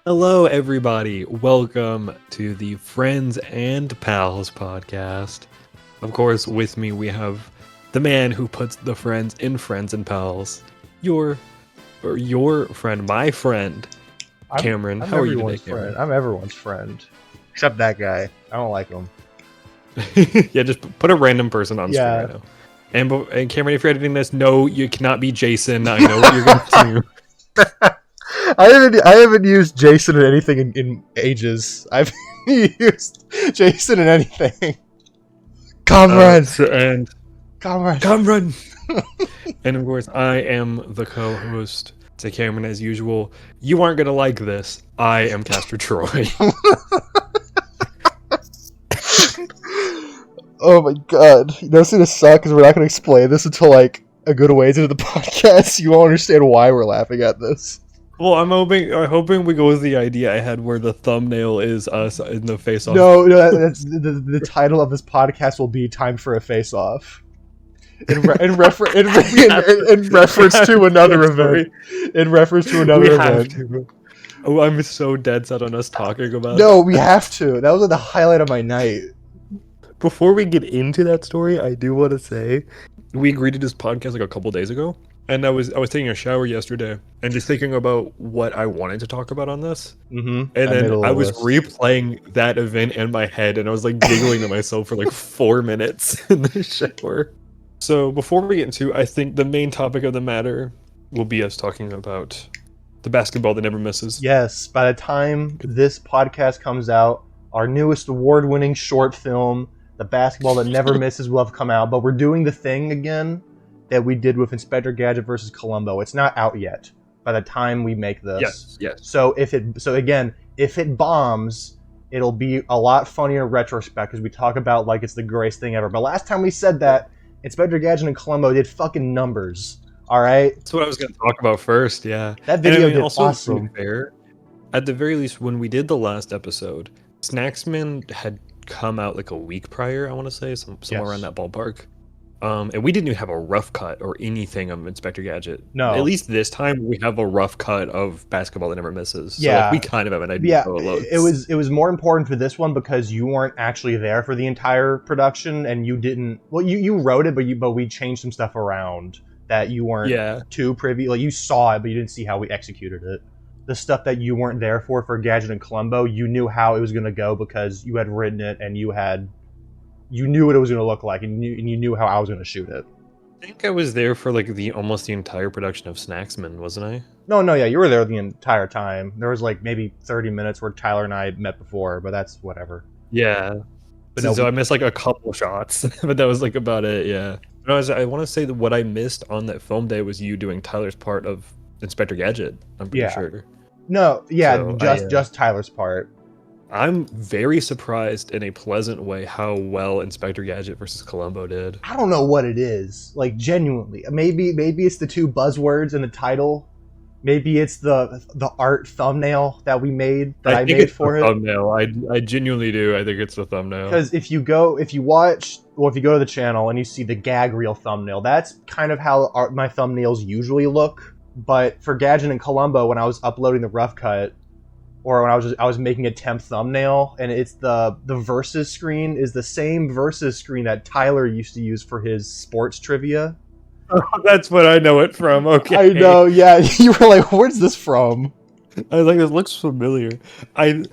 Hello, everybody. Welcome to the Friends and Pals podcast. Of course, with me we have the man who puts the friends in Friends and Pals. Your friend, my friend, Cameron. I'm How are you today, everyone's Cameron? friend. I'm everyone's friend, except that guy. I don't like him. Yeah, just put a random person on screen right now. And Cameron, if you're editing this, no, you cannot be Jason. I know what you're going to do. I haven't used Jason in anything in ages. I've used Jason in anything. Comrade, comrade. Cameron. And of course, I am the co-host to Cameron as usual. You aren't gonna like this. I am Castor Troy. Oh my god! You know what's gonna suck is we're not gonna explain this until like a good ways into the podcast. You won't understand why we're laughing at this. Well, I'm hoping we go with the idea I had where the thumbnail is us in the face-off. No, that's the title of this podcast will be "Time for a Face-Off." In reference to another event. In reference to another event. Oh, I'm so dead set on us talking about. No, we have to. That was like the highlight of my night. Before we get into that story, I do want to say we agreed to this podcast like a couple days ago, and I was taking a shower yesterday and just thinking about what I wanted to talk about on this. Mm-hmm. And then I was replaying that event in my head, and I was like giggling to myself for like 4 minutes in the shower. So before we get into, I think the main topic of the matter will be us talking about the basketball that never misses. Yes, by the time this podcast comes out, our newest award-winning short film, The Basketball That Never Misses, will have come out. But we're doing the thing again that we did with Inspector Gadget versus Columbo. It's not out yet by the time we make this. Yes. So if it bombs, it'll be a lot funnier in retrospect because we talk about like it's the greatest thing ever. But last time we said that, Inspector Gadget and Columbo did fucking numbers. All right. That's what I was going to talk about first. Yeah. That video did also, awesome. Fair, at the very least, when we did the last episode, Snacksman had come out like a week prior. I want to say somewhere around that ballpark. And we didn't even have a rough cut or anything of Inspector Gadget. No. At least this time we have a rough cut of Basketball That Never Misses. So Yeah. we kind of have an idea. Yeah, it was more important for this one because you weren't actually there for the entire production, and you didn't. Well, you wrote it, but we changed some stuff around that you weren't too privy. Like you saw it, but you didn't see how we executed it. The stuff that you weren't there for Gadget and Columbo, you knew how it was going to go because you had written it and you knew what it was going to look like, and you knew how I was going to shoot it. I think I was there for like almost the entire production of Snacksman, wasn't I? No, yeah, you were there the entire time. There was like maybe 30 minutes where Tyler and I met before, but that's whatever. Yeah. So I missed like a couple shots, but that was like about it, yeah. But I want to say that what I missed on that film day was you doing Tyler's part of Inspector Gadget, I'm pretty sure. No, yeah, So just Tyler's part. I'm very surprised in a pleasant way how well Inspector Gadget versus Columbo did. I don't know what it is. Like genuinely, maybe it's the two buzzwords in the title. Maybe it's the art thumbnail that we made I made for it. Thumbnail. I genuinely do. I think it's the thumbnail. Because if you go to the channel and you see the gag reel thumbnail, that's kind of how my thumbnails usually look. But for Gadget and Columbo, when I was uploading the rough cut, or when I was making a temp thumbnail, and it's the versus screen is the same versus screen that Tyler used to use for his sports trivia. Oh, that's what I know it from. Okay. I know, yeah. You were like, where's this from? I was like, this looks familiar. I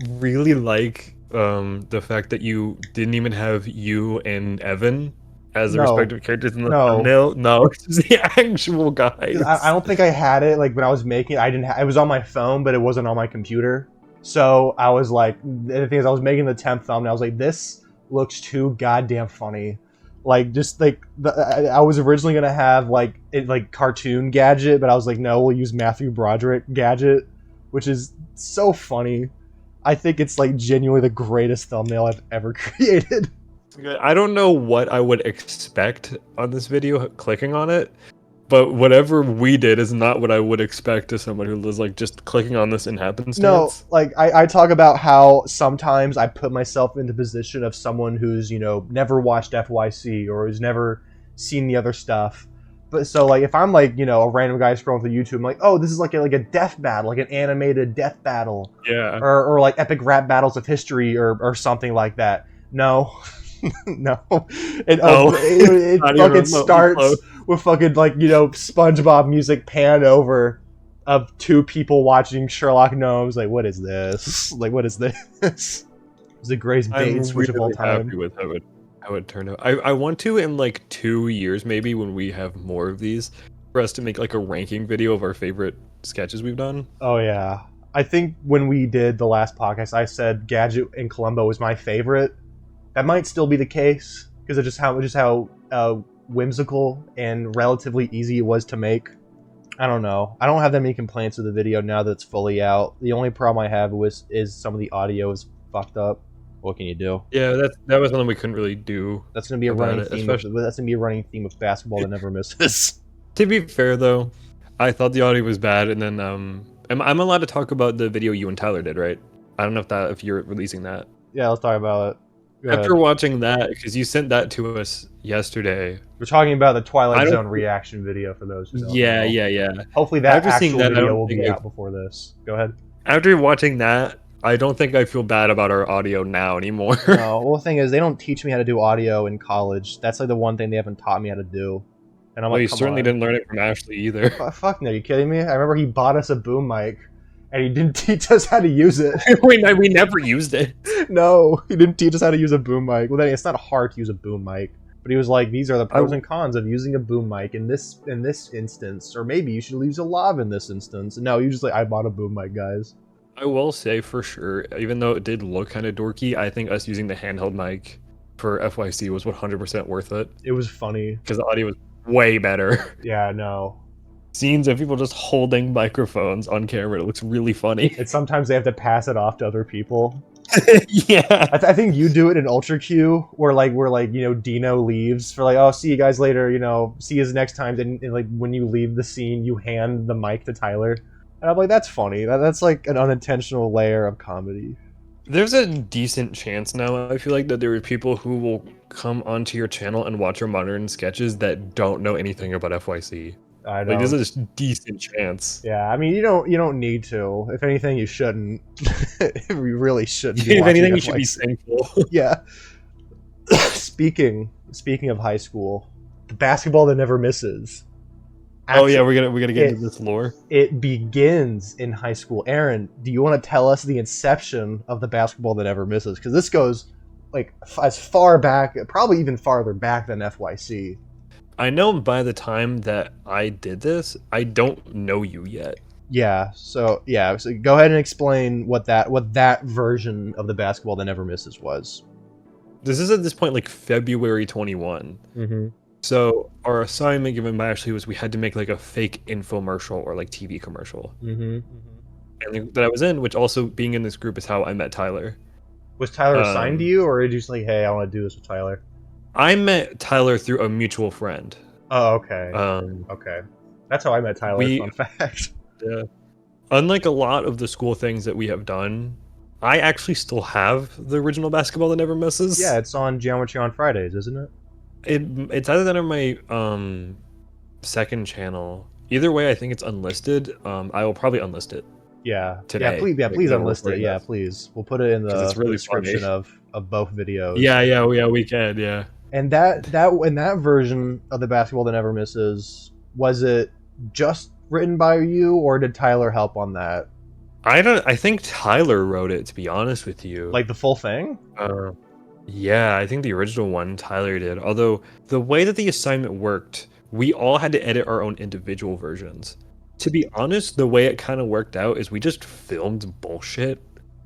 really like the fact that you didn't even have you and Evan as the respective characters in the thumbnail. No, it's the actual guys. I don't think I had it. Like when I was making it, I didn't. It was on my phone, but it wasn't on my computer. So I was like, the thing is, I was making the temp thumbnail. I was like, this looks too goddamn funny. Like just like I was originally gonna have like cartoon Gadget, but I was like, no, we'll use Matthew Broderick Gadget, which is so funny. I think it's like genuinely the greatest thumbnail I've ever created. I don't know what I would expect on this video clicking on it, but whatever we did is not what I would expect to someone who was like just clicking on this in happenstance. No, like I talk about how sometimes I put myself in the position of someone who's, never watched FYC or who's never seen the other stuff. but so like if I'm like a random guy scrolling through YouTube, I'm like, oh, this is like a death battle, like an animated death battle, Yeah. or like epic rap battles of history or something like that. No, no, it Not even fucking remotely starts close. with fucking like SpongeBob music pan over of two people watching Sherlock Gnomes. Like, what is this? Like, what is this? It's the greatest bait I'm and switch of all really time. happy with how it turned out. I want to, in like 2 years maybe, when we have more of these, for us to make like a ranking video of our favorite sketches we've done. Oh yeah, I think when we did the last podcast, I said Gadget and Columbo was my favorite. That might still be the case because of just how whimsical and relatively easy it was to make. I don't know. I don't have that many complaints with the video now that it's fully out. The only problem I have is some of the audio is fucked up. What can you do? Yeah, that was something we couldn't really do. That's gonna be a about running it, theme. especially- That's gonna be a running theme of basketball that never misses. To be fair though, I thought the audio was bad, and then I'm allowed to talk about the video you and Tyler did, right? I don't know if you're releasing that. Yeah, let's talk about it. Go After ahead. watching that, because you sent that to us yesterday. We're talking about the I Twilight don't- Zone reaction video for those who don't Yeah, know. yeah. Hopefully that After seeing actual that, I video don't will be think out before this. Go ahead. After watching that, I don't think I feel bad about our audio now anymore. No, well, the thing is, they don't teach me how to do audio in college. That's like the one thing they haven't taught me how to do. And I'm Well, like, you come certainly on. didn't learn it from Ashley either. Fuck no, are you kidding me? I remember he bought us a boom mic, and he didn't teach us how to use it. we never used it. No, he didn't teach us how to use a boom mic. Well, then it's not hard to use a boom mic, but he was like, "These are the pros and cons of using a boom mic in this instance, or maybe you should use a lav in this instance." And no, you just like, "I bought a boom mic, guys." I will say for sure, even though it did look kind of dorky, I think us using the handheld mic for FYC was 100% worth it It was funny. because the audio was way better. Yeah, no. Scenes of people just holding microphones on camera, it looks really funny. And sometimes they have to pass it off to other people. Yeah. I think you do it in Ultra Q, where Dino leaves for like, oh, see you guys later, see you next time. And like when you leave the scene, you hand the mic to Tyler, and I'm like, that's funny. That's like an unintentional layer of comedy. There's a decent chance now, I feel like, that there are people who will come onto your channel and watch your modern sketches that don't know anything about FYC. I know. Like, there's a decent chance. Yeah, I mean, you don't need to. If anything, you shouldn't. You really shouldn't. Be If anything, watching you should be FYC. thankful. Yeah. Speaking of high school, the basketball that never misses. Oh yeah, we're gonna get into this lore. It begins in high school. Aaron, do you want to tell us the inception of the basketball that never misses? Because this goes like as far back, probably even farther back than FYC. I know by the time that I did this, I don't know you yet. Yeah. So go ahead and explain what that version of the basketball that never misses was. This is at this point like February 21. Mm-hmm. So our assignment given by Ashley was we had to make like a fake infomercial or like TV commercial. Mm-hmm. And that I was in, which also being in this group is how I met Tyler. Was Tyler assigned to you, or did you just like, hey, I want to do this with Tyler? I met Tyler through a mutual friend. Oh, okay. Um, Okay. That's how I met Tyler, fun fact. Yeah. Unlike a lot of the school things that we have done, I actually still have the original basketball that never misses. Yeah, it's on Geometry on Fridays, isn't it? It's either that or my second channel. Either way, I think it's unlisted. I will probably unlist it. Yeah. Today. Please Like, unlist it. Yeah, please. We'll put it in 'Cause it's the really description funny. of both videos. Yeah, we can. Yeah. And that in that version of the basketball that never misses, was it just written by you, or did Tyler help on that? I think Tyler wrote it, to be honest with you. Like the full thing? Yeah, I think the original one Tyler did. Although the way that the assignment worked, we all had to edit our own individual versions. To be honest, the way it kind of worked out is we just filmed bullshit,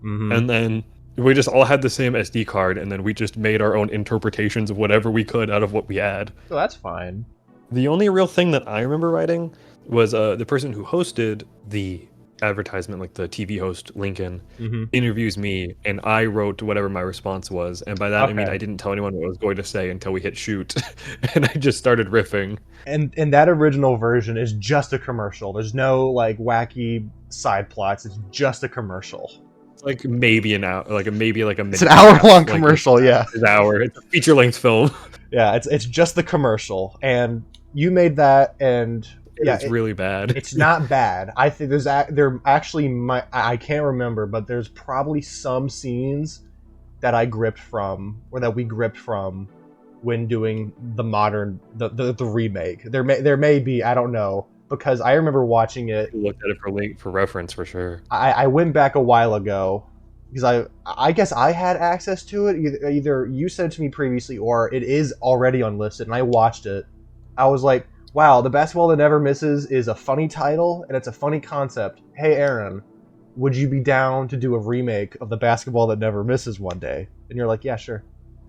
Mm-hmm. and then we just all had the same SD card, and then we just made our own interpretations of whatever we could out of what we had. So that's fine. The only real thing that I remember writing was the person who hosted the advertisement, like the TV host Lincoln, Mm-hmm. interviews me, and I wrote whatever my response was. And by that I mean Okay. I didn't tell anyone what I was going to say until we hit shoot, and I just started riffing. And that original version is just a commercial. There's no like wacky side plots. It's just a commercial. It's like maybe an hour, maybe a minute. It's an hour-long Like, commercial. Yeah. It's an hour. It's a feature-length film. Yeah, it's just the commercial, and You made that, and yeah, It's really bad. it's not bad. I think there actually I can't remember, but there's probably some scenes that I gripped from, or that we gripped from, when doing the modern the remake. There may be, I don't know, because I remember watching it. Looked at it for reference for sure. I went back a while ago because I guess I had access to it. Either you sent it to me previously or it is already unlisted, and I watched it. I was like, wow, The Basketball That Never Misses is a funny title and it's a funny concept. Hey, Aaron, would you be down to do a remake of The Basketball That Never Misses one day? And you're like, yeah, sure.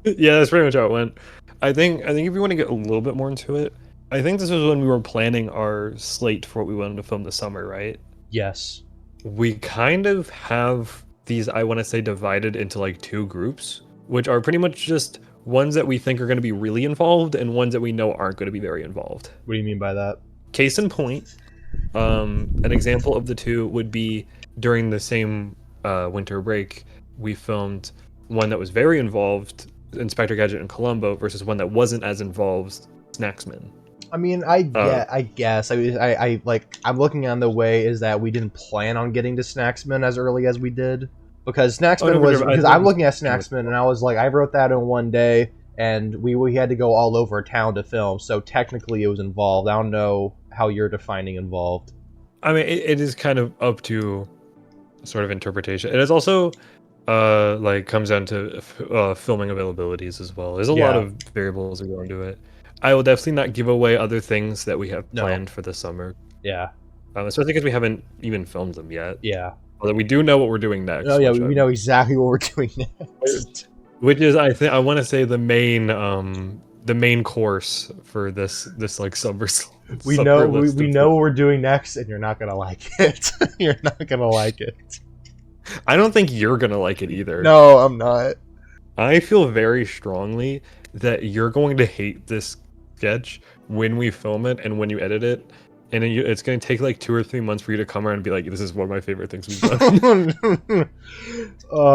Yeah, that's pretty much how it went. I think if you want to get a little bit more into it, I think this was when we were planning our slate for what we wanted to film this summer, right? Yes. We kind of have these, I want to say, divided into like two groups, which are pretty much just ones that we think are going to be really involved and ones that we know aren't going to be very involved. What do you mean by that? Case in point, an example of the two would be during the same winter break, we filmed one that was very involved, Inspector Gadget and Columbo, versus one that wasn't as involved, Snacksman. I mean, I guess I like, I'm looking on the way is that we didn't plan on getting to Snacksman as early as we did, because Snacksman was, because I'm looking at Snacksman and I was like, I wrote that in one day and we had to go all over town to film, so technically it was involved. I don't know how you're defining involved. I mean, it is kind of up to sort of interpretation. It is also like comes down to filming availabilities as well. There's a lot of variables that go into it. I will definitely not give away other things that we have planned for this summer. Yeah. Especially because we haven't even filmed them yet. Yeah. Although we do know what we're doing next. Oh yeah, we know exactly what we're doing next. Which is, I want to say, the main course for this like summer. We know what we're doing next, and you're not gonna like it. You're not gonna like it. I don't think you're gonna like it either. No, I'm not. I feel very strongly that you're going to hate this sketch when we film it and when you edit it, and it's going to take like 2 or 3 months for you to come around and be like, this is one of my favorite things we've done.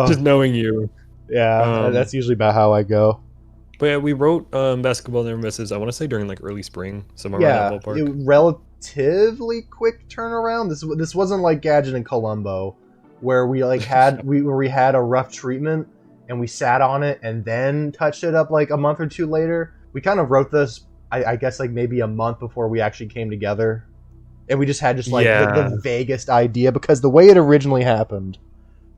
Just knowing you. Yeah, that's usually about how I go. But yeah, we wrote Basketball Never Misses, I want to say during like early spring, somewhere around that ballpark. Relatively quick turnaround. This wasn't like Gadget and Columbo, where we like had we had a rough treatment and we sat on it and then touched it up like a month or two later. We kind of wrote this, I guess, like maybe a month before we actually came together. And we just had the vaguest idea, because the way it originally happened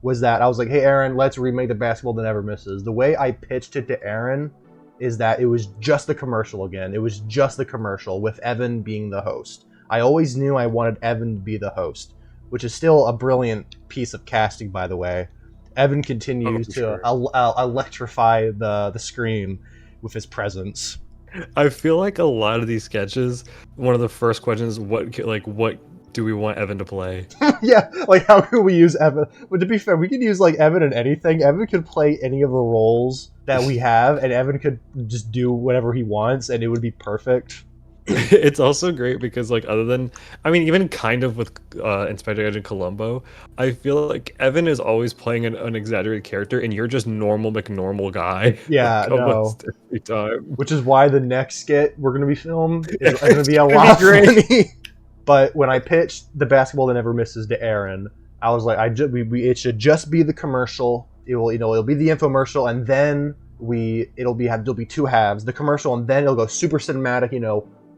was that I was like, hey, Aaron, let's remake The Basketball That Never Misses. The way I pitched it to Aaron is that it was just the commercial again. It was just the commercial with Evan being the host. I always knew I wanted Evan to be the host, which is still a brilliant piece of casting, by the way. Evan continues to electrify the screen with his presence. I feel like a lot of these sketches, one of the first questions is what do we want Evan to play? Yeah, like how could we use Evan? But to be fair, we could use like Evan in anything. Evan could play any of the roles that we have, and Evan could just do whatever he wants, and it would be perfect. It's also great because, like, other than, I mean, even kind of with Inspector Gadget and Columbo, I feel like Evan is always playing an exaggerated character, and you're just normal McNormal guy. Yeah, like, almost every time. Which is why the next skit we're going to be filmed is going to be a lot funny. But when I pitched The Basketball That Never Misses to Aaron, I was like, it should just be the commercial. It'll be the infomercial, and then there'll be two halves: the commercial, and then it'll go super cinematic.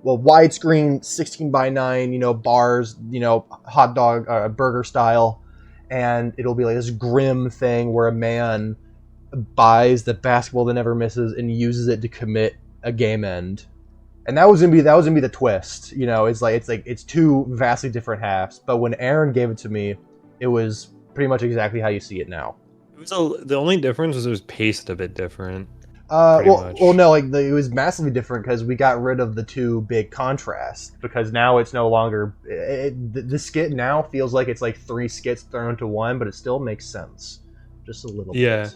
Widescreen, 16:9, bars, hot dog, burger style, and it'll be like this grim thing where a man buys The Basketball That Never Misses and uses it to commit a game end. And that was gonna be the twist. It's two vastly different halves. But when Aaron gave it to me, it was pretty much exactly how you see it now. The only difference was it was paced a bit different. No, it was massively different because we got rid of the two big contrasts. Because now it's no longer the skit now feels like it's like 3 skits thrown into one, but it still makes sense, just a little bit. Yeah,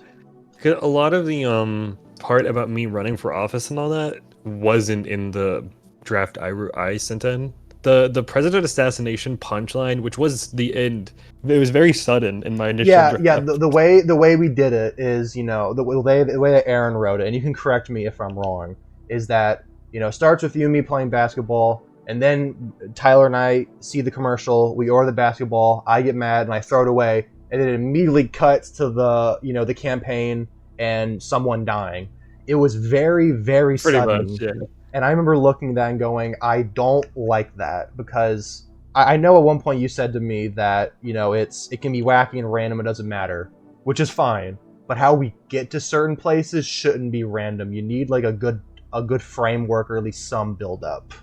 because a lot of the part about me running for office and all that wasn't in the draft I sent in. The president assassination punchline, which was the end, it was very sudden in my initial draft. Yeah. The way we did it is, the way that Aaron wrote it, and you can correct me if I'm wrong, is that Starts with you and me playing basketball, and then Tyler and I see the commercial. We order the basketball. I get mad and I throw it away, and then it immediately cuts to the campaign and someone dying. It was very, very Pretty sudden. much, yeah. And I remember looking at that and going, I don't like that, because I know at one point you said to me that, it can be wacky and random, it doesn't matter, which is fine. But how we get to certain places shouldn't be random. You need like a good framework, or at least some build up.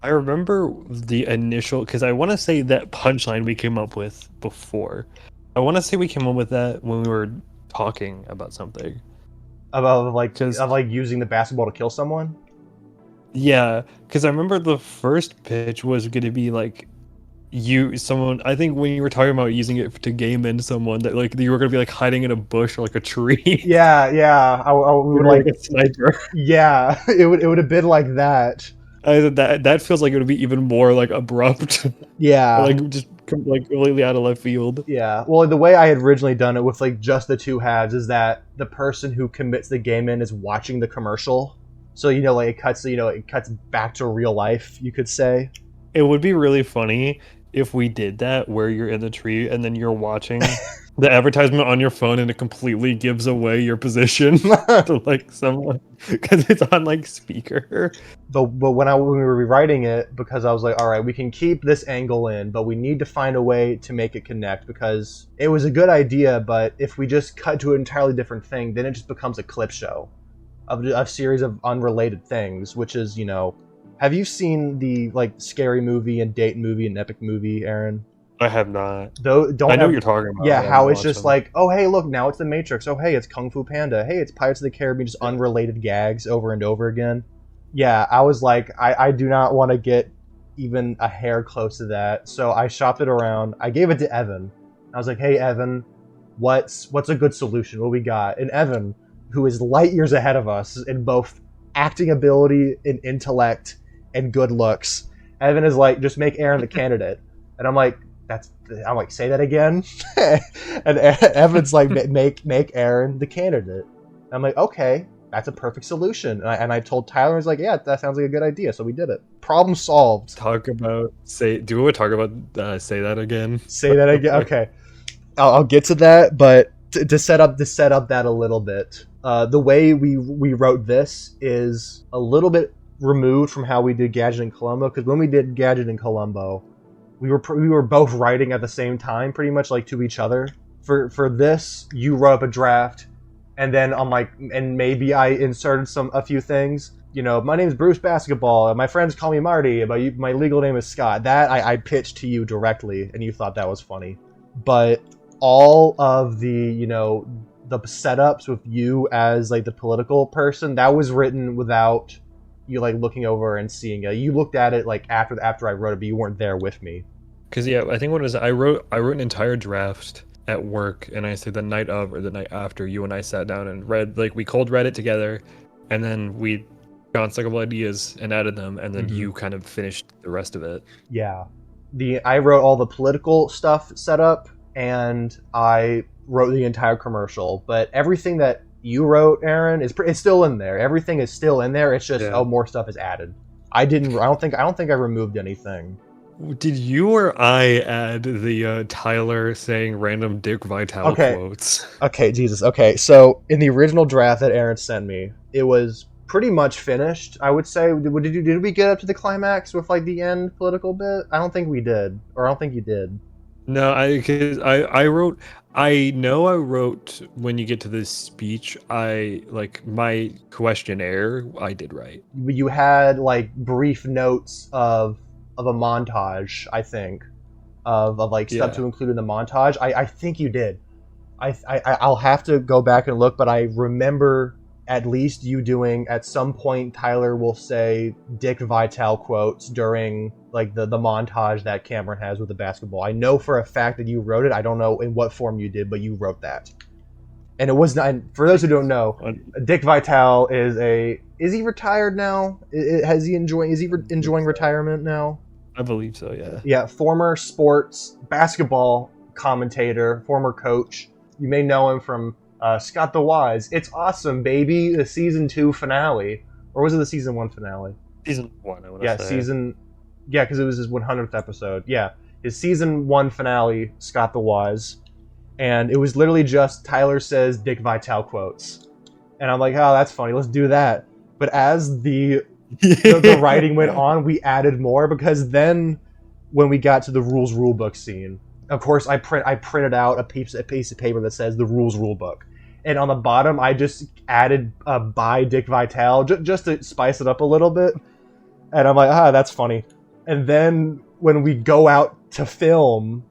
I remember the initial, because I want to say that punchline we came up with before. I want to say we came up with that when we were talking about something. Of using the basketball to kill someone? Yeah, because I remember the first pitch was going to be like someone. I think when you were talking about using it to game in someone, that like you were going to be like hiding in a bush or like a tree. Yeah. I would like a sniper. Yeah, it would have been like that. That feels like it would be even more like abrupt. Yeah. like just like completely out of left field. Yeah. Well, the way I had originally done it with like just the two halves is that the person who commits the game in is watching the commercial. So it cuts back to real life, you could say. It would be really funny if we did that, where you're in the tree and then you're watching the advertisement on your phone and it completely gives away your position to like someone, because it's on like speaker. But when we were rewriting it, because I was like, all right, we can keep this angle in, but we need to find a way to make it connect, because it was a good idea, but if we just cut to an entirely different thing, then it just becomes a clip show of a series of unrelated things, which is, have you seen the like Scary Movie and Date Movie and Epic Movie, Aaron? I have not. I know what you're talking about. Yeah, how it's just like, oh hey, look, now it's The Matrix. Oh hey, it's Kung Fu Panda. Hey, it's Pirates of the Caribbean. Just unrelated gags over and over again. Yeah, I was like, I do not want to get even a hair close to that. So I shopped it around. I gave it to Evan. I was like, hey Evan, what's a good solution? What we got? And Evan, who is light years ahead of us in both acting ability and intellect and good looks, Evan is like, just make Aaron the candidate. And I'm like, say that again. And Evan's like, make Aaron the candidate. And I'm like, okay, that's a perfect solution. And I told Tyler, I was like, yeah, that sounds like a good idea. So we did it. Problem solved. Do we want to talk about say that again? Say that again. Okay, I'll get to that, but to set up that a little bit, the way we wrote this is a little bit removed from how we did Gadget and Columbo, because when we did Gadget and Columbo, we were both writing at the same time, pretty much like to each other. For this, you wrote up a draft, and then and maybe I inserted a few things. My name's Bruce Basketball, and my friends call me Marty, but my legal name is Scott. That I pitched to you directly, and you thought that was funny. But all of the the setups with you as like the political person, that was written without you like looking over and seeing it. You looked at it like after I wrote it, but you weren't there with me. Because I think what it is, I wrote an entire draft at work, and I said the night of or the night after, you and I sat down and read, like we cold read it together, and then we bounced a couple ideas and added them, and then you kind of finished the rest of it. Yeah, I wrote all the political stuff set up, and I wrote the entire commercial, but everything that you wrote, Aaron, is still in there. Everything is still in there. It's just more stuff is added. I don't think I removed anything. Did you or I add the Tyler saying random Dick Vitale quotes? Okay, Jesus. Okay, so in the original draft that Aaron sent me, it was pretty much finished, I would say. Did we get up to the climax with like the end political bit? I don't think we did, or I don't think you did. No, I wrote. I know I wrote when you get to this speech. I like my questionnaire. I did write. You had like brief notes of a montage, I think, of like stuff to include in the montage. I think you did. I'll have to go back and look, but I remember at least you doing at some point. Tyler will say Dick Vitale quotes during like the montage that Cameron has with the basketball. I know for a fact that you wrote it. I don't know in what form you did, but you wrote that. And it was not. And for those who don't know, Dick Vitale is he retired now? Is he enjoying retirement now? I believe so. Yeah. Yeah. Former sports basketball commentator, former coach. You may know him from Scott the Wise. It's awesome, baby. The season 2 finale, or was it the season 1 finale? Season 1, I want to Yeah, say. yeah, because it was his 100th episode. Yeah, his season 1 finale, Scott the Wise, and it was literally just Tyler says Dick Vitale quotes, and I'm like, oh, that's funny. Let's do that. But as the writing went on, we added more because then when we got to the rules rulebook scene, of course I printed out a piece of paper that says the rules rulebook, and on the bottom I just added by Dick Vitale just to spice it up a little bit, and I'm like, that's funny. And then when we go out to film,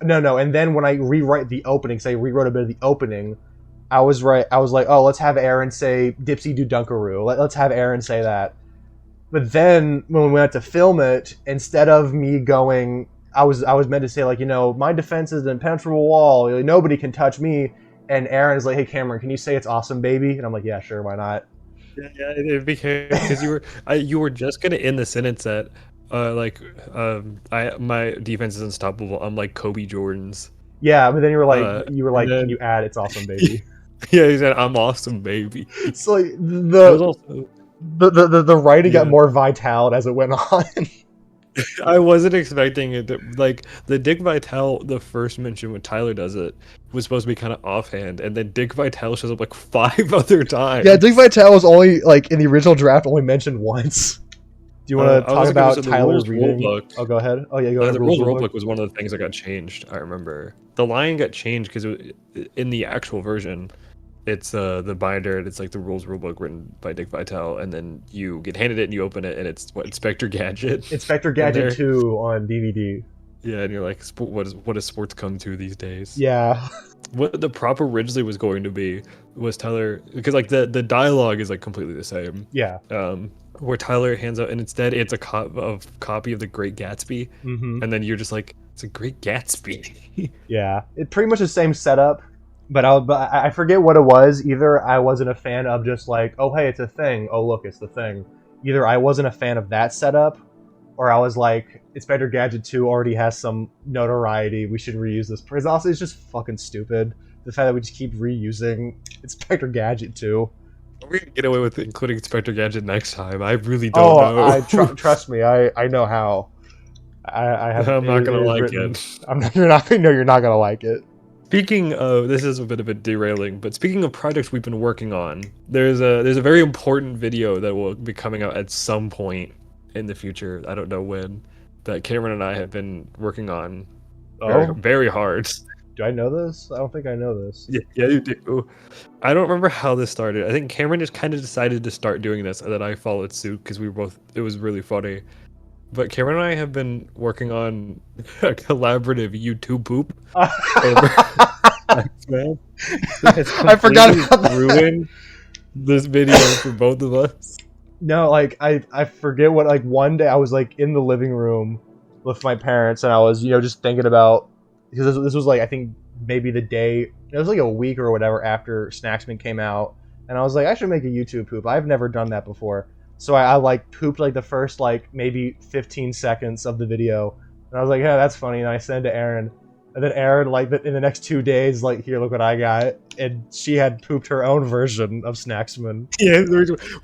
no, and then when I rewrite the opening, say I rewrote a bit of the opening, I was like, oh, let's have Aaron say Dipsy do Dunkaroo. Let's have Aaron say that. But then when we went to film it, instead of me going, I was meant to say like, my defense is an impenetrable wall. Nobody can touch me. And Aaron is like, hey Cameron, can you say it's awesome, baby? And I'm like, yeah, sure, why not? Yeah, it became because you were just gonna end the sentence that I my defense is unstoppable. I'm like Kobe Jordan's. Yeah, but then you were And like, can then you add it's awesome, baby? yeah, he said I'm awesome, baby. So like, It was also the writing got yeah. more vital as it went on. I wasn't expecting it to, like the Dick Vitale, the first mention when Tyler does it was supposed to be kind of offhand, and then Dick Vitale shows up like 5 other times. Yeah, Dick Vitale was only like in the original draft only mentioned once. Do you want to I was talk gonna say about the Tyler rules reading? rulebook. Oh, go ahead. Oh yeah, go ahead. The Rules rules rulebook. rulebook was one of the things that got changed. I remember the line got changed because in the actual version, it's the binder and it's like the rules rulebook written by Dick Vitale, and then you get handed it and you open it and it's what Inspector Gadget. Inspector in Gadget there. 2 on DVD. Yeah, and you're like, what does sports come to these days? Yeah. What the prop originally was going to be was Tyler, because like the dialogue is like completely the same. Yeah. Where Tyler hands out, and instead it's a copy of The Great Gatsby, Mm-hmm. and then you're just like, it's a Great Gatsby. Yeah. It pretty much the same setup, but I forget what it was. Either I wasn't a fan of just like, oh hey, it's a thing. Oh look, it's the thing. Either I wasn't a fan of that setup, or I was like, Inspector Gadget 2 already has some notoriety. We should reuse this. Because also, it's just fucking stupid. The fact that we just keep reusing Inspector Gadget 2. We're gonna get away with including Inspector Gadget next time. I really don't know. Trust me. I know how. I have. I'm not gonna like written. it. I'm not. You're not. No, you're not gonna like it. Speaking of, this is a bit of a derailing, but speaking of projects we've been working on, there's a very important video that will be coming out at some point in the future. I don't know when, that Cameron and I have been working on very hard. Do I know this? I don't think I know this. Yeah, you do. I don't remember how this started. I think Cameron just kind of decided to start doing this, and then I followed suit because it was really funny. But Cameron and I have been working on a collaborative YouTube poop over X-Men. I forgot about that. Ruined this video for both of us. No, like I forget what, like one day I was like in the living room with my parents and I was, just thinking about, because this was like, I think maybe the day, it was like a week or whatever after Snacksman came out, and I was like, I should make a YouTube poop. I've never done that before. So I like pooped like the first like maybe 15 seconds of the video, and I was like, yeah, that's funny, and I sent it to Erin. And then Erin, like in the next 2 days, like, here, look what I got. And she had pooped her own version of Snacksman. Yeah,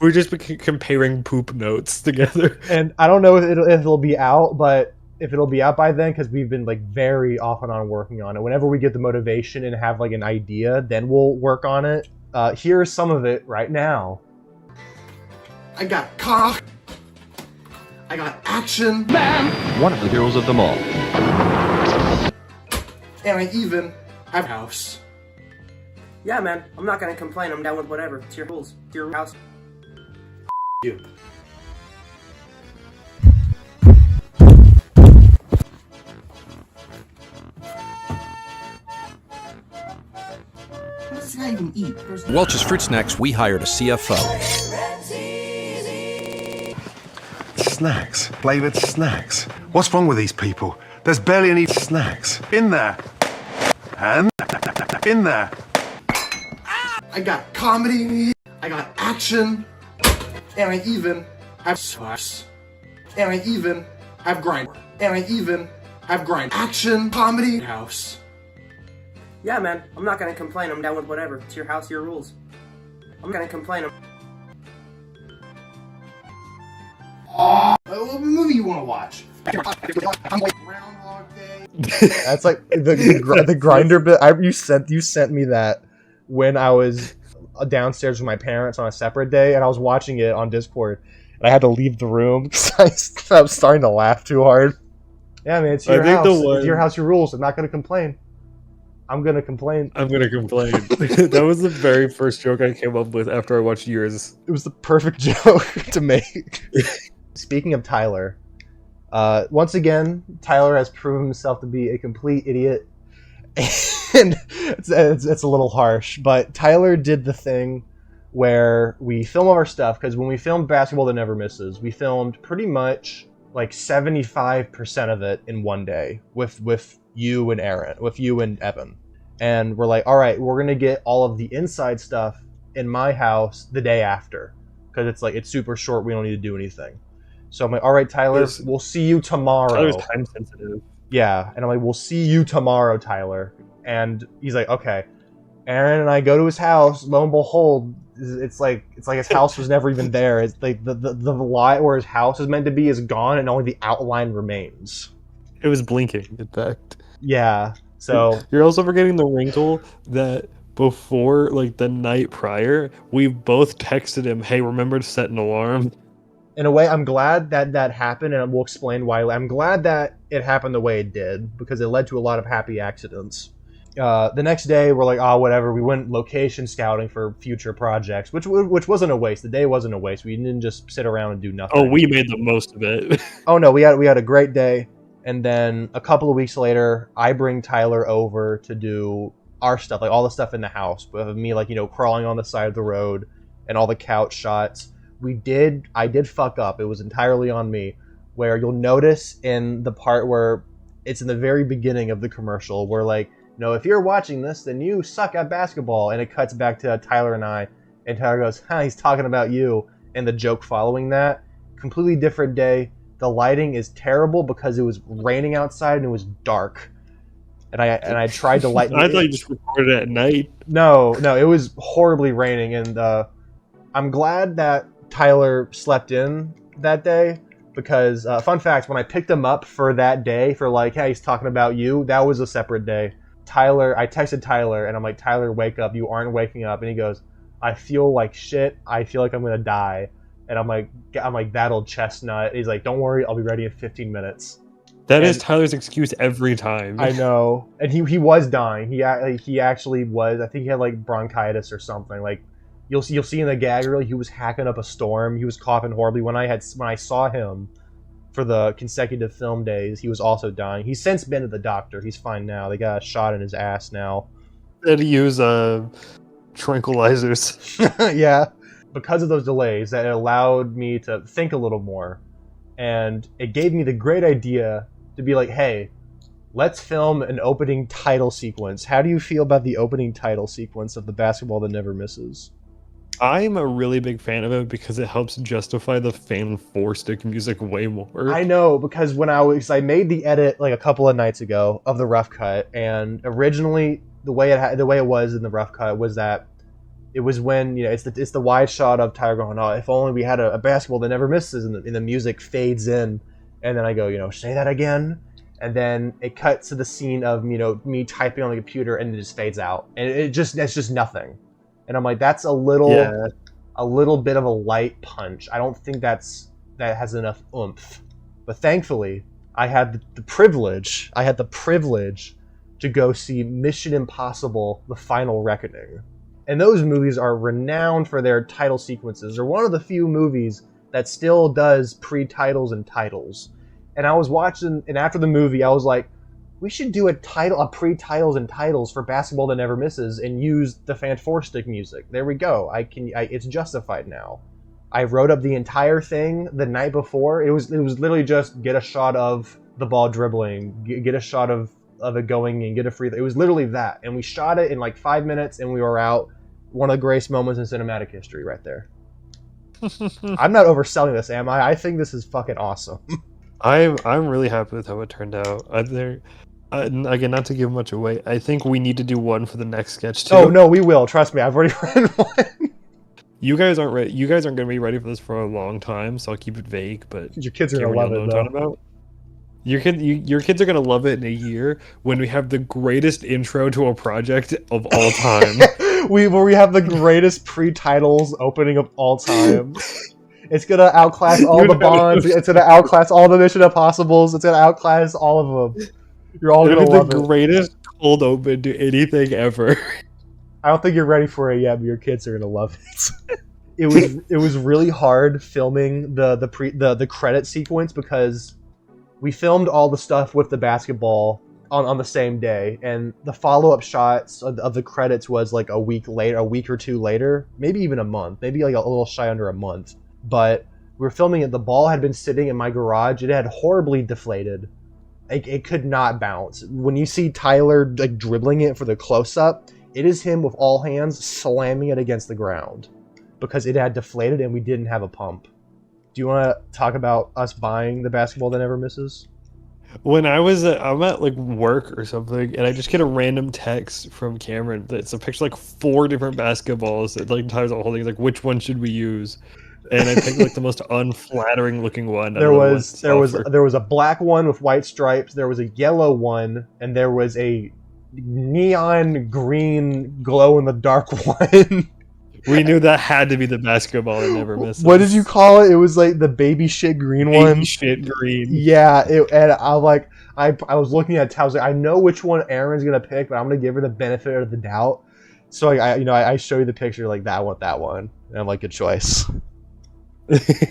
we're just comparing poop notes together. And I don't know if it'll be out, but if it'll be out by then, because we've been like very off and on working on it. Whenever we get the motivation and have like an idea, then we'll work on it. Here's some of it right now. I got cock. I got action. Man! One of the heroes of them all. And I even have a house. Yeah, man. I'm not gonna complain. I'm down with whatever. It's your rules. It's your house. You. What does this guy even eat? Welch's Fruit Snacks, we hired a CFO. Snacks. Flavoured snacks. What's wrong with these people? There's barely any snacks. In there. And in there. I got comedy. I got action. And I even have sauce. And I even have grind. And I even have grind. Action, comedy, house. Yeah, man. I'm not gonna complain. I'm down with whatever. It's your house, your rules. I'm gonna complain. you want to watch? Groundhog Day. That's like the grinder bit. You sent me that when I was downstairs with my parents on a separate day, and I was watching it on Discord, and I had to leave the room because I was starting to laugh too hard. Yeah, man, it's your house. It's your house, your rules. I'm not gonna complain. I'm gonna complain. That was the very first joke I came up with after I watched yours. It was the perfect joke to make. Speaking of Tyler, once again, Tyler has proven himself to be a complete idiot. And it's a little harsh, but Tyler did the thing where we film all our stuff, because when we filmed Basketball That Never Misses, we filmed pretty much like 75% of it in one day with you and Evan. And we're like, all right, we're gonna get all of the inside stuff in my house the day after, because it's super short, we don't need to do anything. So I'm like, all right, Tyler, we'll see you tomorrow. Tyler's time sensitive. Yeah, and I'm like, we'll see you tomorrow, Tyler. And he's like, okay. Aaron and I go to his house. Lo and behold, it's like his house was never even there. It's like the lot where his house is meant to be is gone, and only the outline remains. It was blinking, in fact. Yeah. So you're also forgetting the wrinkle that before, like the night prior, we both texted him, "Hey, remember to set an alarm." In a way, I'm glad that happened, and we'll explain why. I'm glad that it happened the way it did, because it led to a lot of happy accidents. The next day, we're like, whatever. We went location scouting for future projects, which wasn't a waste. The day wasn't a waste. We didn't just sit around and do nothing. Oh, we made the most of it. Oh no, we had a great day. And then a couple of weeks later, I bring Tyler over to do our stuff, like all the stuff in the house, with me, like, crawling on the side of the road and all the couch shots. I did fuck up. It was entirely on me, where you'll notice in the part where it's in the very beginning of the commercial, where like, if you're watching this, then you suck at basketball. And it cuts back to Tyler and I, and Tyler goes, he's talking about you. And the joke following that, completely different day. The lighting is terrible because it was raining outside and it was dark. And I tried to light. I thought you just recorded it at night. No, it was horribly raining, and I'm glad that Tyler slept in that day, because fun fact, when I picked him up for that day, for like, hey, he's talking about you, that was a separate day. I texted Tyler, and I'm like, Tyler, wake up, you aren't waking up. And he goes, I feel like shit, I feel like I'm gonna die. And I'm like that old chestnut. He's like, don't worry, I'll be ready in 15 minutes. That is Tyler's excuse every time. I know. And he was dying. He actually was. I think he had like bronchitis or something. Like you'll see in the gag reel, he was hacking up a storm. He was coughing horribly. When I saw him for the consecutive film days, he was also dying. He's since been to the doctor. He's fine now. They got a shot in his ass now. Did he use tranquilizers? Yeah. Because of those delays, that allowed me to think a little more, and it gave me the great idea to be like, hey, let's film an opening title sequence. How do you feel about the opening title sequence of the Basketball That Never Misses? I'm a really big fan of it because it helps justify the Fan 4-stick music way more. I know, because when I made the edit like a couple of nights ago of the rough cut, and originally the way it was in the rough cut was that it was when it's the wide shot of Tyler going, oh, if only we had a basketball that never misses, and the music fades in, and then I go, say that again, and then it cuts to the scene of me typing on the computer, and it just fades out, and it's just nothing, and I'm like, that's a little bit of a light punch. I don't think that has enough oomph, but thankfully I had the privilege to go see Mission Impossible: The Final Reckoning. And those movies are renowned for their title sequences. They're one of the few movies that still does pre-titles and titles. And I was watching, and after the movie, I was like, we should do a pre-titles and titles for Basketball That Never Misses and use the Fan 4-stick music. There we go. It's justified now. I wrote up the entire thing the night before. It was literally just get a shot of the ball dribbling, get a shot of it going and get a free. It was literally that, and we shot it in like 5 minutes, and we were out. One of the greatest moments in cinematic history, right there. I'm not overselling this, am I? I think this is fucking awesome. I'm really happy with how it turned out. Again, not to give much away, I think we need to do one for the next sketch too. Oh no, we will. Trust me, I've already written one. You guys aren't ready. You guys aren't gonna be ready for this for a long time, so I'll keep it vague. But Your kids are gonna Cameron, love you'll it know what I'm talking though. about. Your kids are gonna love it in a year when we have the greatest intro to a project of all time. we have the greatest pre-titles opening of all time. It's gonna outclass all You the know, Bonds. It's gonna outclass all the Mission Impossibles. It's gonna outclass all of them. You're all It'll gonna be the love it. greatest cold open to anything ever. I don't think you're ready for it yet, but your kids are gonna love it. It was really hard filming the credit sequence because we filmed all the stuff with the basketball on the same day, and the follow-up shots of the credits was like a week later, a week or two later, maybe even a month, maybe like a little shy under a month. But we were filming it. The ball had been sitting in my garage. It had horribly deflated. It could not bounce. When you see Tyler like dribbling it for the close-up, it is him with all hands slamming it against the ground because it had deflated and we didn't have a pump. Do you want to talk about us buying the basketball that never misses? When I'm at like work or something, and I just get a random text from Cameron that's a picture of, like 4 different basketballs that like Tyler's all holding. He's like, which one should we use? And I picked like the most unflattering looking one. There was a black one with white stripes. There was a yellow one, and there was a neon green glow in the dark one. We knew that had to be the basketball that never misses. What did you call it? It was like the baby shit green one. Baby shit green. Yeah, and I'm like, I was looking at it. I was like, I know which one Aaron's gonna pick, but I'm gonna give her the benefit of the doubt. So I show you the picture like that one, and I'm like, good choice.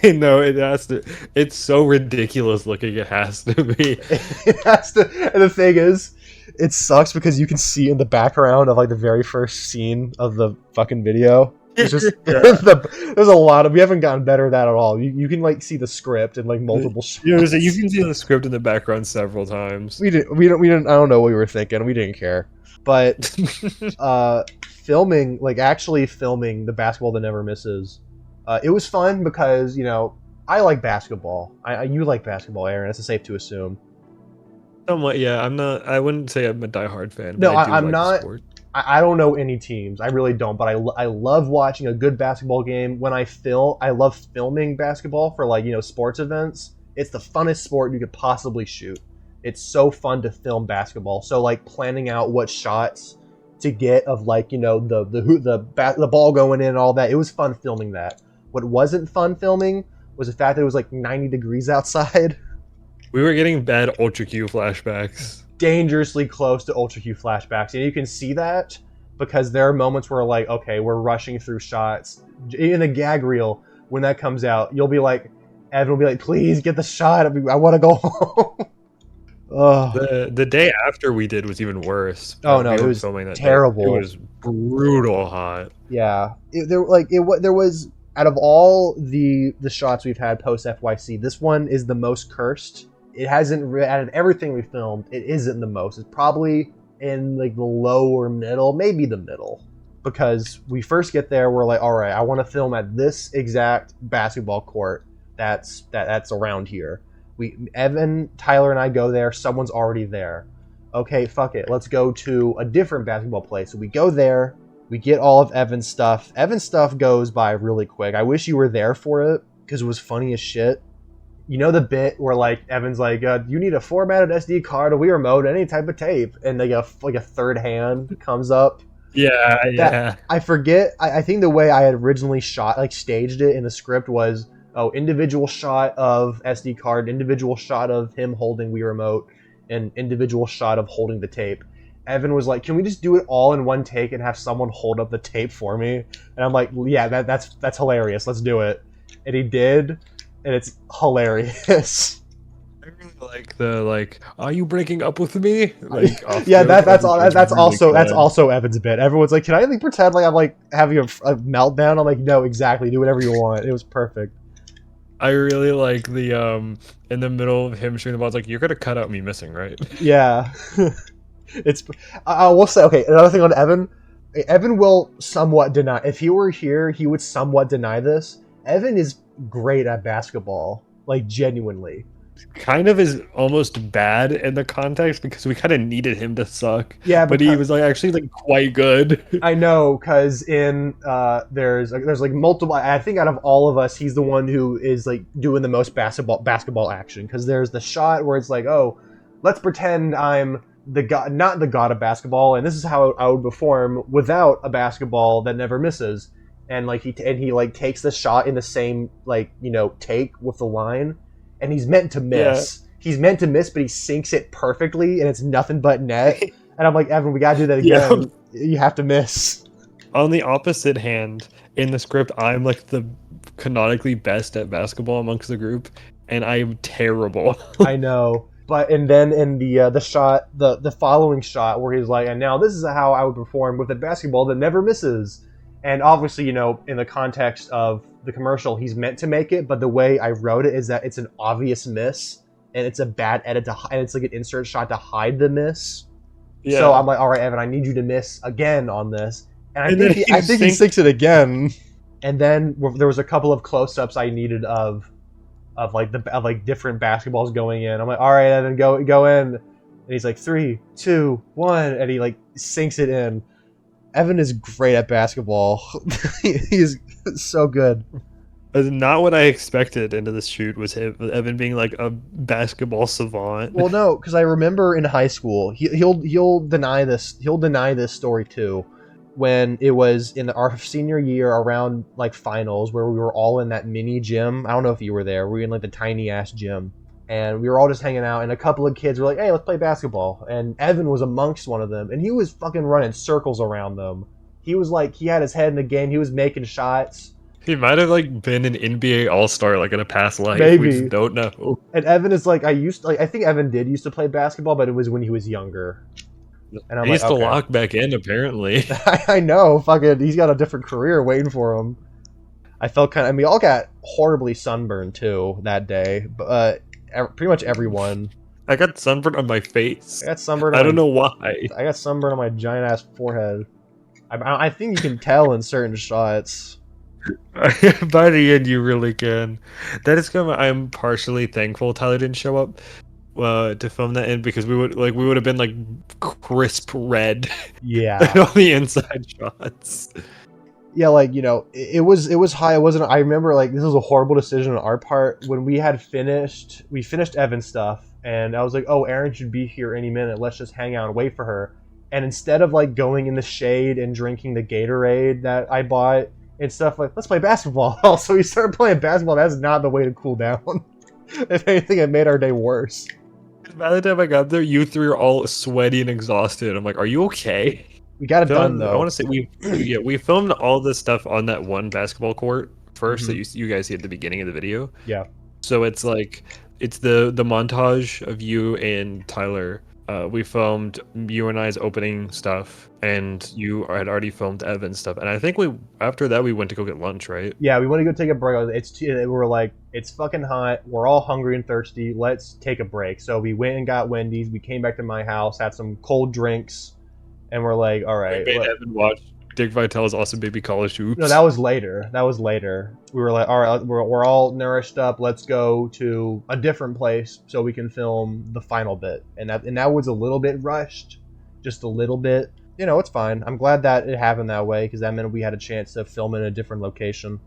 No, it has to. It's so ridiculous looking. It has to be. It has to. And the thing is, it sucks because you can see in the background of like the very first scene of the fucking video. It's just there's a lot of. We haven't gotten better at that at all. You can like see the script and like multiple shots. You can see the script in the background several times. We didn't. I don't know what we were thinking. We didn't care. But filming, like actually filming the basketball that never misses. It was fun because, I like basketball. You like basketball, Aaron. That's safe to assume. Somewhat, yeah. I wouldn't say I'm a diehard fan. No, but I'm like not. The sport. I don't know any teams. I really don't. But I love watching a good basketball game. When I love filming basketball for sports events. It's the funnest sport you could possibly shoot. It's so fun to film basketball. So like planning out what shots to get of the ball going in and all that. It was fun filming that. What wasn't fun filming was the fact that it was like 90 degrees outside. We were getting bad Ultra Q flashbacks. Dangerously close to Ultra Q flashbacks. And you can see that because there are moments where like, okay, we're rushing through shots. In the gag reel, when that comes out, you'll be like, Evan will be like, please get the shot. I want to go home. The day after we did was even worse. Oh no, we it was filming that terrible. Day. It was brutal hot. Yeah, there was out of all the shots we've had post FYC, this one is the most cursed. It hasn't out of everything we filmed. It isn't the most. It's probably in like the lower middle, maybe the middle, because we first get there. We're like, all right, I want to film at this exact basketball court that's around here. Evan, Tyler, and I go there. Someone's already there. Okay, fuck it. Let's go to a different basketball place. So we go there. We get all of Evan's stuff. Evan's stuff goes by really quick. I wish you were there for it because it was funny as shit. You know the bit where like Evan's like, you need a formatted SD card, a Wii remote, any type of tape, and like a third hand comes up. Yeah. I forget. I think the way I had originally staged it in the script was, individual shot of SD card, individual shot of him holding Wii remote, and individual shot of holding the tape. Evan was like, can we just do it all in one take and have someone hold up the tape for me? And I'm like, yeah, that's hilarious. Let's do it. And he did, and it's hilarious. I really like the are you breaking up with me? Yeah, that's also Evan's bit. Everyone's like, can I pretend like I'm like having a meltdown? I'm like, no, exactly. Do whatever you want. It was perfect. I really like the in the middle of him shooting the ball. It's like, you're gonna cut out me missing, right? Yeah. I will say, okay, another thing on Evan. Evan will somewhat deny. If he were here, he would somewhat deny this. Evan is great at basketball, like genuinely. kind of is almost bad in the context because we kind of needed him to suck. Yeah, but he was like actually like quite good. I know, because in there's like multiple. I think out of all of us, he's the one who is like doing the most basketball action. Because there's the shot where it's like, oh, let's pretend I'm the god, not the god of basketball, and this is how I would perform without a basketball that never misses. And like he like takes the shot in the same like take with the line, and he's meant to miss. Yeah. He's meant to miss, but he sinks it perfectly, and it's nothing but net. And I'm like, Evan, we gotta do that again. Yeah. You have to miss. On the opposite hand, in the script, I'm like the canonically best at basketball amongst the group, and I am terrible. I know. But and then in the shot, the following shot where he's like, and now this is how I would perform with a basketball that never misses. And obviously, in the context of the commercial, he's meant to make it, but the way I wrote it is that it's an obvious miss, and it's a bad edit and it's like an insert shot to hide the miss. Yeah. So I'm like, all right, Evan, I need you to miss again on this, and I think he sinks it again. And then there was a couple of close-ups I needed of different basketballs going in. I'm like, all right, Evan, go in, and he's like 3, 2, 1, and he like sinks it in. Evan is great at basketball. He's so good. That's not what I expected into this shoot was Evan being like a basketball savant. Well, no, because I remember in high school, he'll deny this. He'll deny this story too. When it was in our senior year around like finals, where we were all in that mini gym. I don't know if you were there. We were in like the tiny ass gym. And we were all just hanging out, and a couple of kids were like, hey, let's play basketball. And Evan was amongst one of them, and he was fucking running circles around them. He was like, he had his head in the game, he was making shots. He might have like been an NBA All-Star like in a past life. Maybe. We just don't know. And Evan is like, I think Evan did used to play basketball, but it was when he was younger. And I'm to lock back in, apparently. I know, fucking, he's got a different career waiting for him. I felt we all got horribly sunburned too that day, but pretty much everyone. I got sunburned on my face. I got sunburned. I don't know why. I got sunburned on my giant ass forehead. I think you can tell in certain shots. By the end, you really can. That is kind of. I'm partially thankful Tyler didn't show up to film that in because we would have been like crisp red. Yeah. on the inside shots. Yeah, like, it was high. It wasn't. I remember like this was a horrible decision on our part when we finished Evan's stuff, and I was like, oh, Erin should be here any minute. Let's just hang out and wait for her. And instead of like going in the shade and drinking the Gatorade that I bought and stuff, like let's play basketball. So we started playing basketball. That's not the way to cool down. If anything, it made our day worse. By the time I got there, you three are all sweaty and exhausted. I'm like, are you okay? We got it done though. I want to say we filmed all this stuff on that one basketball court first that you guys see at the beginning of the video. Yeah. So it's like it's the montage of you and Tyler. We filmed you and I's opening stuff, and you had already filmed Evan's stuff. And I think after that we went to go get lunch, right? Yeah, we went to go take a break. We're like, it's fucking hot. We're all hungry and thirsty. Let's take a break. So we went and got Wendy's. We came back to my house, had some cold drinks. And we're like, all right. We made Evan watch Dick Vitale's Awesome Baby College Hoops. No, that was later. We were like, all right, we're all nourished up. Let's go to a different place so we can film the final bit. And that was a little bit rushed, just a little bit. It's fine. I'm glad that it happened that way because that meant we had a chance to film in a different location.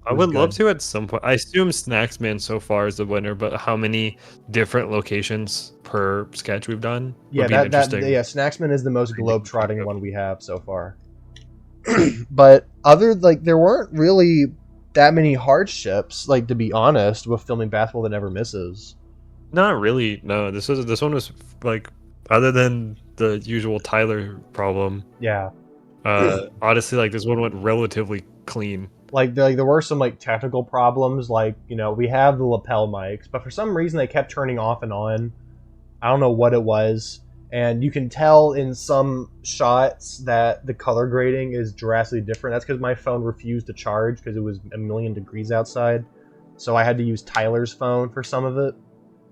I would love to at some point. I assume Snacksman so far is the winner, but how many different locations per sketch we've done? Yeah, Snacksman is the most globe-trotting one we have so far. But there weren't really that many hardships, to be honest, with filming basketball that never misses. Not really. No, this one was other than the usual Tyler problem. Yeah. Honestly, this one went relatively clean. There were some technical problems, we have the lapel mics, but for some reason they kept turning off and on. I don't know what it was, and you can tell in some shots that the color grading is drastically different. That's because my phone refused to charge because it was 1,000,000 degrees outside, so I had to use Tyler's phone for some of it.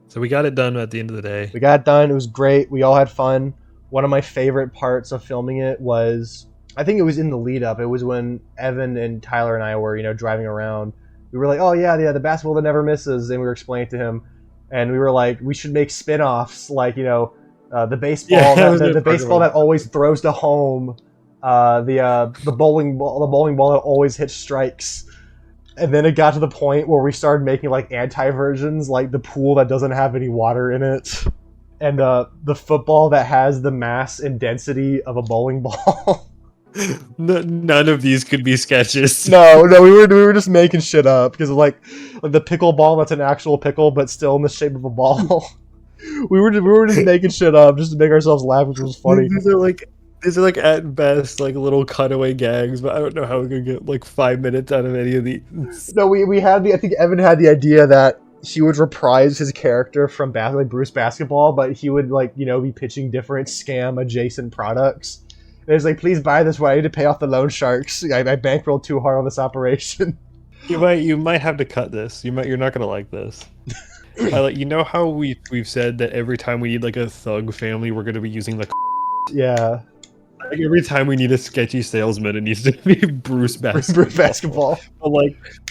So we got it done at the end of the day. We got it done. It was great. We all had fun. One of my favorite parts of filming it was, I think it was in the lead up. It was when Evan and Tyler and I were, driving around. We were like, oh yeah, the basketball that never misses. And we were explaining to him. and we were like, we should make spin-offs, like, you know, the baseball, the baseball that always throws to home, the bowling ball that always hits strikes. And then it got to the point where we started making like anti-versions, like the pool that doesn't have any water in it, and the football that has the mass and density of a bowling ball. None of these could be sketches. No, we were just making shit up because of like the pickleball that's an actual pickle but still in the shape of a ball. we were just making shit up just to make ourselves laugh, which was funny. These are like at best like little cutaway gags, but I don't know how we could get like 5 minutes out of any of these. No, we had I think Evan had the idea that he would reprise his character from like Bruce Basketball, but he would like, you know, be pitching different scam adjacent products. And it's like, please buy this one. I need to pay off the loan sharks. I bankrolled too hard on this operation. You might have to cut this. You're not gonna like this. You know how we've said that every time we need like a thug family, we're gonna be using like Yeah. Like every time we need a sketchy salesman, it needs to be Bruce Basketball. Bruce Basketball. But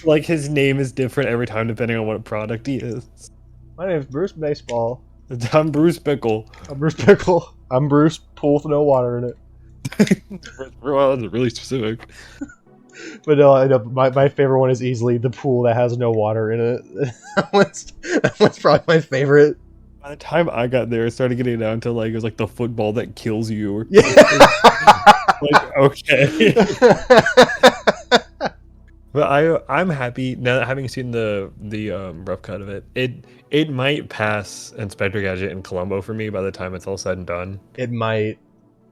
like his name is different every time depending on what product he is. My name's Bruce Baseball. I'm Bruce Pickle. I'm Bruce Pickle. I'm Bruce Pool with no water in it. Well, that's really specific. But no, I know my favorite one is easily the pool that has no water in it. that one's probably my favorite. By the time I got there, it started getting down to like it was like the football that kills you. Yeah. Like, okay. But I'm happy now that having seen the rough cut of it. It might pass Inspector Gadget and Columbo for me by the time it's all said and done. It might.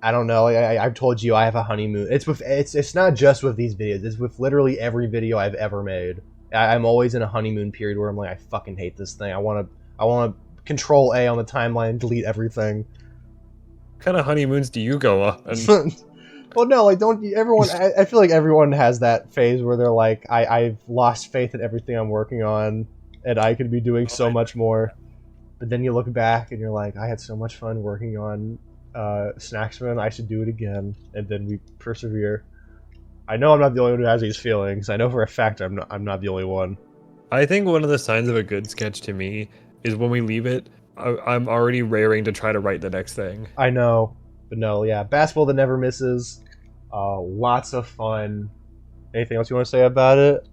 I don't know. I've told you I have a honeymoon. It's not just with these videos. It's with literally every video I've ever made. I'm always in a honeymoon period where I'm like, I fucking hate this thing. I want to Control A on the timeline and delete everything. What kind of honeymoons do you go on? Well, no, like everyone. I feel like everyone has that phase where they're like, I've lost faith in everything I'm working on, and I could be doing so much more. But then you look back and you're like, I had so much fun working on Snacksman. I should do it again, and then we persevere. I know I'm not the only one who has these feelings. I know for a fact I'm not the only one. I think one of the signs of a good sketch to me is when we leave it, I'm already raring to try to write the next thing. I know. But no, yeah. Basketball that never misses. Lots of fun. Anything else you want to say about it?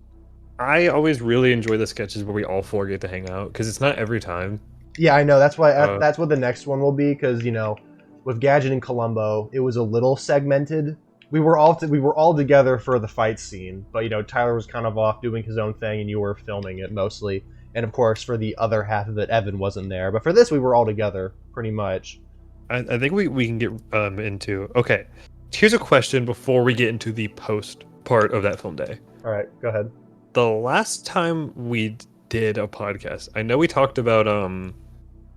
I always really enjoy the sketches where we all four get to hang out, because it's not every time. Yeah, I know. That's why. That's what the next one will be, because, you know, with Gadget and Columbo, it was a little segmented. We were all together for the fight scene, but, you know, Tyler was kind of off doing his own thing, and you were filming it mostly. And of course, for the other half of it, Evan wasn't there. But for this, we were all together, pretty much. I think we can get into... Okay, here's a question before we get into the post part of that film day. All right, go ahead. The last time we did a podcast, I know we talked about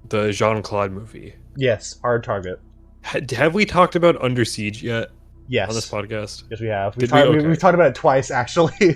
the Jean-Claude movie. Yes, Hard Target. Have we talked about Under Siege yet? Yes. On this podcast? Yes, we have. We've talked about it twice, actually.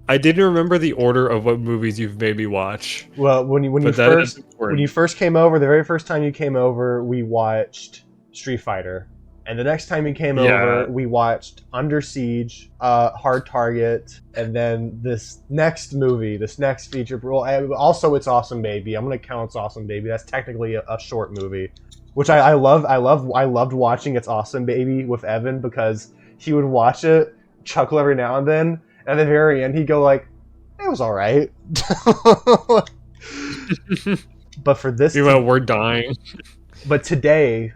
I didn't remember the order of what movies you've made me watch. Well, when you first came over, the very first time you came over, we watched Street Fighter, and the next time you came over, we watched Under Siege, Hard Target, and then this next feature. Well, also It's Awesome Baby. I'm gonna count It's Awesome Baby. That's technically a short movie, which I loved watching It's Awesome Baby with Evan because he would watch it, chuckle every now and then. At the very end, he'd go like, "It was all right." But for this, we're dying. But today,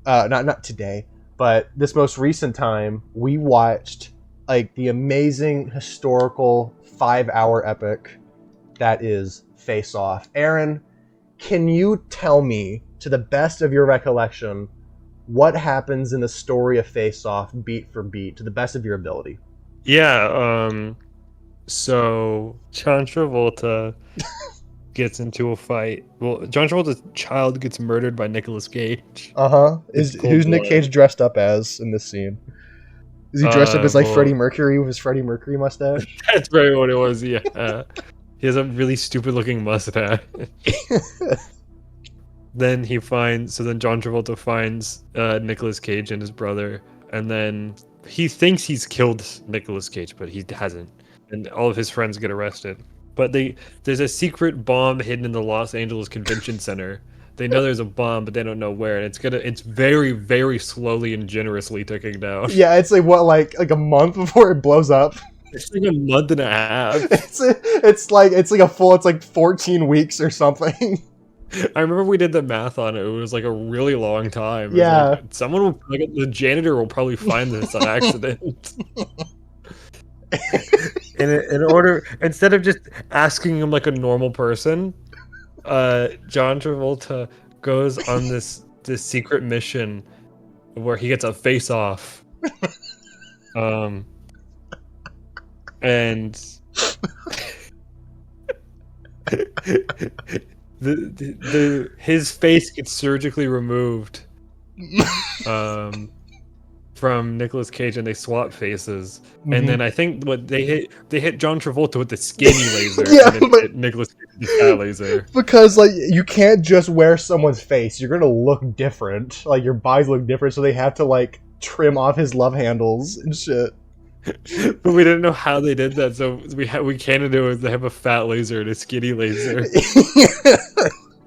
not today, but this most recent time, we watched like the amazing historical 5-hour epic that is Face Off. Aaron, can you tell me, to the best of your recollection, what happens in the story of Face Off, beat for beat, to the best of your ability? Yeah, so John Travolta gets into a fight. Well, John Travolta's child gets murdered by Nicolas Cage. Who's Nick Cage dressed up as in this scene? Is he dressed up as like Freddie Mercury with his Freddie Mercury mustache? That's very what it was, yeah. He has a really stupid looking mustache. Then John Travolta finds Nicolas Cage and his brother, and then he thinks he's killed Nicolas Cage, but he hasn't. And all of his friends get arrested. but there's a secret bomb hidden in the Los Angeles Convention Center. They know there's a bomb, but they don't know where, and it's very, very slowly and generously ticking down. Yeah, it's like a month before it blows up. It's like a month and a half. It's like 14 weeks or something. I remember we did the math on it. It was like a really long time. It was Yeah. like, the janitor will probably find this on accident. in order, instead of just asking him like a normal person, John Travolta goes on this secret mission where he gets a face off. And his face gets surgically removed from Nicolas Cage, and they swap faces. Mm-hmm. And then I think what they hit John Travolta with the skinny laser, Yeah, and but- hit Nicolas Cage with the fat laser. Because like you can't just wear someone's face. You're gonna look different. Like your bodies look different, so they have to like trim off his love handles and shit. But we didn't know how they did that, so we can't do it. They have a fat laser and a skinny laser,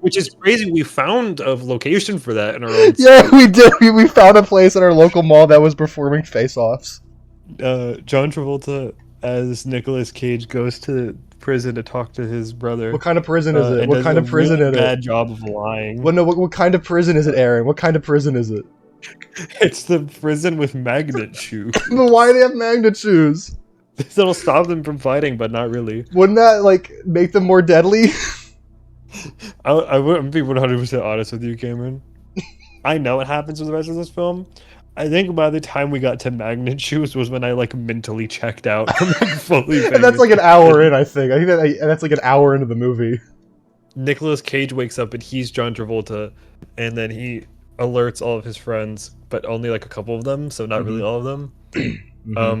which is crazy. We found a location for that in our own. Yeah, we did. We found a place at our local mall that was performing face-offs. John Travolta as Nicolas Cage goes to prison to talk to his brother. What kind of prison is it? And What does kind a of prison really is it? bad job of lying. Well, no, what kind of prison is it, Aaron? What kind of prison is it? It's the prison with magnet shoes. But why do they have magnet shoes? That'll stop them from fighting, but not really. Wouldn't that like make them more deadly? I wouldn't be 100% honest with you, Cameron. I know what happens with the rest of this film. I think by the time we got to magnet shoes was when I like mentally checked out from like fully. And that's like an hour in, I think. I think that's like an hour into the movie. Nicolas Cage wakes up and he's John Travolta, and then he alerts all of his friends, but only like a couple of them, so not really all of them.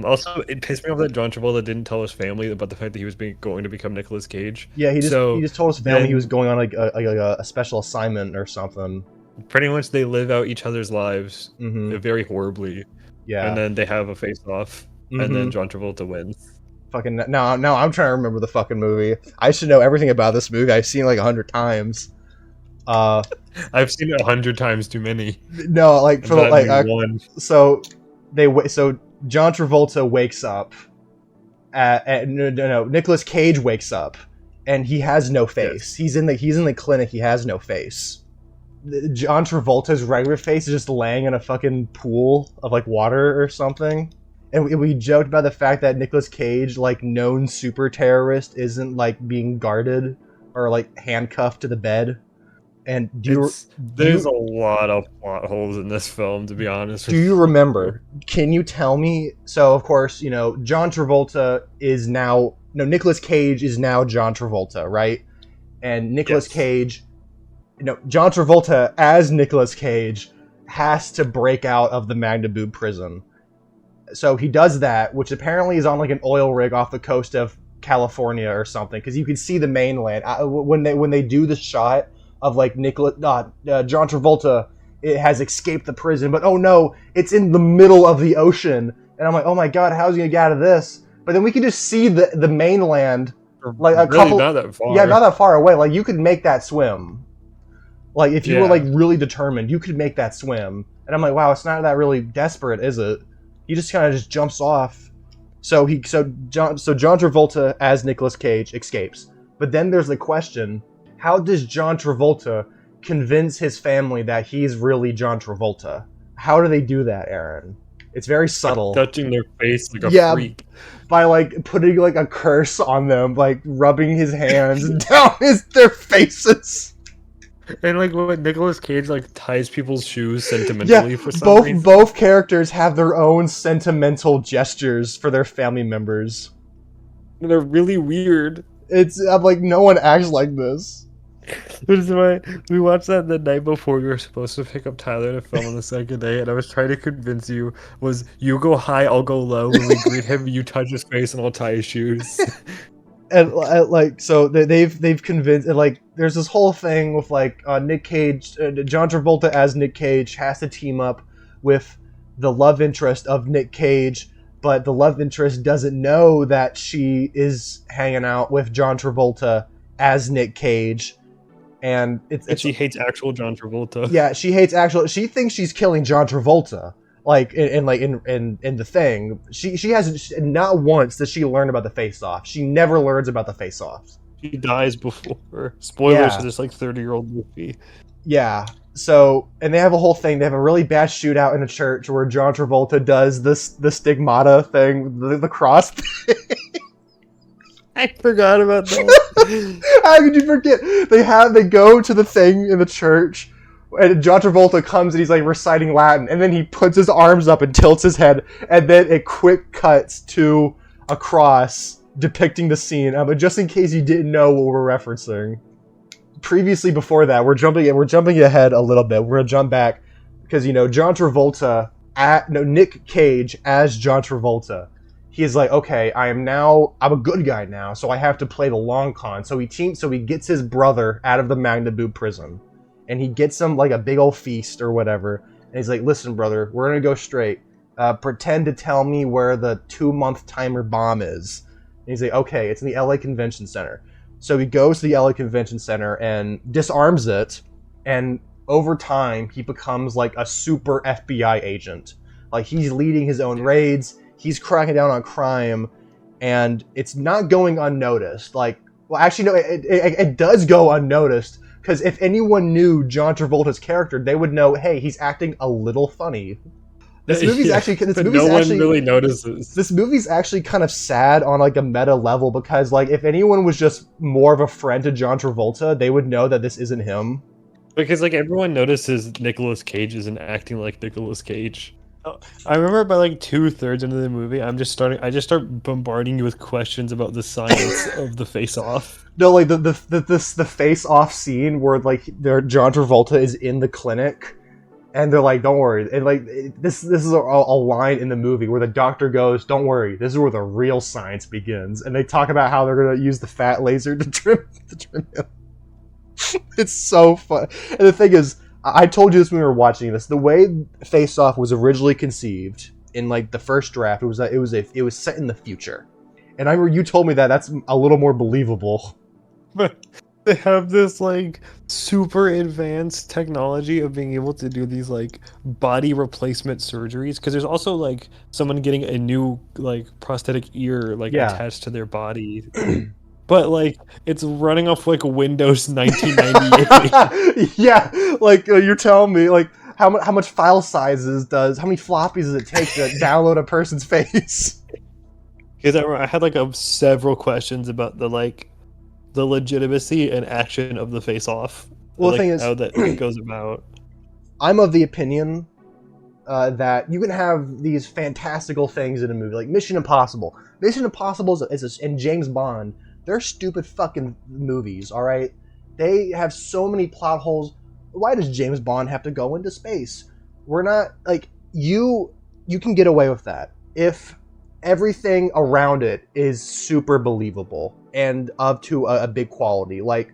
Also, it pissed me off that John Travolta didn't tell his family about the fact that he was going to become Nicolas Cage. Yeah, he just told his family then- he was going on like a special assignment or something. Pretty much, they live out each other's lives Mm-hmm. very horribly, Yeah. and then they have a face-off, and then John Travolta wins. Fucking no, I'm trying to remember the fucking movie. I should know everything about this movie. I've seen it like 100 times. I've seen it 100 times too many. No, like for But like one. so John Travolta wakes up. No, Nicolas Cage wakes up, and he has no face. He's in the clinic. He has no face. John Travolta's regular face is just laying in a fucking pool of like water or something. And we joked about the fact that Nicolas Cage, like known super terrorist, isn't like being guarded or like handcuffed to the bed. And There's a lot of plot holes in this film, to be honest. do you remember? Can you tell me? So of course, John Travolta is now Nicolas Cage is now John Travolta, right? And Nicolas Cage, John Travolta as Nicolas Cage has to break out of the Magna prison. So he does that, which apparently is on like an oil rig off the coast of California or something, because you can see the mainland when they do the shot of like John Travolta. It has escaped the prison, but oh no, it's in the middle of the ocean, and I'm like, oh my god, how's he gonna get out of this? But then we can just see the mainland, like a really couple, not that far. yeah, not that far away. Like you could make that swim. Like if you were Yeah. like really determined, you could make that swim. And I'm like, wow, it's not that really desperate, is it? He just kind of just jumps off. So John Travolta as Nicolas Cage escapes. But then there's the question: how does John Travolta convince his family that he's really John Travolta? How do they do that, Aaron? It's very subtle. Touching their face like a freak. By like putting like a curse on them, like rubbing his hands down their faces. And like when Nicolas Cage like ties people's shoes sentimentally for some reason. Both characters have their own sentimental gestures for their family members. They're really weird. I'm like, no one acts like this. Which is why we watched that the night before we were supposed to pick up Tyler to film on the second day, and I was trying to convince you you go high, I'll go low. When we greet him, you touch his face and I'll tie his shoes. And like, so they've convinced, and like, there's this whole thing with like Nick Cage, John Travolta as Nick Cage has to team up with the love interest of Nick Cage, but the love interest doesn't know that she is hanging out with John Travolta as Nick Cage, and she hates actual John Travolta. Yeah, she hates actual. She thinks she's killing John Travolta. Like in the thing, she hasn't, not once does she learn about the face-off. She never learns about the face-offs. She dies before. Spoilers for this like 30-year-old movie. Yeah. So, and they have a whole thing. They have a really bad shootout in a church where John Travolta does the stigmata thing, the cross thing. I forgot about that. How could you forget? They go to the thing in the church, and John Travolta comes and he's like reciting Latin, and then he puts his arms up and tilts his head, and then it quick cuts to a cross depicting the scene. But just in case you didn't know what we're referencing, previously before that, we're jumping ahead a little bit. We're gonna jump back because John Travolta Nick Cage as John Travolta. He's like, okay, I'm a good guy now, so I have to play the long con. So he gets his brother out of the Magna Boob prison, and he gets him like a big old feast or whatever. And he's like, listen, brother, we're gonna go straight. Pretend to tell me where the 2-month timer bomb is. And he's like, okay, it's in the LA Convention Center. So he goes to the LA Convention Center and disarms it, and over time he becomes like a super FBI agent. Like he's leading his own raids. He's cracking down on crime, and it's not going unnoticed. Like, well, actually, no, it does go unnoticed, because if anyone knew John Travolta's character, they would know, hey, he's acting a little funny. This movie's one really notices. This movie's actually kind of sad on like a meta level, because like if anyone was just more of a friend to John Travolta, they would know that this isn't him. Because like everyone notices Nicolas Cage isn't acting like Nicolas Cage. I remember by like 2/3 into the movie, I just start bombarding you with questions about the science of the face-off. No, like the face-off scene where like John Travolta is in the clinic, and they're like, "Don't worry," and like this is a line in the movie where the doctor goes, "Don't worry, this is where the real science begins," and they talk about how they're gonna use the fat laser to trim him. It's so fun, and the thing is, I told you this when we were watching this. The way Face Off was originally conceived in like the first draft, it was set in the future, and I remember you told me that's a little more believable. But they have this like super advanced technology of being able to do these like body replacement surgeries, because there's also like someone getting a new like prosthetic ear like attached to their body. But like it's running off like Windows 1998. Yeah, like you're telling me like how much file sizes how many floppies does it take to download a person's face? Because I had like several questions about the legitimacy and action of the face-off. Well, the thing is, how that goes about. I'm of the opinion that you can have these fantastical things in a movie like Mission Impossible. Mission Impossible and James Bond. They're stupid fucking movies, all right? They have so many plot holes. Why does James Bond have to go into space? We're not like you can get away with that if everything around it is super believable and up to a big quality. Like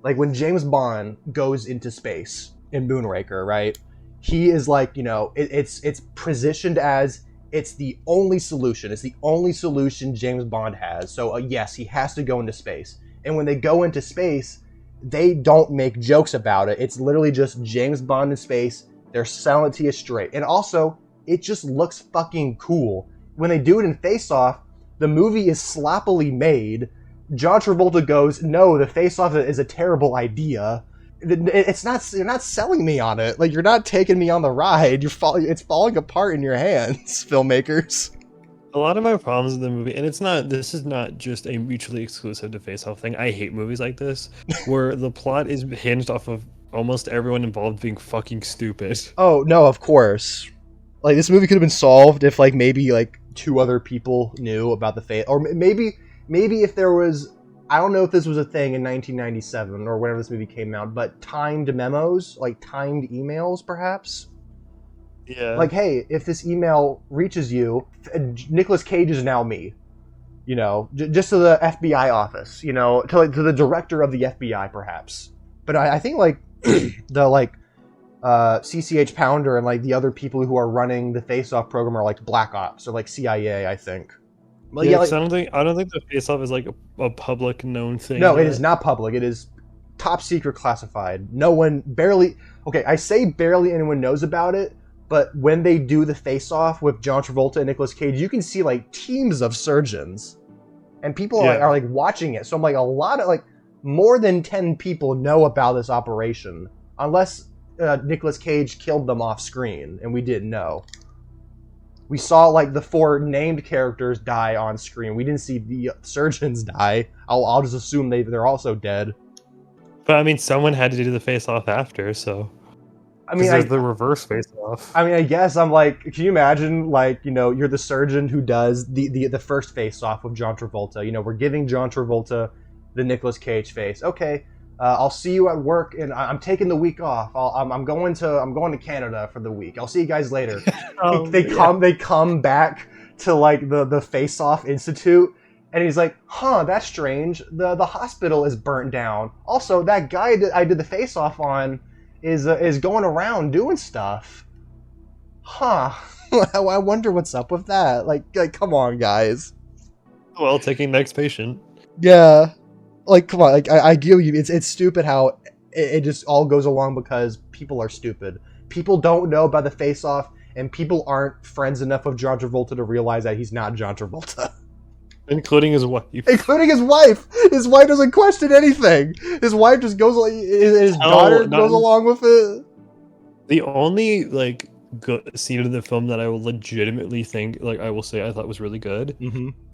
when James Bond goes into space in Moonraker, right? He is like, it's positioned as it's the only solution. It's the only solution James Bond has. So yes, he has to go into space. And when they go into space, they don't make jokes about it. It's literally just James Bond in space. They're selling it to you straight. And also, it just looks fucking cool. When they do it in Face Off, the movie is sloppily made. John Travolta goes, no, the Face Off is a terrible idea. It's not. You're not selling me on it. Like, you're not taking me on the ride. It's falling apart in your hands, filmmakers. A lot of my problems with the movie, and this is not just a mutually exclusive to Face Off thing. I hate movies like this, where the plot is hinged off of almost everyone involved being fucking stupid. Oh no, of course. Like, this movie could have been solved if like maybe like 2 other people knew about the face, or maybe if there was. I don't know if this was a thing in 1997 or whenever this movie came out, but timed memos, like timed emails, perhaps. Yeah. Like, hey, if this email reaches you, Nicolas Cage is now me. Just to the FBI office. To the director of the FBI, perhaps. But I think like the CCH Pounder and like the other people who are running the face-off program are like Black Ops or like CIA, I think. But Yeah, yeah, 'cause like, I don't think the face-off is like a public known thing. no, it yet. is not public. It is top secret classified. No one barely. Okay, I say barely anyone knows about it, but when they do the face-off with John Travolta and Nicolas Cage, you can see like teams of surgeons, and people Yeah. are like watching it. So I'm like a lot of like more than 10 people know about this operation, unless Nicolas Cage killed them off screen, and we didn't know. We saw like the 4 named characters die on screen. We didn't see the surgeons die. I'll just assume they're also dead. But I mean, someone had to do the face-off after, so. I mean, There's the reverse face-off. I mean, I guess I'm like, can you imagine, like, you know, you're the surgeon who does the first face-off with John Travolta. You know, we're giving John Travolta the Nicolas Cage face. Okay, I'll see you at work, and I'm taking the week off. I'm going to Canada for the week. I'll see you guys later. They come back to like the face-off institute, and he's like, huh, that's strange. The hospital is burnt down. Also, that guy that I did the face-off on is going around doing stuff. Huh. I wonder what's up with that. Like come on, guys. Well, taking next patient. Yeah. Like, come on. Like, I give you. It's stupid how it just all goes along because people are stupid. People don't know about the face-off, and people aren't friends enough with John Travolta to realize that he's not John Travolta. Including his wife. Including his wife. His wife doesn't question anything. His wife just goes. His daughter goes along with it. The only like good scene in the film that I will legitimately think, like I will say, I thought was really good,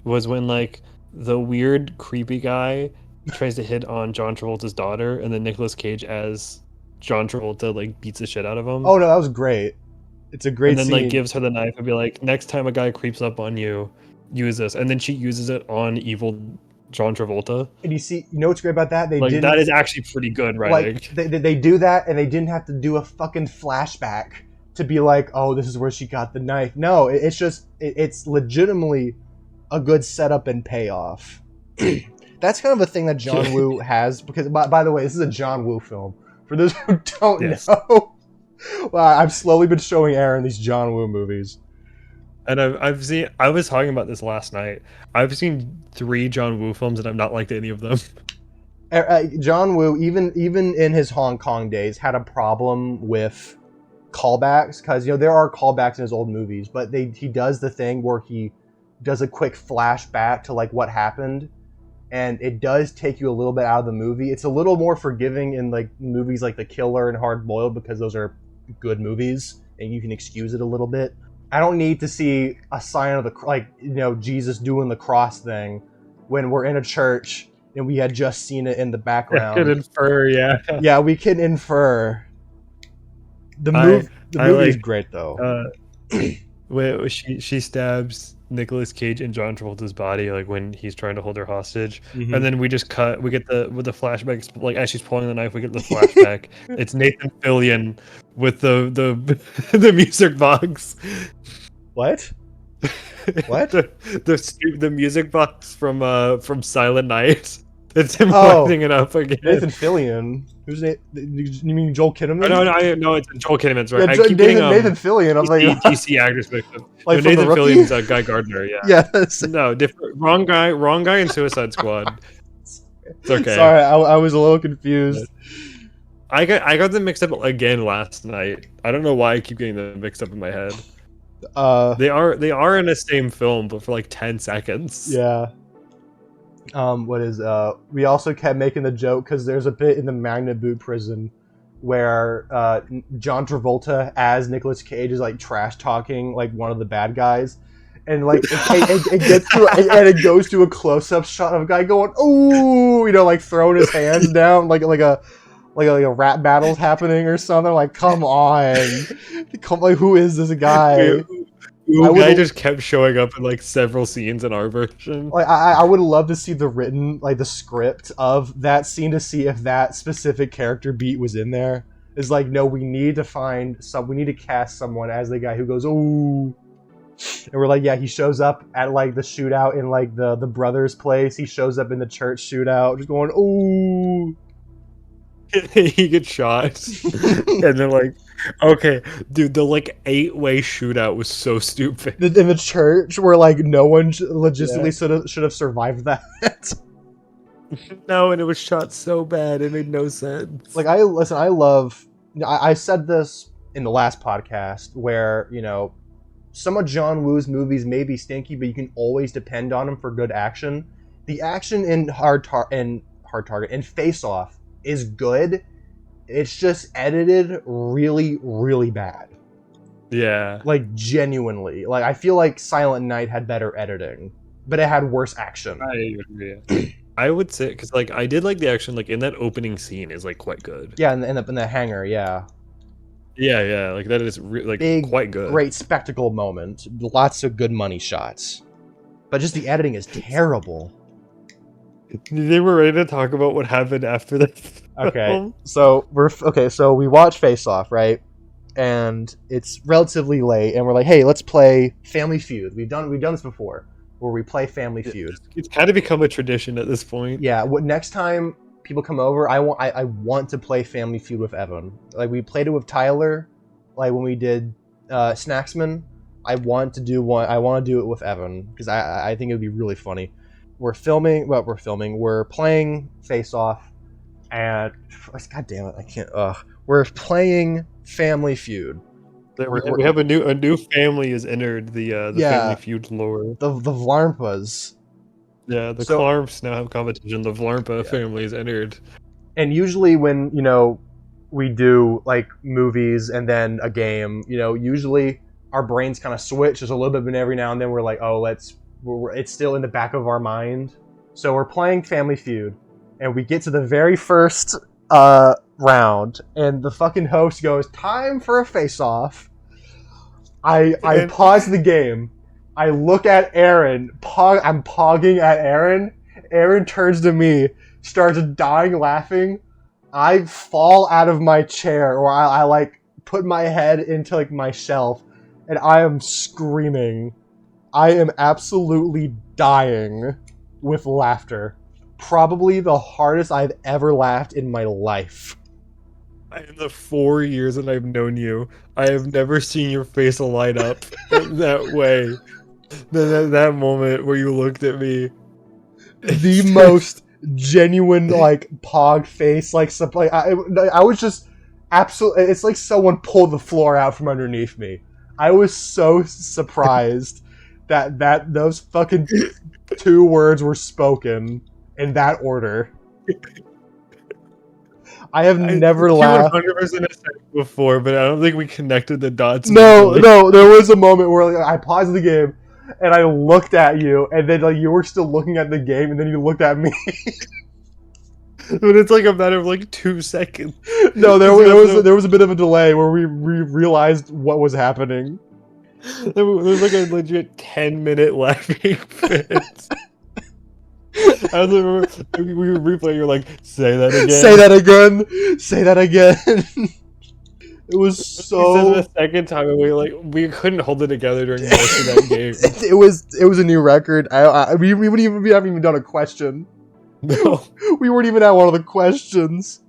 was when like the weird creepy guy tries to hit on John Travolta's daughter, and then Nicolas Cage as John Travolta like beats the shit out of him. Oh no, that was great. It's a great and then scene. like gives her the knife and be like, next time a guy creeps up on you, use this, and then she uses it on evil John Travolta. And you know what's great about that? That is actually pretty good writing. Like they do that, and they didn't have to do a fucking flashback to be like, oh, this is where she got the knife. No, it's just it's legitimately a good setup and payoff. That's kind of a thing that John Woo has, because by the way, this is a John Woo film. For those who don't know, well, I've slowly been showing Aaron these John Woo movies. And I've seen. I was talking about this last night. I've seen 3 John Woo films, and I've not liked any of them. John Woo, even in his Hong Kong days, had a problem with callbacks, because there are callbacks in his old movies, but he does the thing where he does a quick flashback to like what happened, and it does take you a little bit out of the movie. It's a little more forgiving in like movies like The Killer and Hard Boiled, because those are good movies and you can excuse it a little bit. I don't need to see a sign of Jesus doing the cross thing when we're in a church and we had just seen it in the background. I could infer, yeah. Yeah, we can infer. The movie is great though. Where she stabs Nicolas Cage in John Travolta's body, like when he's trying to hold her hostage, and then we just cut. We get with the flashbacks, like as she's pulling the knife, we get the flashback. It's Nathan Fillion with the music box. What? What? the music box from Silent Night. It's him winding it up again. Nathan Fillion. Who's Nate? You mean Joel Kinnaman? No, it's Joel Kinnaman's right. Yeah, I keep getting Nathan Fillion. I'm like DC actors mixed up. Like no, Nathan The Rookie? Fillion's Guy Gardner. Yeah. Yes. No, different. Wrong guy in Suicide Squad. It's okay. Sorry, I was a little confused. I got them mixed up again last night. I don't know why I keep getting them mixed up in my head. They are in the same film, but for like 10 seconds. Yeah. We also kept making the joke because there's a bit in the Magnet Boot prison where John Travolta as Nicolas Cage is like trash talking like one of the bad guys, and like it gets to and it goes to a close up shot of a guy going ooh, like throwing his hands down like a rap battle's happening or something. Like, come on, like who is this guy? Guy just kept showing up in like several scenes in our version. Like, I would love to see the script of that scene to see if that specific character beat was in there. It's like, no, we need to cast someone as the guy who goes, ooh. And we're like, yeah, he shows up at like the shootout in like the brothers' place. He shows up in the church shootout, just going, ooh. He gets shot, and then like Okay, dude, the like 8-way shootout was so stupid. In the church where like no one logistically should have survived that. No, and it was shot so bad, it made no sense. Like I love. I said this in the last podcast where some of John Woo's movies may be stinky, but you can always depend on him for good action. The action in Hard Target and Face Off is good. It's just edited really, really bad. Yeah. Like genuinely. Like I feel like Silent Night had better editing, but it had worse action. I agree. I would say because like I did like the action like in that opening scene is like quite good. Yeah, in the hangar, yeah. Yeah, like that is like Big, quite good. Great spectacle moment. Lots of good money shots. But just the editing is terrible. They were ready to talk about what happened after this. Okay, so we watch Face Off, right? And it's relatively late, and we're like, hey, let's play Family Feud. We've done this before, where we play Family Feud. It's kind of become a tradition at this point. Yeah. What next time people come over, I want to play Family Feud with Evan. Like we played it with Tyler, like when we did Snacksman. I want to do it with Evan because I think it would be really funny. We're playing Face Off, and God damn it, I can't. We're playing Family Feud. We have a new family has entered the Family Feud lore. The Vlarmpas. Yeah, the Clarms now have competition. The Vlarmpa family has entered. And usually when we do like movies and then a game, usually our brains kind of switch just a little bit, but every now and then we're like, oh, it's still in the back of our mind. So we're playing Family Feud, and we get to the very first round, and the fucking host goes, time for a face-off. I pause the game. I look at Aaron. I'm pogging at Aaron. Aaron turns to me, starts dying laughing. I fall out of my chair, or I like put my head into like my shelf, and I am screaming. I am absolutely dying with laughter. Probably the hardest I've ever laughed in my life. In the 4 years that I've known you, I have never seen your face light up that way. That moment where you looked at me. The most genuine, like, pog face. Like I was just absolutely... It's like someone pulled the floor out from underneath me. I was so surprised that those fucking 2 words were spoken in that order. I have never laughed. 100% before, but I don't think we connected the dots. No, there was a moment where like, I paused the game and I looked at you, and then like you were still looking at the game, and then you looked at me. But it's like a matter of like 2 seconds. No, there was a bit of a delay where we realized what was happening. There was like a legit 10-minute laughing fit. I was remember we were replaying. You're like, say that again. Say that again. Say that again. It was so. The second time, and we couldn't hold it together during most of that game. It was a new record. We haven't even done a question. No, we weren't even at one of the questions.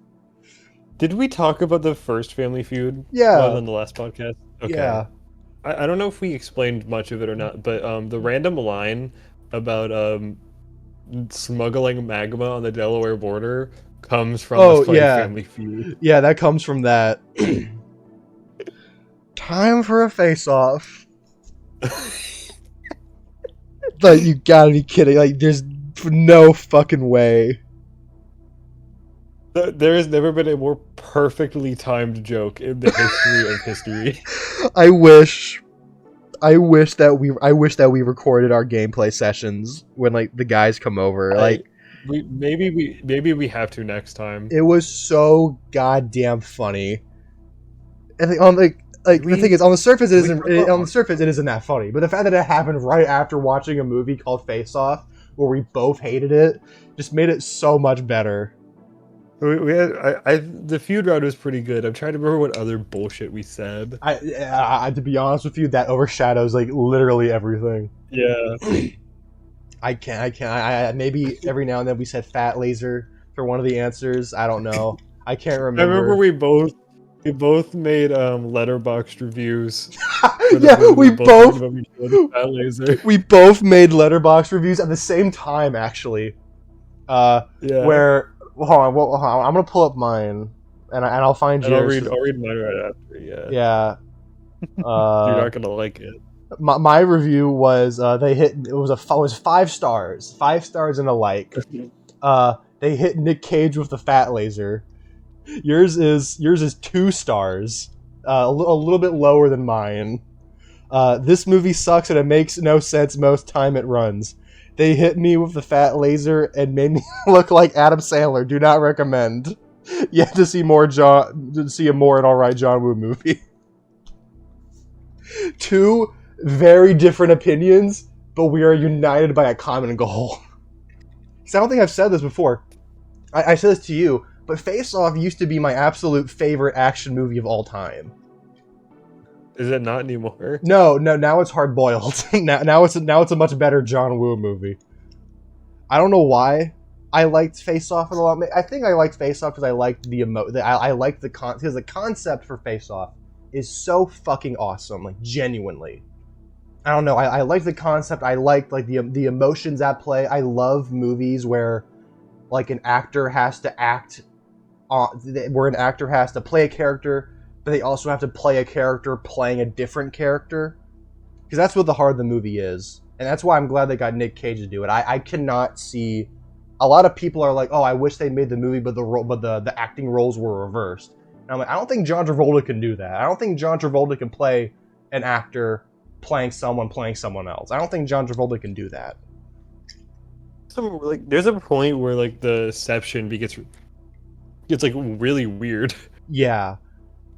Did we talk about the first Family Feud? Yeah. On the last podcast. Okay. Yeah. I don't know if we explained much of it or not, but the random line about smuggling magma on the Delaware border comes from the Family Feud. Yeah, that comes from that. Time for a face-off. Like, you gotta be kidding. Like, there's no fucking way. There has never been a more perfectly timed joke in the history of history. I wish that we recorded our gameplay sessions when like the guys come over. Maybe we have to next time. It was so goddamn funny. And the thing is, on the surface it isn't that funny. But the fact that it happened right after watching a movie called Face Off, where we both hated it, just made it so much better. The feud round was pretty good. I'm trying to remember what other bullshit we said. To be honest with you, that overshadows like literally everything. Yeah. I can't. Maybe every now and then we said fat laser for one of the answers. I don't know. I can't remember. I remember we both We both made letterboxd reviews. For the Yeah, movie. we both talked about each other's fat laser. we both made letterbox reviews at the same time, actually. Yeah. Where hold on, I'm gonna pull up mine, and I'll find And I'll yours. read mine right after. Yeah. Yeah. You're not gonna like it. My review was it was 5 stars, 5 stars and a like. They hit Nick Cage with the fat laser. Yours is 2 stars, a little bit lower than mine. This movie sucks and it makes no sense most time it runs. They hit me with the fat laser and made me look like Adam Sandler. Do not recommend. You have to see a more an alright John Woo movie. 2 very different opinions, but we are united by a common goal. Because I don't think I've said this before. I said this to you, but Face Off used to be my absolute favorite action movie of all time. Is it not anymore? No, now it's Hard Boiled. now it's a much better John Woo movie. I don't know why I liked Face Off a lot. I think I liked Face Off because I liked I liked because the concept for Face Off is so fucking awesome, like genuinely. I don't know. I like the concept. I liked like the emotions at play. I love movies where like an actor has to act where an actor has to play a character, but they also have to play a character playing a different character. Because that's what the heart of the movie is. And that's why I'm glad they got Nick Cage to do it. I cannot see... A lot of people are like, oh, I wish they made the movie, but the acting roles were reversed. And I'm like, I don't think John Travolta can do that. I don't think John Travolta can play an actor playing someone else. I don't think John Travolta can do that. So, like, there's a point where like the deception gets like really weird. Yeah.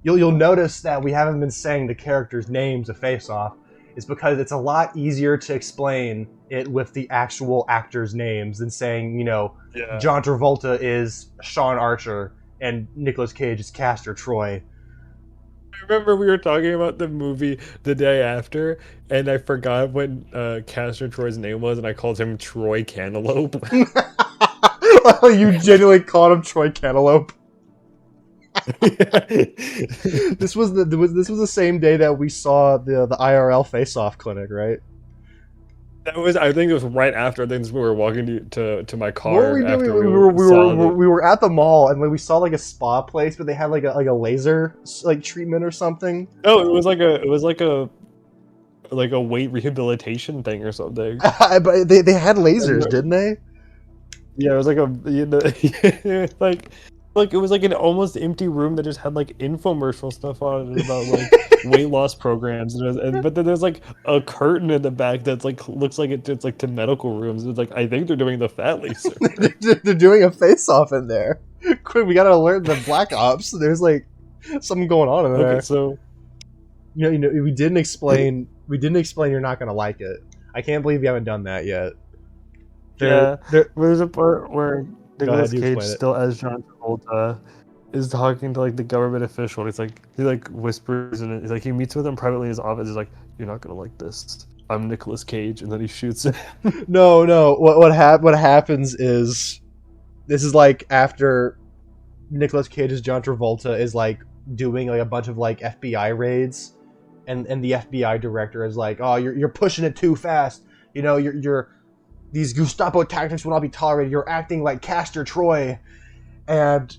You'll notice that we haven't been saying the characters' names of Face Off. It's because it's a lot easier to explain it with the actual actors' names than saying, John Travolta is Sean Archer and Nicolas Cage is Castor Troy. I remember we were talking about the movie the day after, and I forgot what Castor Troy's name was, and I called him Troy Cantaloupe. You genuinely called him Troy Cantaloupe. This was the same day that we saw the IRL Face-Off clinic, right? I think it was right after. I think we were walking to my car. What were we doing? After we were at the mall and we saw like a spa place, but they had like a laser like treatment or something. No, it was like a weight rehabilitation thing or something. But they had lasers, didn't they? Yeah, it was like like it was like an almost empty room that just had like infomercial stuff on it about like weight loss programs, but then there's like a curtain in the back that's like looks like it's like to medical rooms. It's like I think they're doing the fat laser. They're doing a face-off in there. Quick, we gotta alert the Black Ops. There's like something going on in there. Okay, so we didn't explain you're not gonna like it. I can't believe you haven't done that yet. There's a part where Nicolas ahead, Cage, still as John Travolta, is talking to like the government official. And he whispers and he's like he meets with him privately in his office. He's like, "You're not gonna like this. I'm Nicolas Cage," and then he shoots him. No. What happens is this is like after Nicolas Cage's John Travolta is like doing like a bunch of like FBI raids, and the FBI director is like, "Oh, you're pushing it too fast. You're these Gestapo tactics will not be tolerated. You're acting like Castor Troy," and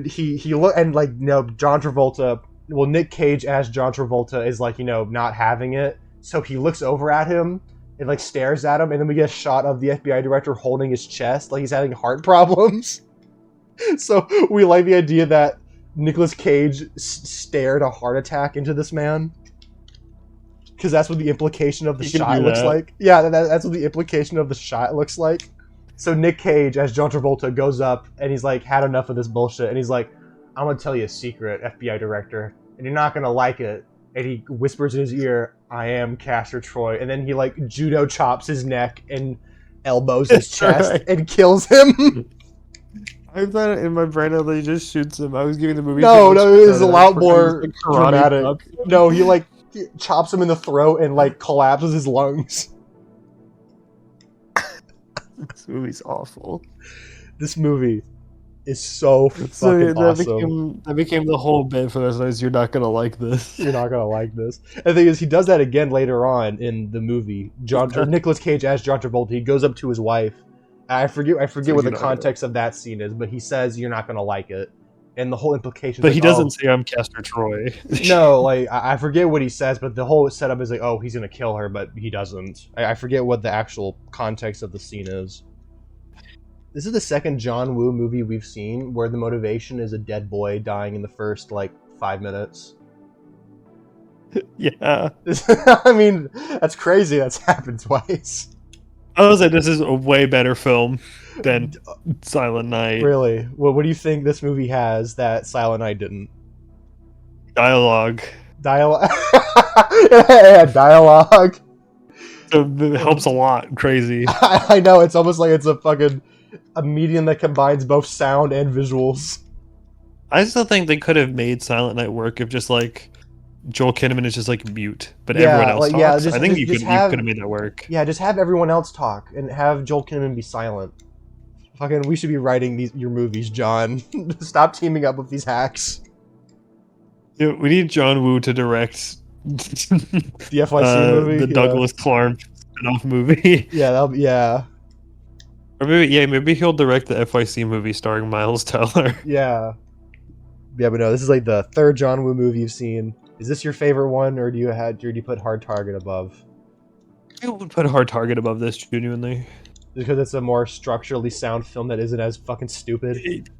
he look and like John Travolta. Well, Nick Cage as John Travolta is like not having it, so he looks over at him and like stares at him, and then we get a shot of the FBI director holding his chest like he's having heart problems. So we like the idea that Nicolas Cage stared a heart attack into this man. Because that's what the implication of the shot looks like. Yeah, that's what the implication of the shot looks like. So Nick Cage, as John Travolta, goes up and he's like, had enough of this bullshit. And he's like, "I'm going to tell you a secret, FBI director, and you're not going to like it." And he whispers in his ear, "I am Castor Troy." And then he like judo chops his neck and elbows his chest and kills him. I thought in my brain that he just shoots him. I was giving the movie. No, it was a lot more dramatic. No, he like chops him in the throat and like collapses his lungs. This movie's awful. This movie is so fucking awesome. That became the whole bit for this. Is you're not gonna like this. You're not gonna like this. And the thing is, he does that again later on in the movie. Nicolas Cage as John Travolta. He goes up to his wife. I forget what the context of that scene is, but he says you're not gonna like it, and the whole implication. But he doesn't say I'm Castor Troy. No, like I forget what he says, but the whole setup is like, oh, he's gonna kill her, but he doesn't. I forget what the actual context of the scene is. This is the second John Woo movie we've seen where the motivation is a dead boy dying in the first, 5 minutes. Yeah. I mean, that's crazy. That's happened twice. I was like, this is a way better film than Silent Night. Really? Well, what do you think this movie has that Silent Night didn't? Dialogue. Yeah, dialogue. So it helps a lot. Crazy. I know, it's almost like it's a medium that combines both sound and visuals. I still think they could have made Silent Night work if just Joel Kinnaman is just mute, but everyone else talks. I think you could have made that work. Yeah, just have everyone else talk and have Joel Kinnaman be silent. Fucking, we should be writing your movies, John. Stop teaming up with these hacks. Yeah, we need John Woo to direct the FYC movie, the Douglas Clark spin-off movie. Yeah. Or maybe he'll direct the FYC movie starring Miles Teller. Yeah, but no, this is the third John Woo movie you've seen. Is this your favorite one, or do you put Hard Target above? I would put Hard Target above this, genuinely. Because it's a more structurally sound film that isn't as fucking stupid.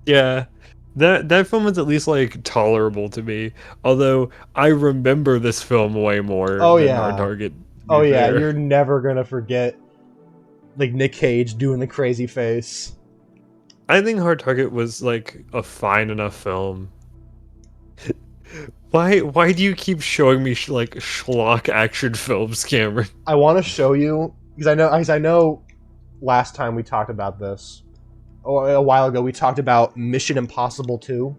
Yeah. That film is at least tolerable to me. Although I remember this film way more than Hard Target. Oh yeah, you're never gonna forget Nick Cage doing the crazy face. I think Hard Target was a fine enough film. Why do you keep showing me schlock action films, Cameron? I want to show you because I know last time we talked about this, or a while ago we talked about Mission Impossible 2,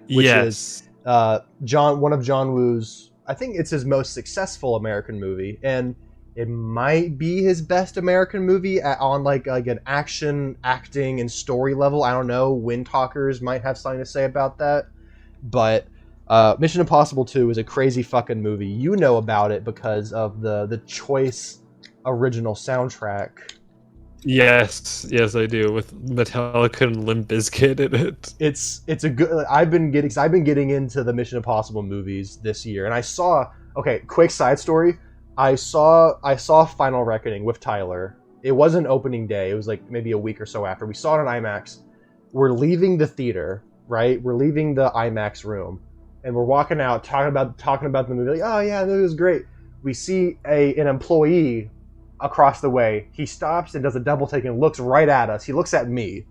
which is one of John Woo's. I think it's his most successful American movie, and it might be his best American movie on an action, acting, and story level. I don't know. Wind Talkers might have something to say about that, but. Mission Impossible 2 is a crazy fucking movie. You know about it because of the Choice original soundtrack. Yes, I do, with Metallica and Limp Bizkit in it. It's a good. I've been getting into the Mission Impossible movies this year, and I saw. Okay, quick side story. I saw Final Reckoning with Tyler. It wasn't opening day. It was maybe a week or so after. We saw it on IMAX. We're leaving the theater, right? We're leaving the IMAX room. And we're walking out, talking about the movie. Oh yeah, the movie was great. We see an employee across the way. He stops and does a double take and looks right at us. He looks at me,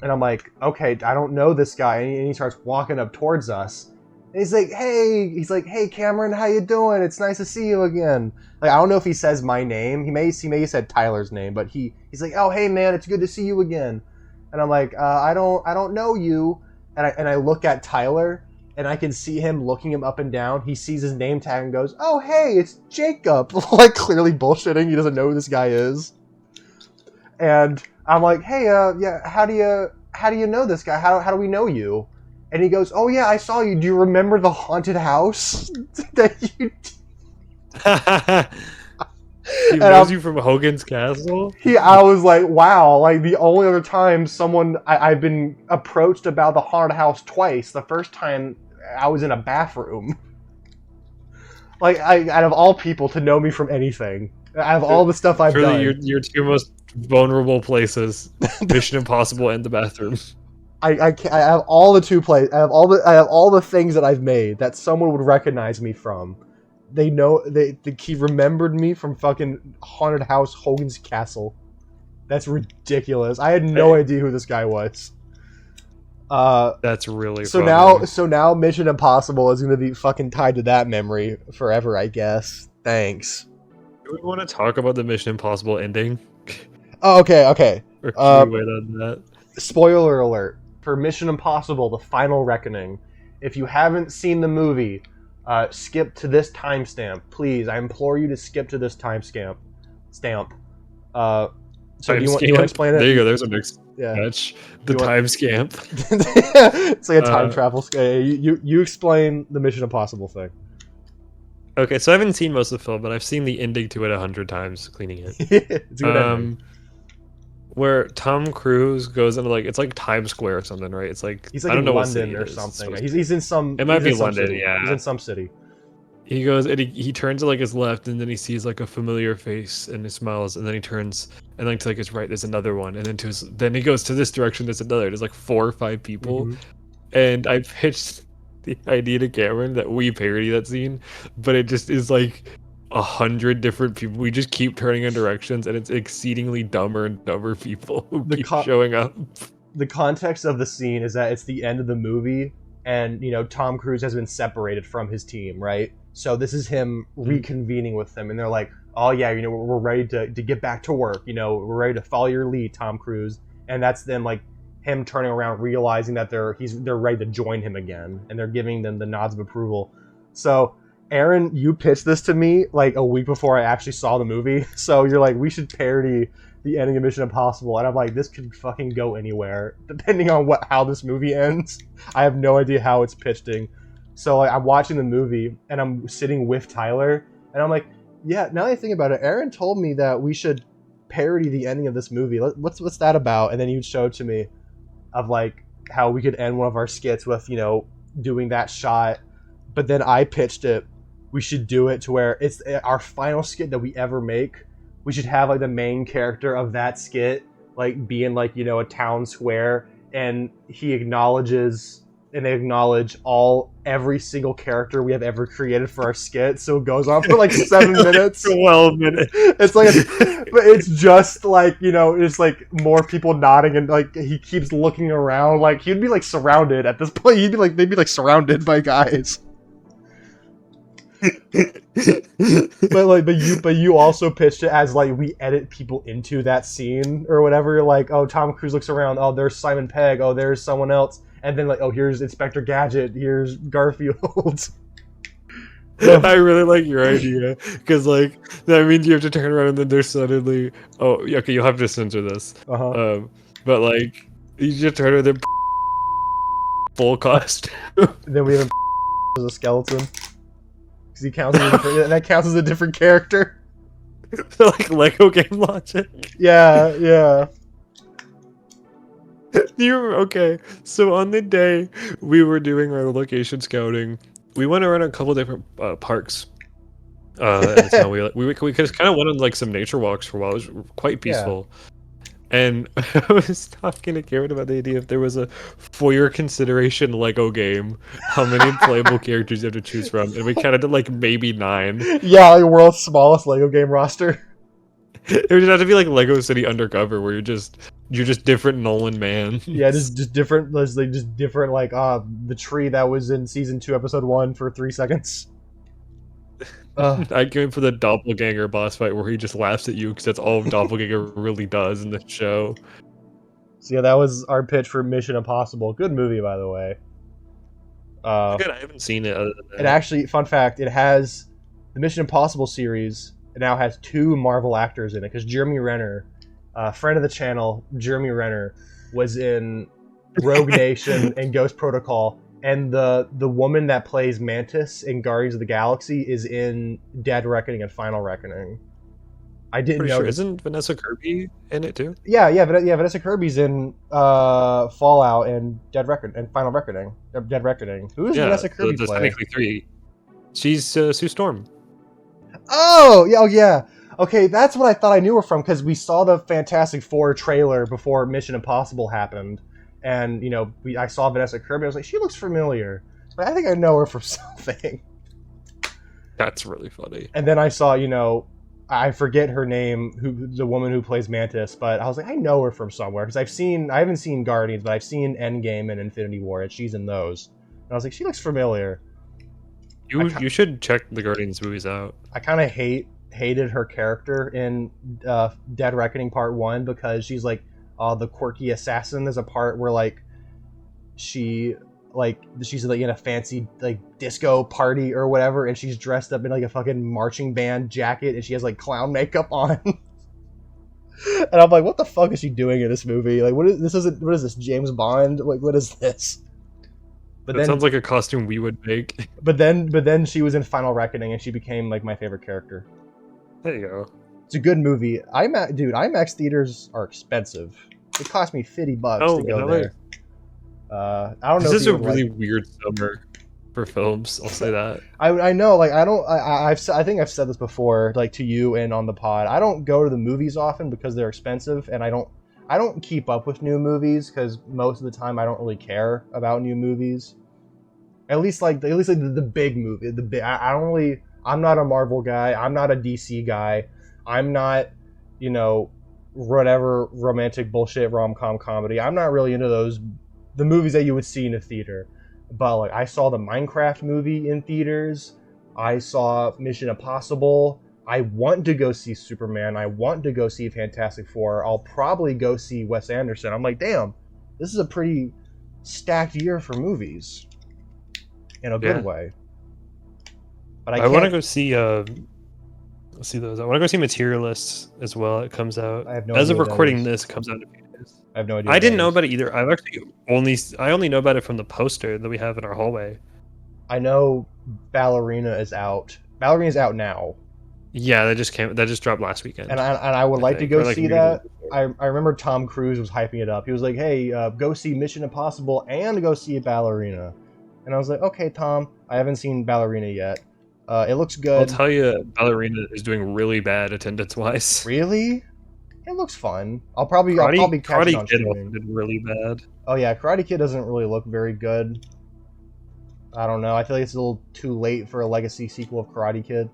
and I'm like, okay, I don't know this guy. And he starts walking up towards us. And he's like, hey, Cameron, how you doing? It's nice to see you again. I don't know if he says my name. He may have said Tyler's name, but he's like, oh hey man, it's good to see you again. And I'm like, I don't know you. And I look at Tyler, and I can see him looking him up and down. He sees his name tag and goes, "Oh, hey, it's Jacob." Clearly bullshitting. He doesn't know who this guy is. And I'm like, "Hey, yeah, how do you know this guy? How do we know you?" And he goes, "Oh yeah, I saw you. Do you remember the haunted house that you?" He knows you from Hogan's Castle? I was like, wow, the only other time I've been approached about the haunted house twice. The first time I was in a bathroom. Out of all people to know me from anything, out of all the stuff I've done. Your two most vulnerable places, Mission Impossible and the bathroom. I have all the two plays. I have all the things that I've made that someone would recognize me from. They know he remembered me from fucking haunted house Hogan's Castle. That's ridiculous. I had no idea who this guy was. That's really funny. Now Mission Impossible is going to be fucking tied to that memory forever, I guess. Thanks. Do we want to talk about the Mission Impossible ending? Oh, okay. Or should we wait on that? Spoiler alert for Mission Impossible: The Final Reckoning. If you haven't seen the movie, skip to this timestamp, please. I implore you to skip to this timestamp. So do you want Scamp. to explain it? There you go. There's a next Yeah. sketch. The You want- time scamp. It's like a time travel. You explain the Mission Impossible thing. Okay, so I haven't seen most of the film, but I've seen the ending to it 100 times, cleaning it. It's a good ending. Where Tom Cruise goes into it's like Times Square or something, right? It's like He's like I don't in know what London city or it is. something. He's in some. It might he's be in some London, city. yeah. He's in some city. He goes and he turns to his left, and then he sees a familiar face, and he smiles, and then he turns and to his right, there's another one, and then then he goes to this direction, there's another. There's 4 or 5 people, and I pitched the idea to Cameron that we parody that scene, but it just is 100 different people. We just keep turning in directions, and it's exceedingly dumber and dumber people who keep showing up. The context of the scene is that it's the end of the movie, and Tom Cruise has been separated from his team, right? So this is him reconvening with them, and they're like, "Oh yeah, we're ready to get back to work. We're ready to follow your lead, Tom Cruise." And that's them him turning around, realizing that they're ready to join him again, and they're giving them the nods of approval. So Aaron, you pitched this to me a week before I actually saw the movie. So you're like, we should parody the ending of Mission Impossible, and I'm like, this could fucking go anywhere depending on how this movie ends. I have no idea how it's pitching. So I'm watching the movie and I'm sitting with Tyler, and I'm like, yeah. Now that I think about it, Aaron told me that we should parody the ending of this movie. What's that about? And then you'd show it to me of how we could end one of our skits with doing that shot. But then I pitched it. We should do it to where it's our final skit that we ever make. We should have the main character of that skit being a town square, and he acknowledges and they acknowledge every single character we have ever created for our skit. So it goes on for 7 minutes. 12 minutes. It's but it's just it's more people nodding, and he keeps looking around. He'd be surrounded at this point. They'd be surrounded by guys. but you also pitched it as we edit people into that scene or whatever. Oh, Tom Cruise looks around, oh, there's Simon Pegg, oh, there's someone else, and then oh, here's Inspector Gadget, here's Garfield. I really like your idea, because that means you have to turn around and then there's suddenly, oh, okay, you'll have to censor this. But you just turn around and full costume. Then we have as a skeleton. Because he counts as that counts as a different character. Lego game logic. Yeah. Okay, so on the day we were doing our location scouting, we went around a couple different parks. And so we just kind of went on some nature walks for a while. It was quite peaceful. Yeah. And I was talking to Karen about the idea if there was for your consideration Lego game, how many playable characters you have to choose from, and we kind of did maybe 9. Yeah, world's smallest Lego game roster. It would have to be Lego City Undercover, where you're just different Nolan man. Yeah, just different. Just different. The tree that was in season 2, episode 1 for 3 seconds. I came for the doppelganger boss fight where he just laughs at you because that's all doppelganger really does in the show. So yeah, that was our pitch for Mission Impossible. Good movie, by the way. Good, I haven't seen it. Other than that. It actually, fun fact, it has the Mission Impossible series. It now has 2 Marvel actors in it because Jeremy Renner, friend of the channel, Jeremy Renner, was in Rogue Nation and Ghost Protocol. And the woman that plays Mantis in Guardians of the Galaxy is in Dead Reckoning and Final Reckoning. I didn't know. Sure. Isn't Vanessa Kirby in it too? Yeah. Vanessa Kirby's in Fallout and Dead Reckoning and Final Reckoning. Dead Reckoning. Who is Vanessa Kirby? There's technically 3. She's Sue Storm. Oh yeah. Okay, that's what I thought I knew her from because we saw the Fantastic Four trailer before Mission Impossible happened. And, I saw Vanessa Kirby. I was like, she looks familiar. But I think I know her from something. That's really funny. And then I saw, I forget her name, the woman who plays Mantis. But I was like, I know her from somewhere. Because I haven't seen Guardians, but I've seen Endgame and Infinity War. And she's in those. And I was like, she looks familiar. You should check the Guardians movies out. I kind of hated her character in Dead Reckoning Part 1 because she's the quirky assassin. There's a part where she's in a fancy disco party or whatever, and she's dressed up in a fucking marching band jacket, and she has clown makeup on. And I'm like, what the fuck is she doing in this movie? Like, what is this, James Bond? Like, what is this? But That sounds like a costume we would make. but then she was in Final Reckoning, and she became like my favorite character. There you go. It's a good movie. IMAX theaters are expensive. It cost me $50 to go really? there. I don't know. This if is you a would really like... weird summer for films. I'll say that. I know. Like, I think I've said this before, like to you and on the pod. I don't go to the movies often because they're expensive, and I don't keep up with new movies because most of the time I don't really care about new movies. At least like the big movie. I'm not a Marvel guy. I'm not a DC guy. I'm not, whatever romantic bullshit rom-com comedy. I'm not really into the movies that you would see in a theater. But like, I saw the Minecraft movie in theaters. I saw Mission Impossible. I want to go see Superman. I want to go see Fantastic Four. I'll probably go see Wes Anderson. I'm like, damn, this is a pretty stacked year for movies. In a good way. But I want to go see those. I want to go see Materialists as well. It comes out. I have no As idea of what that recording is. this, it comes out in a few days. I have no idea. I what didn't that know is. about it either. I only know about it from the poster that we have in our hallway. I know Ballerina is out. Ballerina's out now. Yeah, that just dropped last weekend. And I would like to think, go or, like, see maybe that. the week before. I remember Tom Cruise was hyping it up. He was like, "Hey, go see Mission Impossible and go see Ballerina." And I was like, "Okay, Tom, I haven't seen Ballerina yet. It looks good." I'll tell you, Ballerina is doing really bad attendance-wise. Really? It looks fun. I'll probably catch it on Karate Kid streaming. did really bad. Oh yeah, Karate Kid doesn't really look very good. I don't know. I feel like it's a little too late for a legacy sequel of Karate Kid.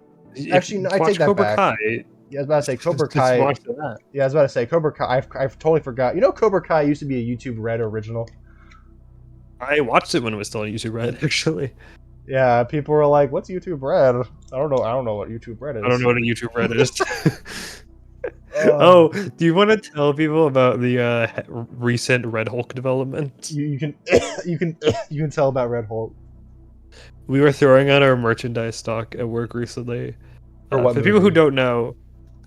Actually, no, I Watch take that Cobra back. Kai. Yeah, I was about to say Cobra Just Kai. watch that. Yeah, I was about to say Cobra Kai. I've totally forgot. Cobra Kai used to be a YouTube Red original. I watched it when it was still on YouTube Red, actually. Yeah, people were like, "What's YouTube Red?" I don't know what YouTube Red is. I don't know what a YouTube Red is. Oh, do you want to tell people about the recent Red Hulk development? You can you can tell about Red Hulk. We were throwing out our merchandise stock at work recently. For what For people who movie? don't know,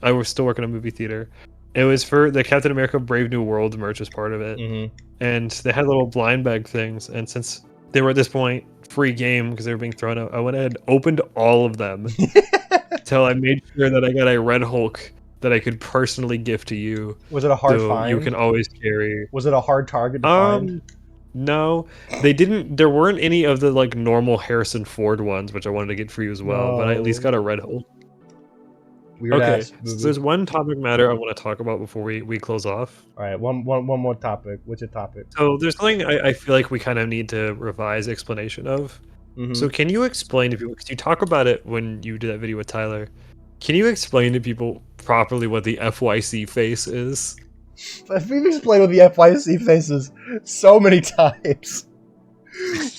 I was still working in a movie theater. It was for the Captain America Brave New World merch as part of it. Mm-hmm. And they had little blind bag things. And since they were at this point free game because they were being thrown out, I went ahead and opened all of them until I made sure that I got a Red Hulk that I could personally gift to you. Was it a hard So find? you can always carry. Was it a hard target to find? No, they didn't. There weren't any of the like normal Harrison Ford ones, which I wanted to get for you as well. But I at least got a Red Hulk. Weird Okay, ass so movie. there's one topic matter I want to talk about before we close off. All right, one more topic. What's your topic? So there's something I feel like we kind of need to revise explanation of. Mhm. So can you explain to people, because you talk about it when you did that video with Tyler, can you explain to people properly what the FYC face is? We've explained what the FYC face is so many times.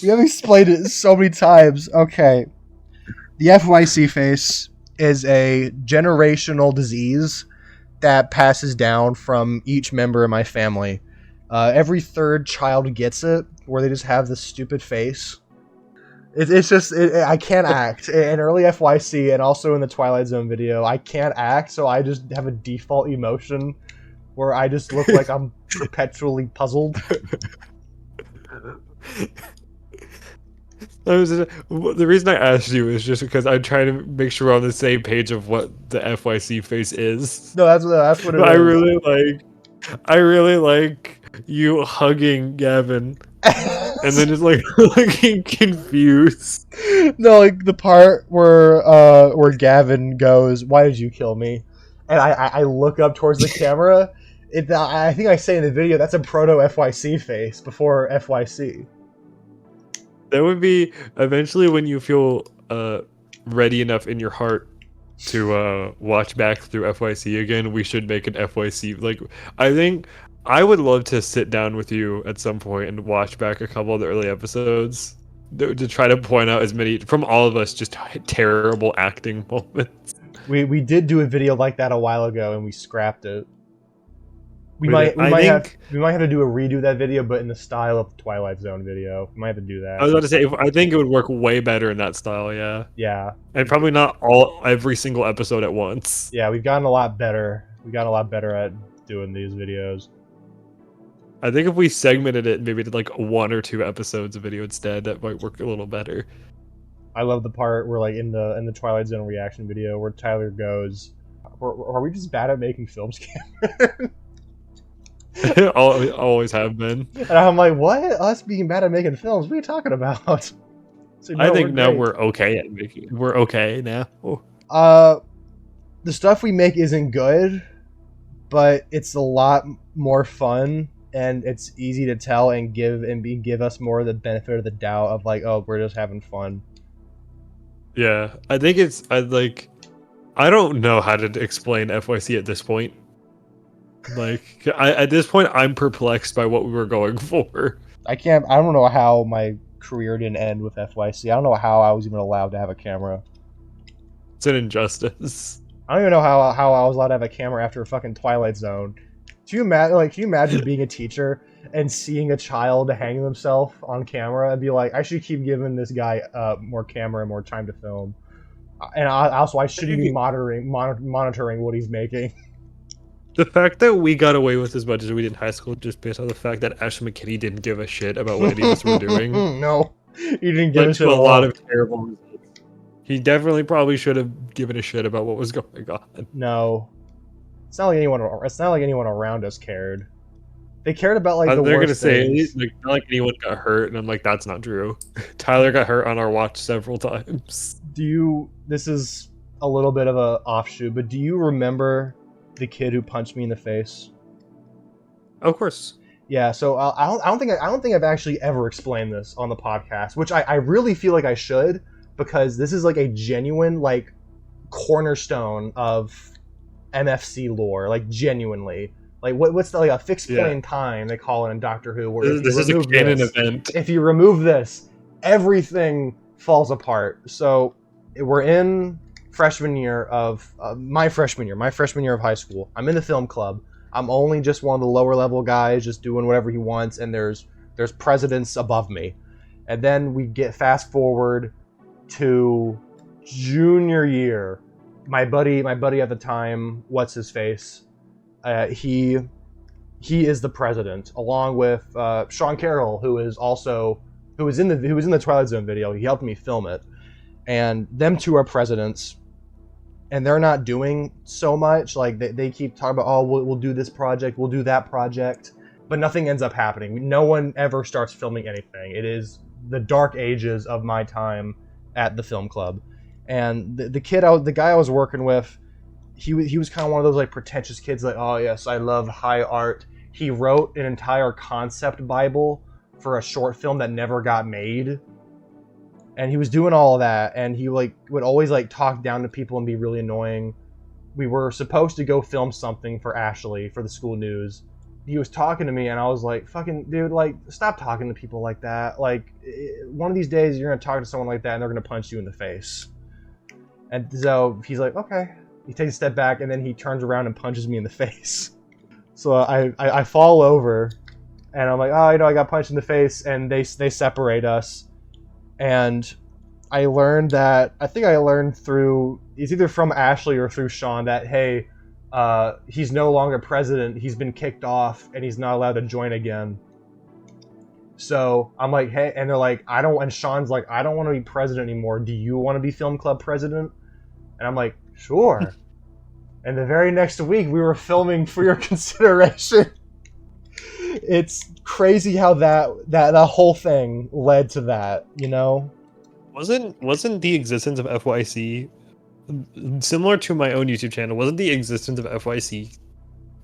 We have explained it so many times. Okay. The FYC face is a generational disease that passes down from each member of my family. Every third child gets it, where they just have this stupid face. It's just, I can't act. In early FYC and also in the Twilight Zone video, I can't act, so I just have a default emotion where I just look like I'm perpetually puzzled. The reason I asked you is just because I'm trying to make sure we're on the same page of what the FYC face is. No, that's what it But is. I really like you hugging Gavin and then just like looking confused. No, like the part where Gavin goes, "Why did you kill me?" And I look up towards the camera. I think I say in the video that's a proto FYC face before FYC. That would be eventually when you feel ready enough in your heart to watch back through FYC again. We should make an FYC. Like, I think I would love to sit down with you at some point and watch back a couple of the early episodes to try to point out as many from all of us just terrible acting moments. We did do a video like that a while ago and we scrapped it. We But might I have think- to redo that video, but in the style of the Twilight Zone video. We might have to do that. I was about to say, I think it would work way better in that style, yeah. Yeah, And probably not every single episode at once. yeah, we've gotten a lot better We got a lot better at doing these videos. I think if we segmented it and maybe did like 1 or 2 episodes of video instead, that might work a little better. I love the part where like in the Twilight Zone reaction video where Tyler goes, "Are we just bad at making films, Cameron?" Always have been. And I'm like, "What? Us being bad at making films? What are you talking about?" So, no, I think now great. we're okay at making. We're okay now. Oh. The stuff we make isn't good, but it's a lot more fun, and it's easy to tell and give us more of the benefit of the doubt of like, oh, we're just having fun. Yeah, I think I don't know how to explain FYC at this point. Like, at this point, I'm perplexed by what we were going for. I don't know how my career didn't end with FYC. I don't know how I was even allowed to have a camera. It's an injustice. I don't even know how I was allowed to have a camera after a fucking Twilight Zone. Can you imagine being a teacher and seeing a child hang themselves on camera and be like, I should keep giving this guy more camera and more time to film, and I shouldn't be monitoring what he's making. The fact that we got away with as much as we did in high school just based on the fact that Ashley McKinney didn't give a shit about what any of us were doing. No, he didn't give a shit. A lot of terrible results. He definitely probably should have given a shit about what was going on. No, it's not like anyone around us cared. They cared about like the they're worst gonna say things. like not like anyone got hurt, and I'm like, that's not true. Tyler got hurt on our watch several times. This is a little bit of a offshoot, but do you remember the kid who punched me in the face? Of course. Yeah, so I don't think I've actually ever explained this on the podcast, which I really feel like I should, because this is like a genuine like cornerstone of MFC lore, like genuinely. Like what's the, like a fixed point in time they call it in Doctor Who, where this is a canon event. If you remove this, everything falls apart. So we're in freshman year of my freshman year of high school. I'm in the film club. I'm only just one of the lower level guys, just doing whatever he wants, and there's presidents above me. And then we get fast forward to junior year. My buddy at the time, what's his face? He is the president, along with Sean Carroll, who was in the Twilight Zone video. He helped me film it, and them two are presidents, and they're not doing so much. Like they keep talking about, oh, we'll do this project, we'll do that project, but nothing ends up happening. No one ever starts filming anything. It is the dark ages of my time at the film club, and the guy I was working with, he was kind of one of those like pretentious kids, like, oh yes, I love high art. He wrote an entire concept bible for a short film that never got made, and he was doing all of that, and he like would always like talk down to people and be really annoying. We were supposed to go film something for Ashley for the school news. He was talking to me, and I was like, fucking dude, like, stop talking to people like that. Like, one of these days you're gonna talk to someone like that and they're gonna punch you in the face. And so he's like, okay. He takes a step back, and then he turns around and punches me in the face. So I fall over, and I'm like, oh, I got punched in the face, and they separate us. And I learned through, it's either from Ashley or through Sean, that, hey, he's no longer president, he's been kicked off, and he's not allowed to join again. So I'm like, hey, and they're like, and Sean's like, I don't want to be president anymore. Do you want to be film club president? And I'm like, sure. And the very next week, we were filming For Your Consideration. It's crazy how that whole thing led to that, you know? Wasn't the existence of FYC similar to my own YouTube channel? Wasn't the existence of FYC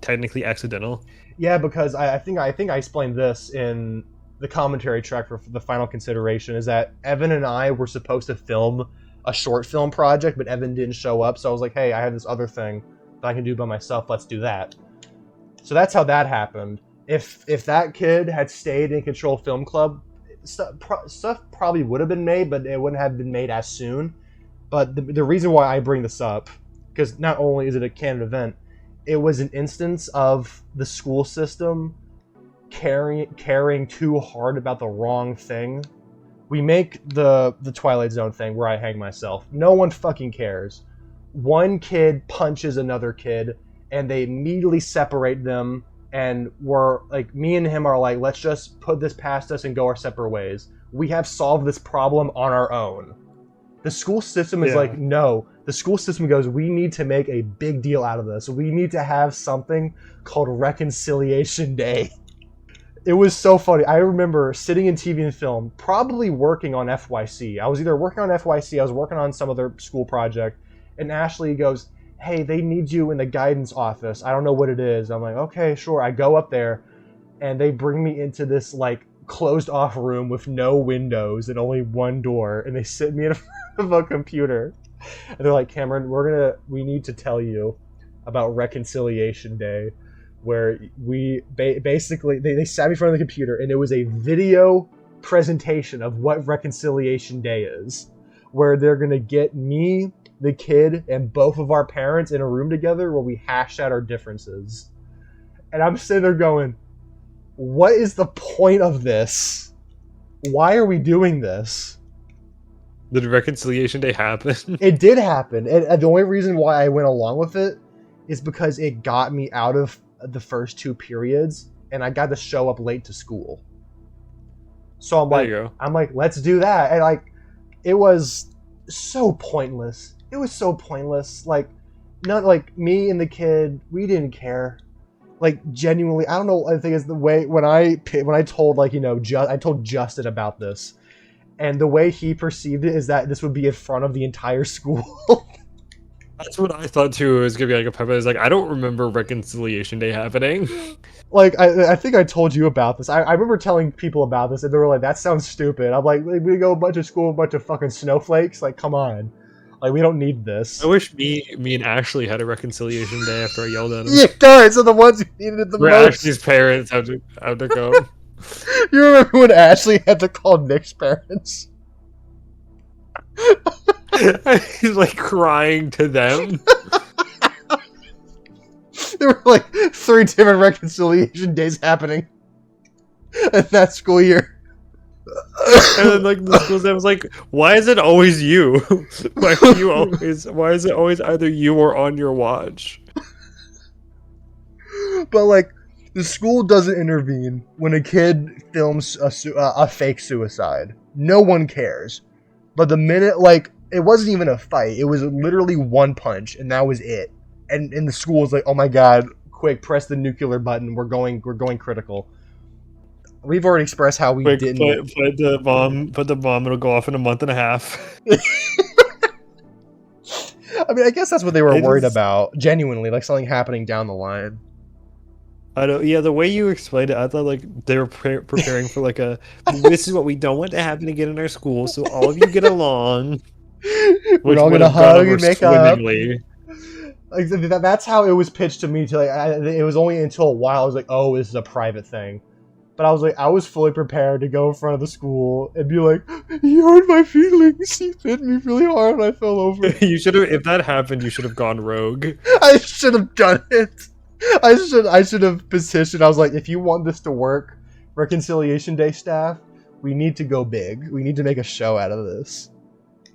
technically accidental? Yeah, because I think I explained this in the commentary track for the Final Consideration, is that Evan and I were supposed to film a short film project, but Evan didn't show up, so I was like, hey, I have this other thing that I can do by myself, let's do that. So that's how that happened. If that kid had stayed in Control Film Club, stuff probably would have been made, but it wouldn't have been made as soon. But the reason why I bring this up, because not only is it a canon event, it was an instance of the school system caring too hard about the wrong thing. We make the Twilight Zone thing where I hang myself. No one fucking cares. One kid punches another kid, and they immediately separate them, and we're like, me and him are like, let's just put this past us and go our separate ways. We have solved this problem on our own. The school system is like, no. The school system goes, we need to make a big deal out of this. We need to have something called Reconciliation Day. It was so funny. I remember sitting in TV and film, probably working on FYC. I was either working on FYC, I was working on some other school project, and Ashley goes, hey, they need you in the guidance office. I don't know what it is. I'm like, okay, sure. I go up there, and they bring me into this like closed off room with no windows and only one door, and they sit me in front of a computer, and they're like, Cameron, we need to tell you about Reconciliation Day, where we basically they sat me in front of the computer, and it was a video presentation of what Reconciliation Day is, where they're gonna get me, the kid, and both of our parents in a room together where we hash out our differences. And I'm sitting there going, what is the point of this? Why are we doing this? Did Reconciliation Day happen? It did happen. And the only reason why I went along with it is because it got me out of the first 2 periods, and I got to show up late to school. So I'm like, let's do that. And like, it was so pointless. It was so pointless. Like, not like me and the kid, we didn't care. Like, genuinely, I don't know. I think it's the way when I told, like, you know, I told Justin about this, and the way he perceived it is that this would be in front of the entire school. That's what I thought too. It was gonna be like a pep. I was like, I don't remember Reconciliation Day happening. Like, I think I told you about this. I remember telling people about this, and they were like, that sounds stupid. I'm like, we go a bunch of school, a bunch of fucking snowflakes. Like, come on. Like, we don't need this. I wish me and Ashley had a Reconciliation Day after I yelled at him. Yeah, guys are the ones who needed it the Where most. Ashley's parents have to go. You remember when Ashley had to call Nick's parents? He's like crying to them. There were like 3 different Reconciliation Days happening in that school year. And then like the school staff was like, why is it always you? Why is it always either you or on your watch? But like, the school doesn't intervene when a kid films a fake suicide. No one cares. But the minute, like, it wasn't even a fight. It was literally one punch, and that was it. And the school was like, oh my god, quick, press the nuclear button. We're going critical. We've already expressed how we didn't put the bomb. It'll go off in a month and a half. I mean, I guess that's what they were worried about. Genuinely, like something happening down the line. I don't. Yeah, the way you explained it, I thought like they were preparing for like this is what we don't want to happen again in our school. So all of you get along. We're all gonna hug and make up. Like that's how it was pitched to me. To like, it was only until a while I was like, oh, this is a private thing. But I was like, I was fully prepared to go in front of the school and be like, he hurt my feelings. He hit me really hard and I fell over. You should have. If that happened, you should have gone rogue. I should have done it. I should have petitioned. I was like, if you want this to work, Reconciliation Day staff, we need to go big. We need to make a show out of this.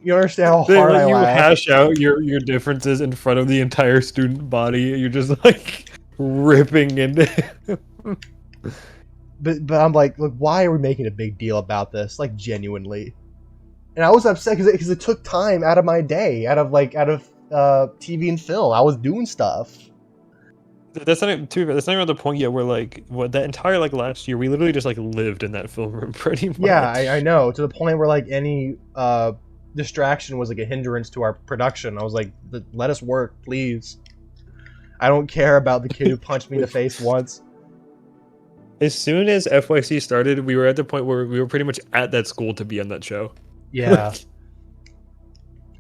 You understand how hard I laugh? Hash out your differences in front of the entire student body. You're just like ripping into him. But I'm like, look, why are we making a big deal about this? Like, genuinely. And I was upset because it took time out of my day, out of TV and film. I was doing stuff. That's not even the point yet. Where like that entire like last year, we literally just like lived in that film room pretty much. Yeah, I know, to the point where like any distraction was like a hindrance to our production. I was like, let us work, please. I don't care about the kid who punched me in the face once. As soon as FYC started, we were at the point where we were pretty much at that school to be on that show. Yeah.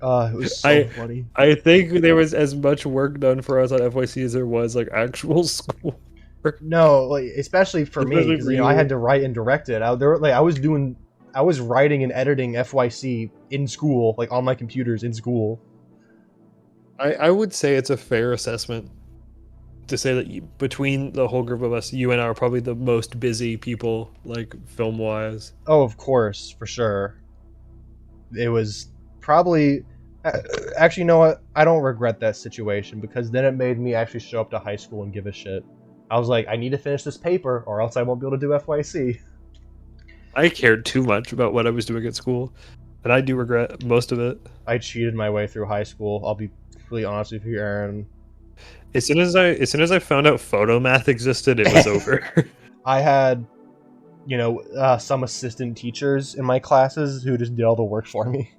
It was so funny. I think there was as much work done for us on FYC as there was like actual school work. No, like especially for me, because I had to write and direct it. I was writing and editing FYC in school, like on my computers in school. I would say it's a fair assessment to say that between the whole group of us, you and I are probably the most busy people, like film-wise. Oh, of course, for sure. It was probably, Actually, you know what? I don't regret that situation because then it made me actually show up to high school and give a shit. I was like, I need to finish this paper or else I won't be able to do FYC. I cared too much about what I was doing at school, and I do regret most of it. I cheated my way through high school. I'll be completely honest with you, Aaron. As soon as I found out photo math existed, it was over. I had, some assistant teachers in my classes who just did all the work for me.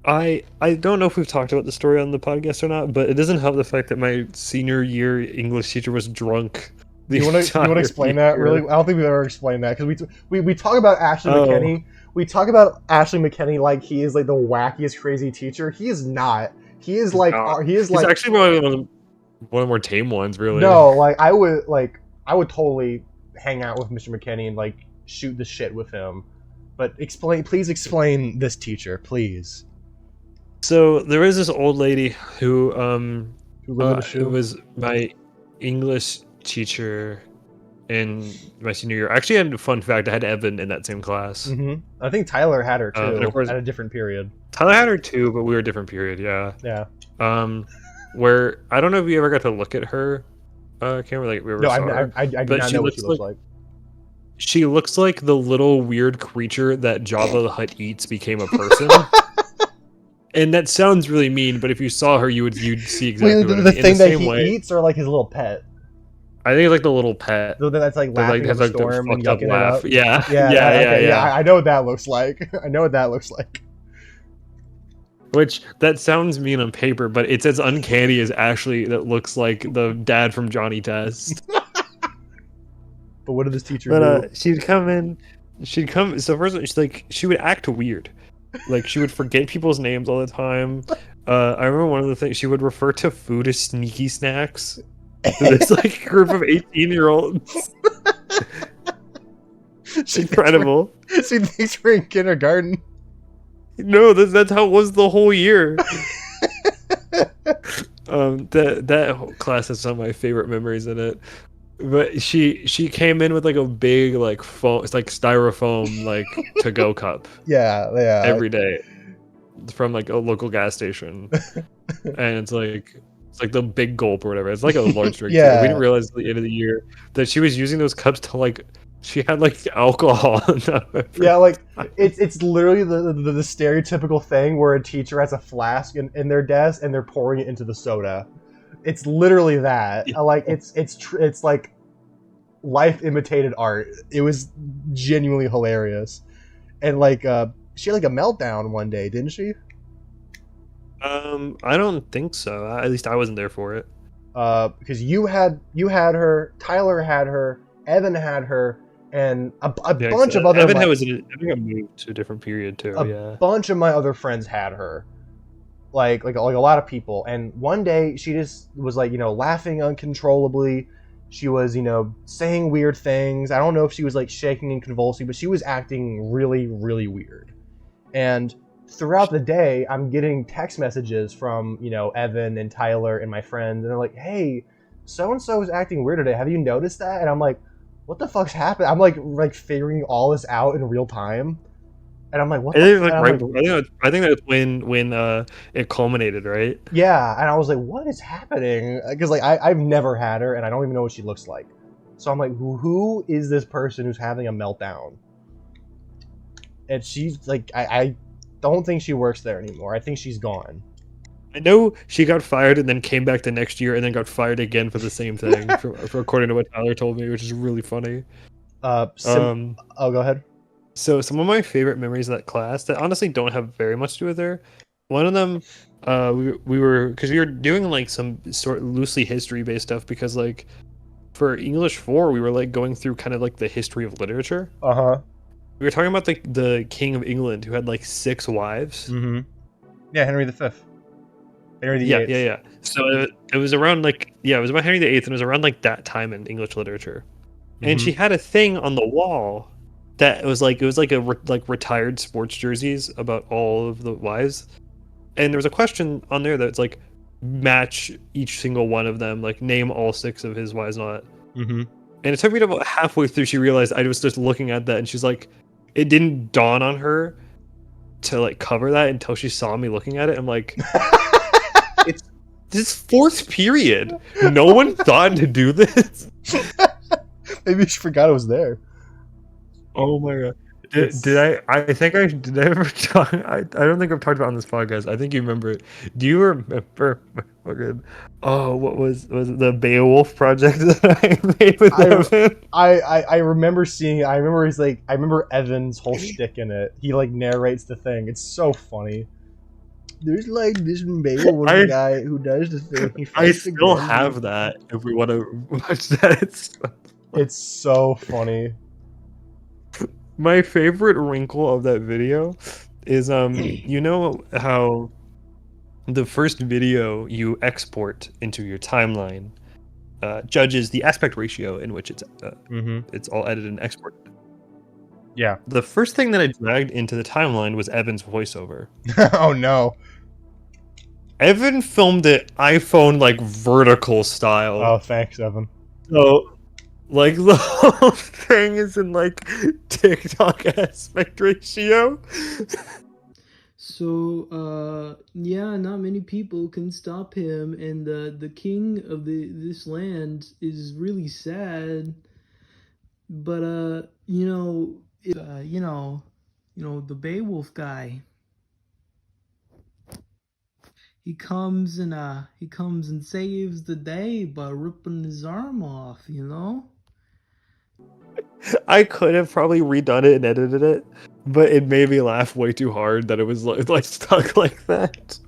I don't know if we've talked about the story on the podcast or not, but it doesn't help the fact that my senior year English teacher was drunk. You want to explain that? Really, I don't think we've ever explained that because we talk about Ashley McKinney. We talk about Ashley McKinney like he is like the wackiest crazy teacher. He is not. He is like he's actually one of the more tame ones, really. No, I would totally hang out with Mr. McKinney and like shoot the shit with him. But please explain this teacher, please. So there is this old lady who was my English teacher in my senior year. Actually, I had a fun fact. I had Evan in that same class. Mm-hmm. I think Tyler had her too, and of course, at a different period. Tyler had her too, but we were a different period. Yeah. Yeah. Where I don't know if you ever got to look at her. I can't remember. Like we ever saw her. I do not know what she looks like. She looks like the little weird creature that Jabba the Hutt eats became a person. And that sounds really mean, but if you saw her, you'd see exactly what I mean. The thing that he eats, or like his little pet. I think it's like the little pet. The that's like laughing at the storm and yucking it up. Yeah. Yeah. I know what that looks like. Which that sounds mean on paper, but it's as uncanny as Ashley that looks like the dad from Johnny Test. But what did this teacher do? She'd come in. So first, she would act weird. Like she would forget people's names all the time. I remember one of the things she would refer to food as sneaky snacks. So this like group of 18-year-olds. Incredible. She thinks we're in kindergarten. No, that's how it was the whole year. That whole class has some of my favorite memories in it. But she came in with like a big like foam, it's like styrofoam like to-go cup. Yeah. Every day from like a local gas station, and it's like the big gulp or whatever. It's like a large drink. Yeah. We didn't realize at the end of the year that she was using those cups to like. She had like alcohol. Yeah, like it's literally the stereotypical thing where a teacher has a flask in their desk and they're pouring it into the soda. It's literally that. Yeah. Like it's like life imitated art. It was genuinely hilarious, and like she had like a meltdown one day, didn't she? I don't think so. At least I wasn't there for it. Because you had her, Tyler had her, Evan had her, and a bunch of other. Evan I think I moved to a different period too. A bunch of my other friends had her. Like a lot of people, and one day she just was like, laughing uncontrollably. She was, saying weird things. I don't know if she was like shaking and convulsing, but she was acting really, really weird. And throughout the day, I'm getting text messages from, Evan and Tyler and my friends, and they're like, "Hey, so and so is acting weird today. Have you noticed that?" And I'm like, "What the fuck's happened?" I'm like figuring all this out in real time. And I'm like, what? I think that's when it culminated, right? Yeah, and I was like, what is happening? Because like I've never had her, and I don't even know what she looks like. So I'm like, who is this person who's having a meltdown? And she's like, I don't think she works there anymore. I think she's gone. I know she got fired and then came back the next year and then got fired again for the same thing, for according to what Tyler told me, which is really funny. Go ahead. So some of my favorite memories of that class that honestly don't have very much to do with her. One of them, we were doing like some sort of loosely history based stuff because like for English 4 we were like going through kind of like the history of literature. We were talking about the King of England who had like 6 wives. Mm-hmm. Yeah, Henry V. Henry VIII. Yeah. So it was around it was about Henry VIII, and it was around like that time in English literature. Mm-hmm. And she had a thing on the wall that was like retired sports jerseys about all of the wives, and there was a question on there that's like match each single one of them, like name all 6 of his wives, not. Mm-hmm. And it took me to about halfway through she realized I was just looking at that, and she's like, it didn't dawn on her to like cover that until she saw me looking at it. I'm like, it's this fourth period. No one thought to do this. Maybe she forgot it was there. Oh my god. Did I ever talk? I don't think I've talked about it on this podcast. I think you remember it. Do you remember? What was it the Beowulf project that I made with Evan? I remember seeing it. I remember Evan's whole shtick in it. He like narrates the thing. It's so funny. There's like this Beowulf guy who does the thing. He I fights the still dragon. have that. If we want to watch that, It's so funny. My favorite wrinkle of that video is you know how the first video you export into your timeline judges the aspect ratio in which it's all edited and exported. Yeah. The first thing that I dragged into the timeline was Evan's voiceover. Oh no. Evan filmed it iPhone like vertical style. Oh, thanks, Evan. So like the whole thing is in like TikTok aspect ratio. So yeah, not many people can stop him, and the king of this land is really sad. But the Beowulf guy. He comes and saves the day by ripping his arm off, you know? I could have probably redone it and edited it, but it made me laugh way too hard that it was like stuck like that.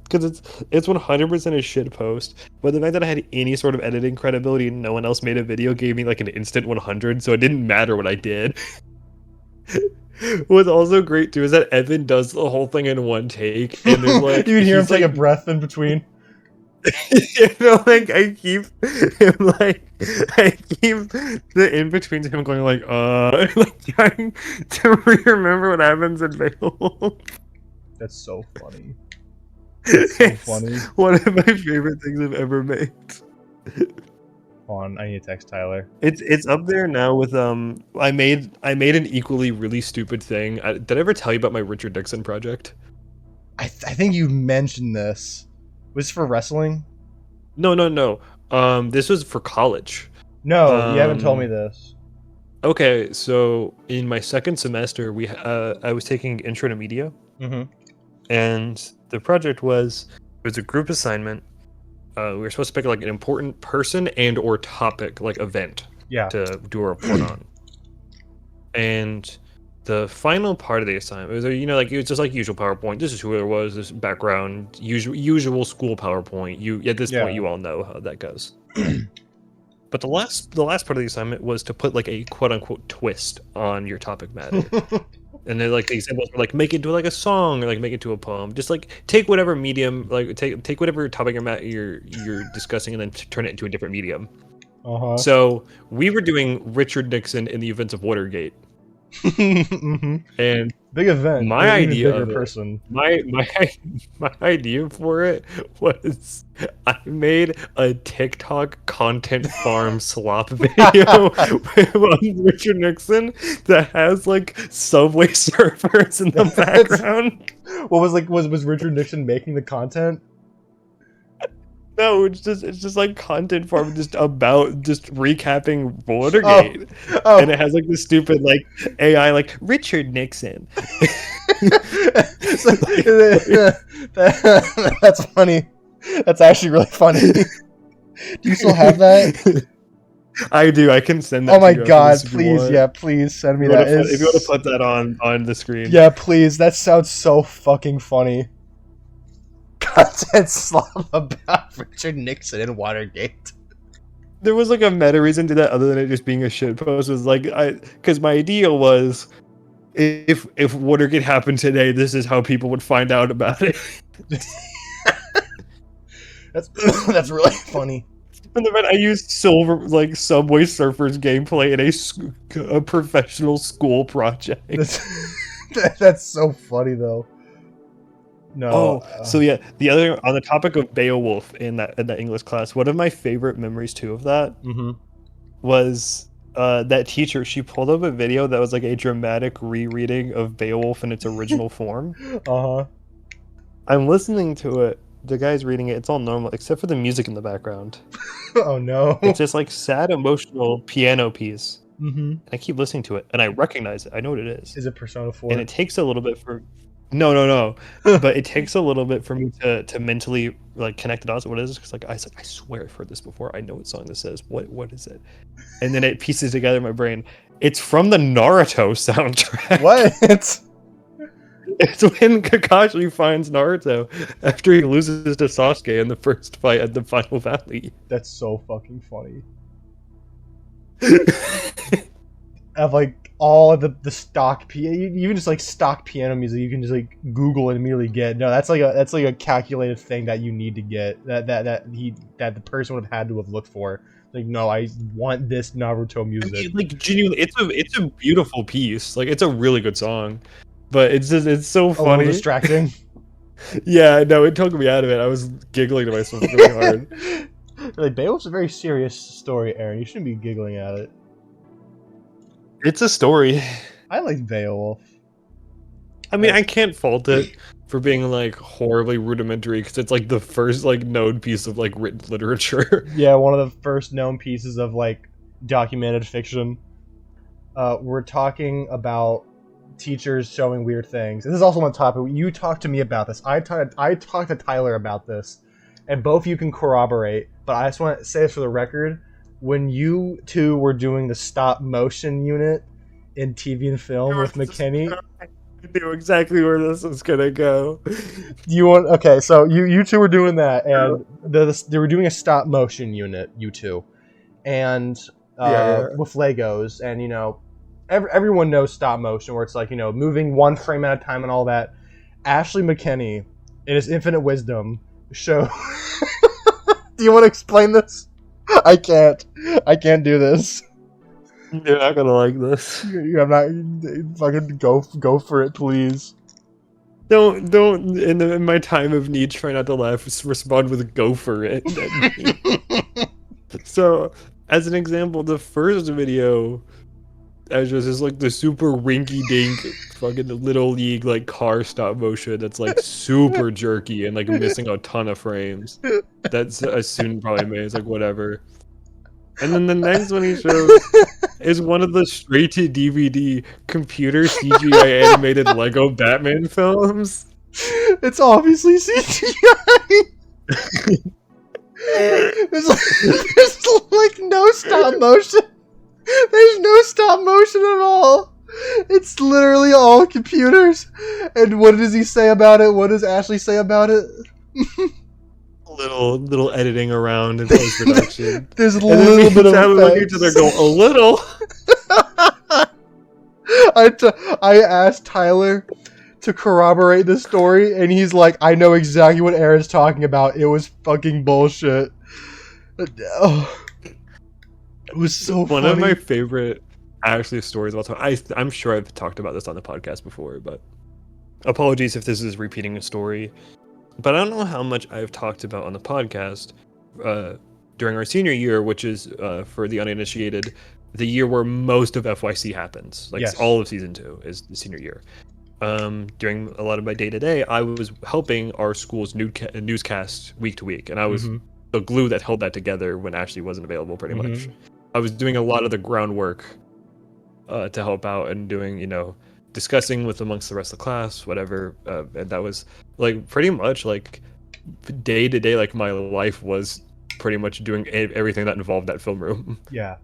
Because it's 100% a shit post. But the fact that I had any sort of editing credibility and no one else made a video gave me like an instant 100, so it didn't matter what I did. What's also great too is that Evan does the whole thing in one take, and there's like you can hear him take like, a breath in between. Like I keep the in betweens him going like like trying to remember what happens in Beowulf. That's so funny. That's so funny. One of my favorite things I've ever made. Hold on, I need to text Tyler. It's up there now with I made an equally really stupid thing. Did I ever tell you about my Richard Nixon project? I think you mentioned this. Was this for wrestling? No. This was for college. No, you haven't told me this. Okay, so in my second semester, I was taking Intro to Media, and the project was a group assignment. We were supposed to pick like an important person and or topic, like event, to do a report on. And the final part of the assignment was, it was just like usual PowerPoint. This is who there was, this background, usual school PowerPoint. At this point, you all know how that goes. But the last part of the assignment was to put like a quote unquote twist on your topic matter. And then like the examples were like make it into like a song or like make it to a poem. Just like take whatever medium, like take whatever topic you're discussing and then turn it into a different medium. So we were doing Richard Nixon in the events of Watergate. And big event. My idea bigger of it, person. my idea for it was I made a TikTok content farm slop video with Richard Nixon that has like Subway surfers in the background. What was Richard Nixon making the content? No, it's just like content farm just recapping Watergate. Oh. And it has like this stupid like AI like Richard Nixon. That's funny. That's actually really funny. Do you still have that? I do. I can send that. Oh my to you god! Please, please send me that. If you want to put that on the screen. Yeah, please. That sounds so fucking funny. Content slop about Richard Nixon and Watergate. There was like a meta reason to that other than it just being a shit post. It was like because my idea was if Watergate happened today, this is how people would find out about it. That's really funny. And then I used Subway Surfers gameplay in a professional school project. That's so funny though. No. So yeah, the other on the topic of Beowulf in that English class, one of my favorite memories too of that was that teacher, she pulled up a video that was like a dramatic rereading of Beowulf in its original form. Uh-huh. I'm listening to it. The guy's reading it. It's all normal except for the music in the background. Oh no. It's this like sad, emotional piano piece. Mm-hmm. And I keep listening to it, and I recognize it. I know what it is. Is it Persona 4? And it takes a little bit for no, but it takes a little bit for me to mentally like connect the dots. What it is? Because like I swear I've heard this before. I know what song this is. What is it? And then it pieces together in my brain. It's from the Naruto soundtrack. What? It's when Kakashi finds Naruto after he loses to Sasuke in the first fight at the Final Valley. That's so fucking funny. Of like all of the stock even just like stock piano music, you can just like Google and immediately get. No, that's like a calculated thing that you need to get. That the person would have had to have looked for. Like, no, I want this Naruto music. I mean, like genuinely, it's a beautiful piece. Like it's a really good song, but it's so funny. A little distracting. Yeah, no, it took me out of it. I was giggling to myself really hard. Like, Beowulf's a very serious story, Aaron. You shouldn't be giggling at it. It's a story. I like Beowulf. I mean, I can't fault it for being like horribly rudimentary because it's like the first like known piece of like written literature. Yeah, one of the first known pieces of like documented fiction. We're talking about teachers showing weird things. This is also on topic. You talked to me about this. I talked to Tyler about this, and both of you can corroborate. But I just want to say this for the record: when you two were doing the stop motion unit in TV and film with McKinney. I knew exactly where this was gonna go. Okay, so you two were doing that, and they were doing a stop motion unit, you two, and with Legos, and you know, everyone knows stop motion, where it's like, you know, moving one frame at a time and all that. Ashley McKinney, in his infinite wisdom, Do you want to explain this? I can't do this. You're not gonna like this. I'm not. Fucking go for it, please. Don't. In my time of need, try not to laugh. Respond with "go for it." So, as an example, the first video, as just is like the super rinky-dink, fucking little league like car stop motion that's like super jerky and like missing a ton of frames. That's a student probably made. It's like whatever. And then the next one he shows is one of the straight to DVD computer CGI animated Lego Batman films. It's obviously CGI. there's like no stop motion. There's no stop motion at all. It's literally all computers. And what does he say about it? What does Ashley say about it? Little editing around in post production. There's a little bit of look at each other, go a little. I asked Tyler to corroborate this story, and he's like, "I know exactly what Aaron's talking about. It was fucking bullshit." Oh, it was so One funny. of my favorite actually stories of all time. I'm sure I've talked about this on the podcast before, but apologies if this is repeating a story. But I don't know how much I've talked about on the podcast during our senior year, which is, for the uninitiated, the year where most of FYC happens. Like, yes. All of season 2 is the senior year. During a lot of my day-to-day, I was helping our school's newscast week to week, and I was the glue that held that together when Ashley wasn't available, pretty much. I was doing a lot of the groundwork to help out and doing, you know, discussing with amongst the rest of the class, whatever, and that was like pretty much like day to day, like my life was pretty much doing everything that involved that film room. Yeah.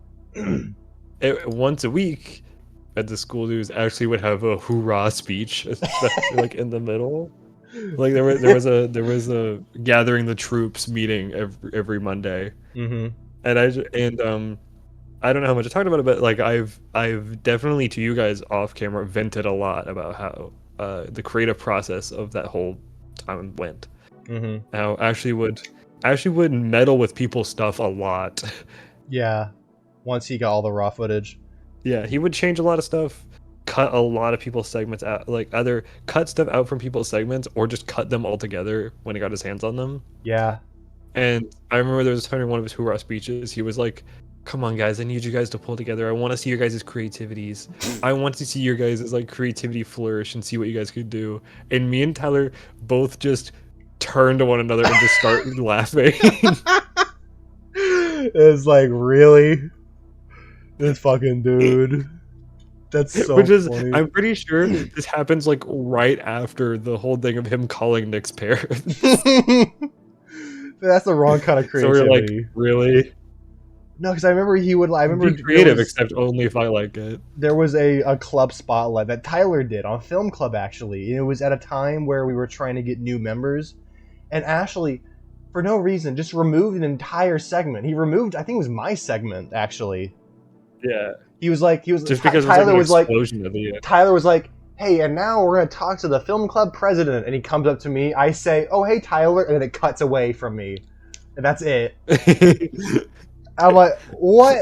Once a week at the school news, actually would have a hoorah speech, especially like in the middle. Like there was a gathering the troops meeting every Monday, and I don't know how much I talked about it, but like I've definitely to you guys off camera vented a lot about how the creative process of that whole time went. How Ashley would meddle with people's stuff a lot. Yeah. Once he got all the raw footage. Yeah, he would change a lot of stuff, cut a lot of people's segments out, like either cut stuff out from people's segments or just cut them all together when he got his hands on them. Yeah. And I remember there was a time in one of his hoorah speeches, he was like, come on, guys, I need you guys to pull together. I want to see your guys' creativities. I want to see your guys' like creativity flourish and see what you guys could do. And me and Tyler both just turn to one another and just start laughing. It's like, really? This fucking dude. That's so Which is, funny. I'm pretty sure this happens like right after the whole thing of him calling Nick's parents. That's the wrong kind of So we're like, creativity. really? No, because I remember he would. I remember Be creative, there was, except only if I like it. there was a club spotlight that Tyler did on Film Club, actually. And it was at a time where we were trying to get new members. And Ashley, for no reason, just removed an entire segment. He removed, I think it was my segment, actually. Yeah. Just Because Tyler it was was like like, an explosion at the end. Tyler was like, hey, and now we're going to talk to the film club president. And he comes up to me. I say, oh, hey, Tyler. And then it cuts away from me. And that's it. I'm like, what?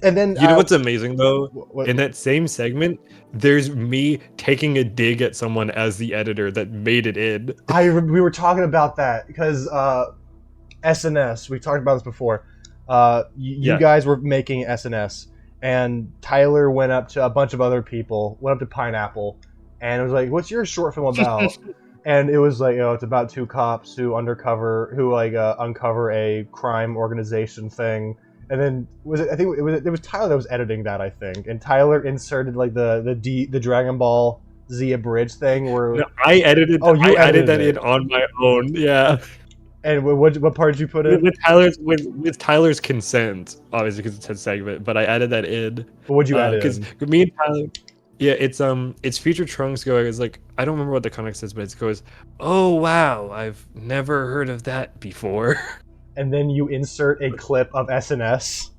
And then... You know what's amazing, though? what- In that same segment, there's me taking a dig at someone as the editor that made it in. we were talking about that because SNS, we talked about this before. You guys were making SNS. And Tyler went up to a bunch of other people, went up to Pineapple, and was like, what's your short film about? And it was like, it's about two cops who uncover a crime organization thing. And then it was Tyler that was editing that, I think. And Tyler inserted like the Dragon Ball Z abridged thing where No, I edited. Oh, you I added edited that it. in on my own. Yeah, and what part did you put in? with Tyler's consent, obviously because it's his segment. But I added that in. What'd you add Because in? me and Tyler. Yeah, it's Future Trunks going. It's like, I don't remember what the context is, but it goes, oh wow, I've never heard of that before. And then you insert a clip of SNS.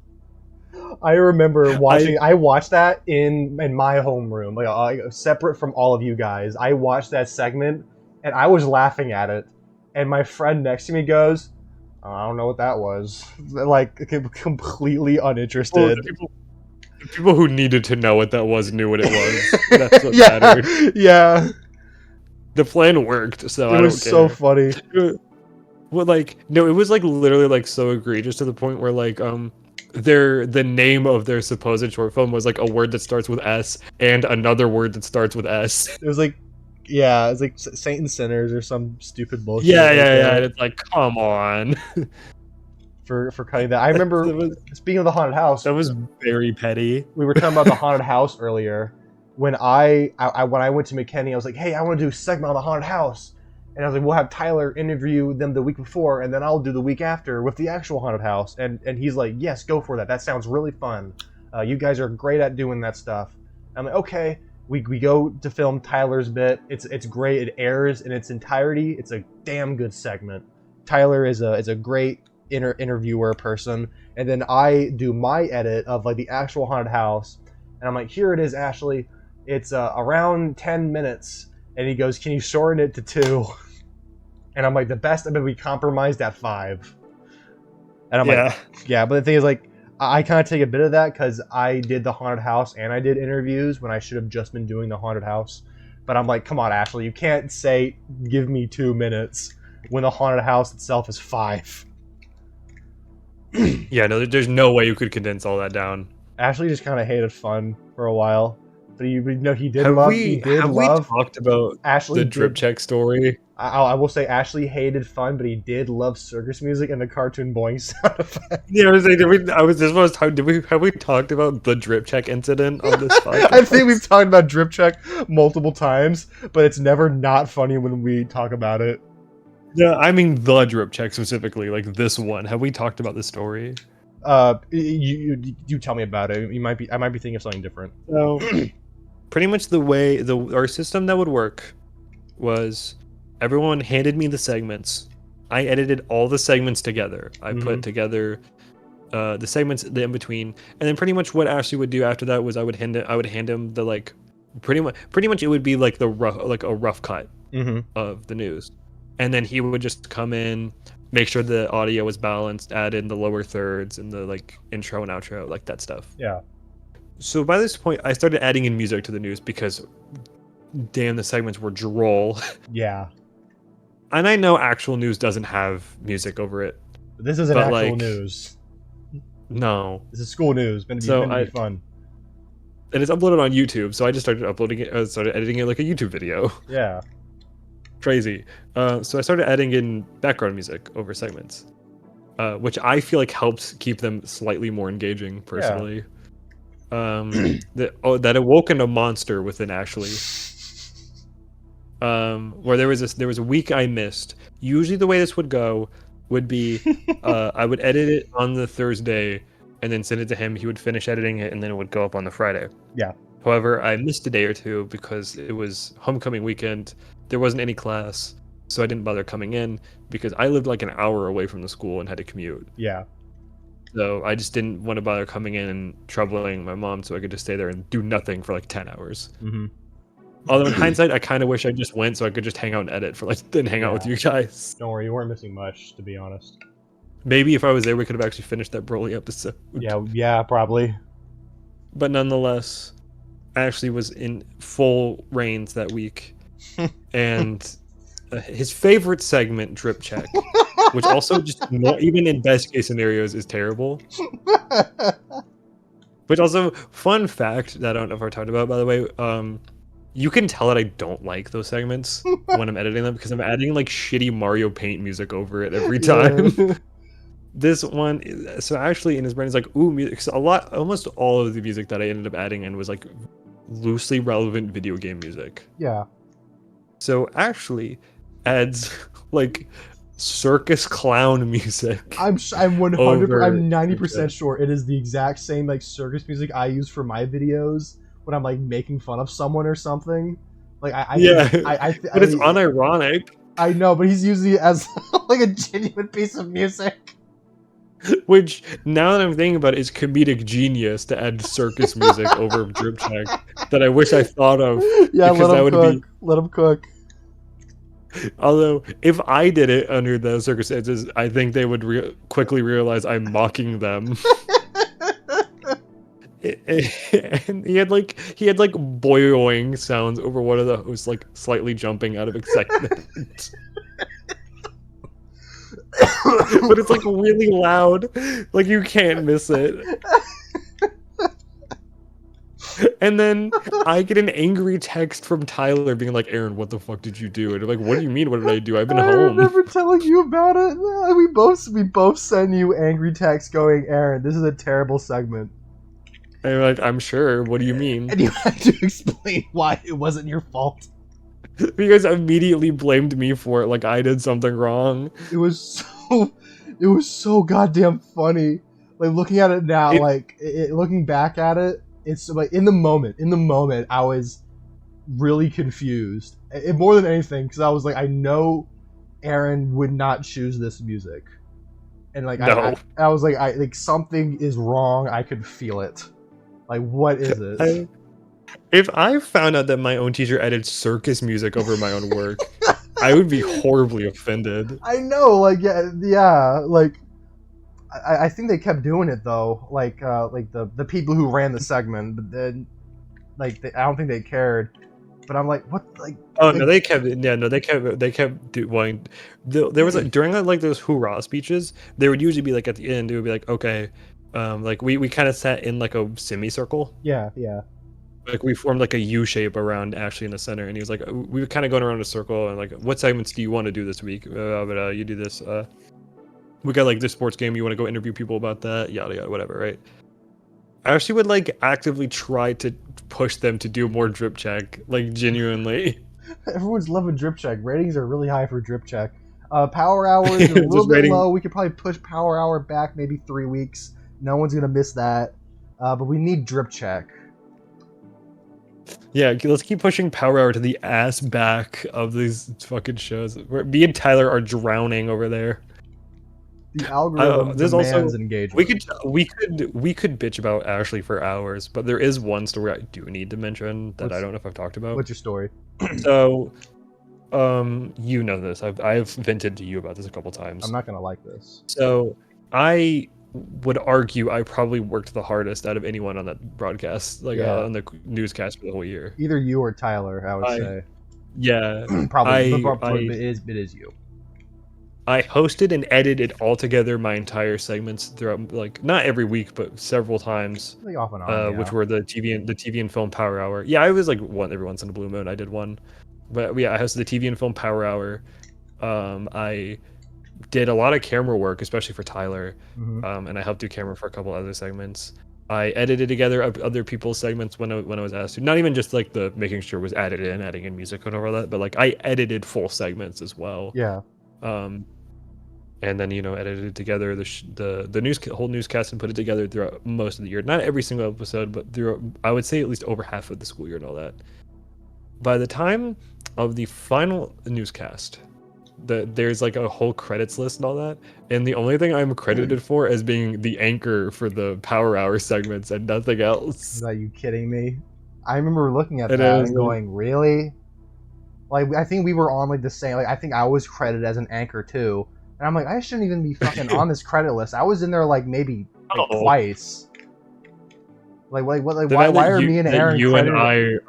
I remember watching. I watched that in my homeroom, like separate from all of you guys. I watched that segment, and I was laughing at it. And my friend next to me goes, "I don't know what that was." Like completely uninterested. The people who needed to know what that was knew what it was. That's what yeah, mattered. yeah. The plan worked, so I It don't was so care. funny. Well, like, no, it was like literally like so egregious to the point where like the name of their supposed short film was like a word that starts with S and another word that starts with S. It was like, yeah, it was like Saint and Sinners or some stupid bullshit. Yeah, like yeah, yeah. that And it's like, come on. For cutting that. I remember, speaking of the haunted house, That was very petty. we were talking about the haunted house earlier. When I went to McKinney, I was like, hey, I want to do a segment on the haunted house. And I was like, we'll have Tyler interview them the week before, and then I'll do the week after with the actual haunted house. And he's like, yes, go for that. That sounds really fun. You guys are great at doing that stuff. I'm like, okay. We go to film Tyler's bit. It's great. It airs in its entirety. It's a damn good segment. Tyler is a great interviewer person. And then I do my edit of like the actual haunted house. And I'm like, here it is, Ashley. It's around 10 minutes. And he goes, can you shorten it to 2? And I'm like, the best, we compromised at 5. And I'm like, yeah, but the thing is, like, I kind of take a bit of that because I did the haunted house and I did interviews when I should have just been doing the haunted house. But I'm like, come on, Ashley, you can't say, give me 2 minutes when the haunted house itself is 5. Yeah, no, there's no way you could condense all that down. Ashley just kind of hated fun for a while. But he did Have love. we talked about Ashley the drip check story? I will say Ashley hated fun, but he did love circus music and the cartoon boing sound effect. Yeah, I was like, have we talked about the drip check incident on this podcast? I think we've talked about drip check multiple times, but it's never not funny when we talk about it. Yeah, I mean the drip check specifically, like this one. Have we talked about this story? You tell me about it. I might be thinking of something different. So, pretty much the way our system that would work was everyone handed me the segments. I edited all the segments together. I put together the segments the in between, and then pretty much what Ashley would do after that was I would hand him the like pretty much it would be like a rough cut of the news, and then he would just come in, make sure the audio was balanced, add in the lower thirds and the like intro and outro, like that stuff. Yeah. So by this point, I started adding in music to the news because, damn, the segments were droll. Yeah. And I know actual news doesn't have music over it. This isn't But, actual like, news. No. This is school news. Meant to be, So meant to be fun. And it's uploaded on YouTube, so I just started uploading it. Started editing it like a YouTube video. Yeah. Crazy. So I started adding in background music over segments, which I feel like helps keep them slightly more engaging. Personally, that awoken a monster within Ashley. Where there was a week I missed. Usually the way this would go would be I would edit it on the Thursday and then send it to him. He would finish editing it and then it would go up on the Friday. Yeah. However, I missed a day or two because it was homecoming weekend. There wasn't any class, so I didn't bother coming in because I lived like an hour away from the school and had to commute. Yeah. So I just didn't want to bother coming in and troubling my mom so I could just stay there and do nothing for like 10 hours. Mm-hmm. Although in hindsight, I kind of wish I just went so I could just hang out and edit for like, then hang out with you guys. Don't worry, you weren't missing much, to be honest. Maybe if I was there, we could have actually finished that Broly episode. Yeah, probably. But nonetheless, Ashley was in full reins that week. And his favorite segment, Drip Check, which also just, even in best case scenarios, is terrible. Which also, fun fact that I don't know if I talked about, by the way, you can tell that I don't like those segments when I'm editing them because I'm adding like shitty Mario Paint music over it every time. Yeah. This one, so actually in his brain is like, ooh, music. So almost all of the music that I ended up adding in was like loosely relevant video game music. Yeah. So actually adds like circus clown music. I'm 100. over I'm 90% sure it is the exact same like circus music I use for my videos when I'm like making fun of someone or something. Like but it's unironic. I know, but he's using it as like a genuine piece of music. Which, now that I'm thinking about it, is comedic genius to add circus music over Drip Check that I wish I thought of. Yeah, because that would cook. Let him cook. Although, if I did it under those circumstances, I think they would quickly realize I'm mocking them. And he had like boing sounds over one of the hosts, like slightly jumping out of excitement. But it's like really loud, like you can't miss it. And then I get an angry text from Tyler being like, Aaron, what the fuck did you do? And I'm like, what do you mean, what did I do? I've been home. I remember telling you about it. We both send you angry texts going, Aaron, this is a terrible segment. And I'm like, I'm sure, what do you mean? And you had to explain why it wasn't your fault. You guys immediately blamed me for it, like I did something wrong. It was so goddamn funny. Like looking at it now, looking back at it, it's like in the moment, I was really confused. More than anything, because I was like, I know Aaron would not choose this music, and like no. I was like, something is wrong. I could feel it. Like, what is it? If I found out that my own teacher added circus music over my own work, I would be horribly offended. I know, like, yeah, like, I think they kept doing it though, like the people who ran the segment, but then, like, I don't think they cared. But I'm like, what, like? Oh no, they kept doing. There was like during like those hoorah speeches, there would usually be like at the end, it would be like, okay, like we kind of sat in like a semicircle. Yeah. Like we formed like a U shape around Ashley in the center, and he was like, we were kind of going around a circle, and like, what segments do you want to do this week? You do this. We got like this sports game. You want to go interview people about that? Yada yada, whatever, right? Ashley would like actively try to push them to do more Drip Check, like genuinely. Everyone's loving Drip Check. Ratings are really high for Drip Check. Power Hour is a little bit low. We could probably push Power Hour back maybe 3 weeks. No one's gonna miss that. But we need Drip Check. Yeah, let's keep pushing Power Hour to the ass back of these fucking shows. Me and Tyler are drowning over there. The algorithm demands engagement. We could bitch about Ashley for hours, but there is one story I do need to mention that I don't know if I've talked about. What's your story? So, you know this. I've vented to you about this a couple times. I'm not gonna like this. So, I would argue I probably worked the hardest out of anyone on that broadcast, like on the newscast for the whole year. Either you or Tyler, I would say. Yeah, probably. It is you. I hosted and edited all together my entire segments throughout, like not every week, but several times. Like off and on, Which were the TV and film Power Hour. Yeah, I was like every once in a blue moon I did one, but yeah, I hosted the TV and film Power Hour. I did a lot of camera work, especially for Tyler, and I helped do camera for a couple other segments. I edited together other people's segments when I was asked to. Not even just like the making sure it was added in, adding in music and all that, but like I edited full segments as well. Yeah. And then edited together the whole newscast and put it together throughout most of the year. Not every single episode, but through I would say at least over half of the school year and all that. By the time of the final newscast, there's like a whole credits list and all that, and the only thing I'm credited for as being the anchor for the Power Hour segments and nothing else. Are you kidding me? I remember looking at It that is, and going, really? Like, I think we were on like the same. Like, I think I was credited as an anchor too. And I'm like, I shouldn't even be fucking on this credit list. I was in there like maybe twice. Like why are me and Aaron you credited? and I are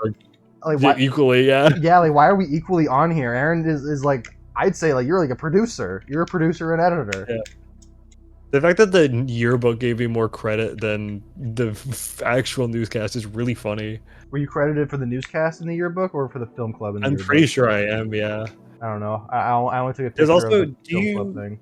Like why, equally, yeah. Yeah, like why are we equally on here? Aaron is like, I'd say like you're like a producer. You're a producer and editor. Yeah. The fact that the yearbook gave me more credit than the actual newscast is really funny. Were you credited for the newscast in the yearbook or for the film club in the I'm yearbook? pretty sure I am, yeah. I don't know. I only took a There's picture also, of the film club thing.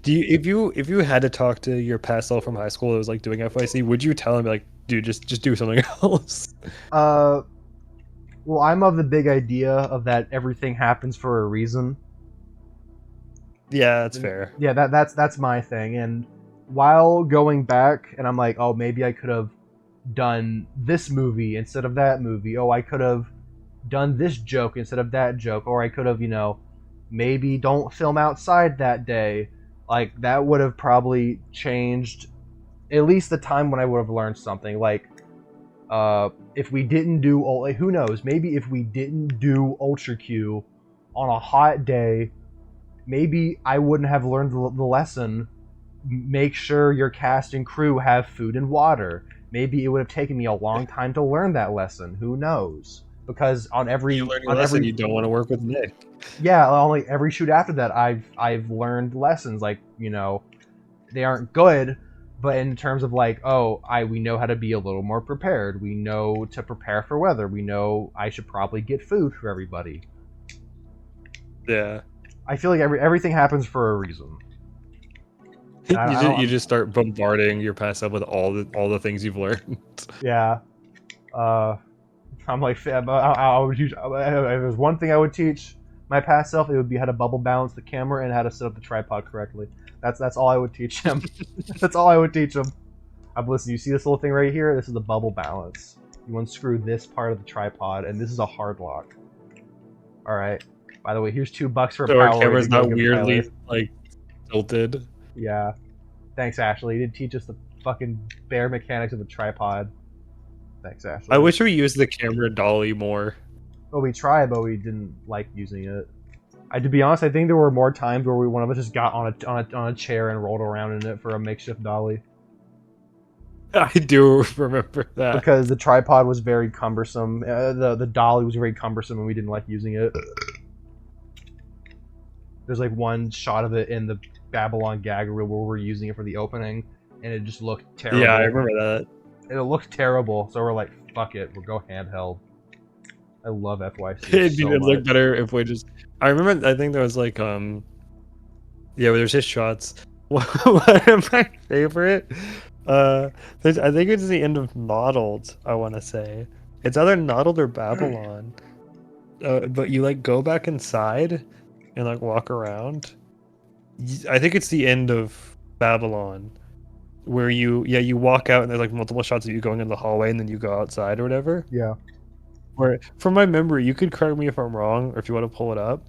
Do you if you had to talk to your past self from high school that was like doing FYC, would you tell him like, dude, just do something else? Well, I'm of the big idea of that everything happens for a reason. Yeah, that's fair. Yeah, that's my thing. And while going back, and I'm like, oh, maybe I could have done this movie instead of that movie. Oh, I could have done this joke instead of that joke, or I could have, maybe don't film outside that day. Like, that would have probably changed at least the time when I would have learned something. Like, if we didn't do, who knows, maybe if we didn't do Ultra Q on a hot day, maybe I wouldn't have learned the lesson. Make sure your cast and crew have food and water. Maybe it would have taken me a long time to learn that lesson. Who knows? Because on every you don't want to work with Nick. Yeah, on like every shoot after that, I've learned lessons. Like, they aren't good, but in terms of like, we know how to be a little more prepared. We know to prepare for weather. We know I should probably get food for everybody. Yeah. I feel like everything happens for a reason. You just start bombarding your past self with all the things you've learned. Yeah. I'm like, I would teach. If there's one thing I would teach my past self, it would be how to bubble balance the camera and how to set up the tripod correctly. That's all I would teach him. That's all I would teach him. Listen, you see this little thing right here? This is the bubble balance. You unscrew this part of the tripod, and this is a hard lock. All right. By the way, here's $2 for a so power. Our camera's not Tyler. weirdly like tilted. Yeah. Thanks, Ashley. You did teach us the fucking bare mechanics of the tripod. Thanks, Ashley. I wish we used the camera dolly more. Well, we tried, but we didn't like using it. To be honest, I think there were more times where one of us just got on a chair and rolled around in it for a makeshift dolly. I do remember that. Because the tripod was very cumbersome. The dolly was very cumbersome and we didn't like using it. There's like one shot of it in the Babylon gag reel where we're using it for the opening, and it just looked terrible. Yeah, I remember that. And it looked terrible, so we're like, fuck it, we'll go handheld. I love FYC It'd so look much. better if we just... I remember, I think there was like, yeah, there's just shots. One of my favorite, I think it's the end of Noddled, I want to say. It's either Noddled or Babylon. But you like go back inside and like walk around. I think it's the end of Babylon, where you walk out and there's like multiple shots of you going in the hallway and then you go outside or whatever. Yeah. Where, from my memory, you could correct me if I'm wrong or if you want to pull it up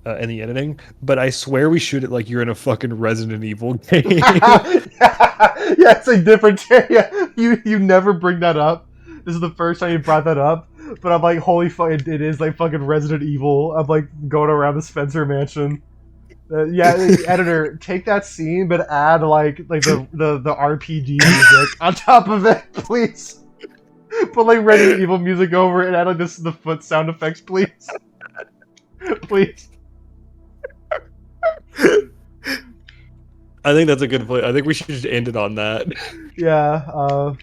in the editing, but I swear we shoot it like you're in a fucking Resident Evil game. Yeah, it's like different. Yeah, you never bring that up. This is the first time you brought that up, but I'm like, holy fuck, it is like fucking Resident Evil. I'm like going around the Spencer mansion. Editor, take that scene, but add like the RPG music on top of it, please. Put like Resident Evil music over it and add like the foot sound effects, please. Please. I think that's a good point. I think we should just end it on that. Yeah.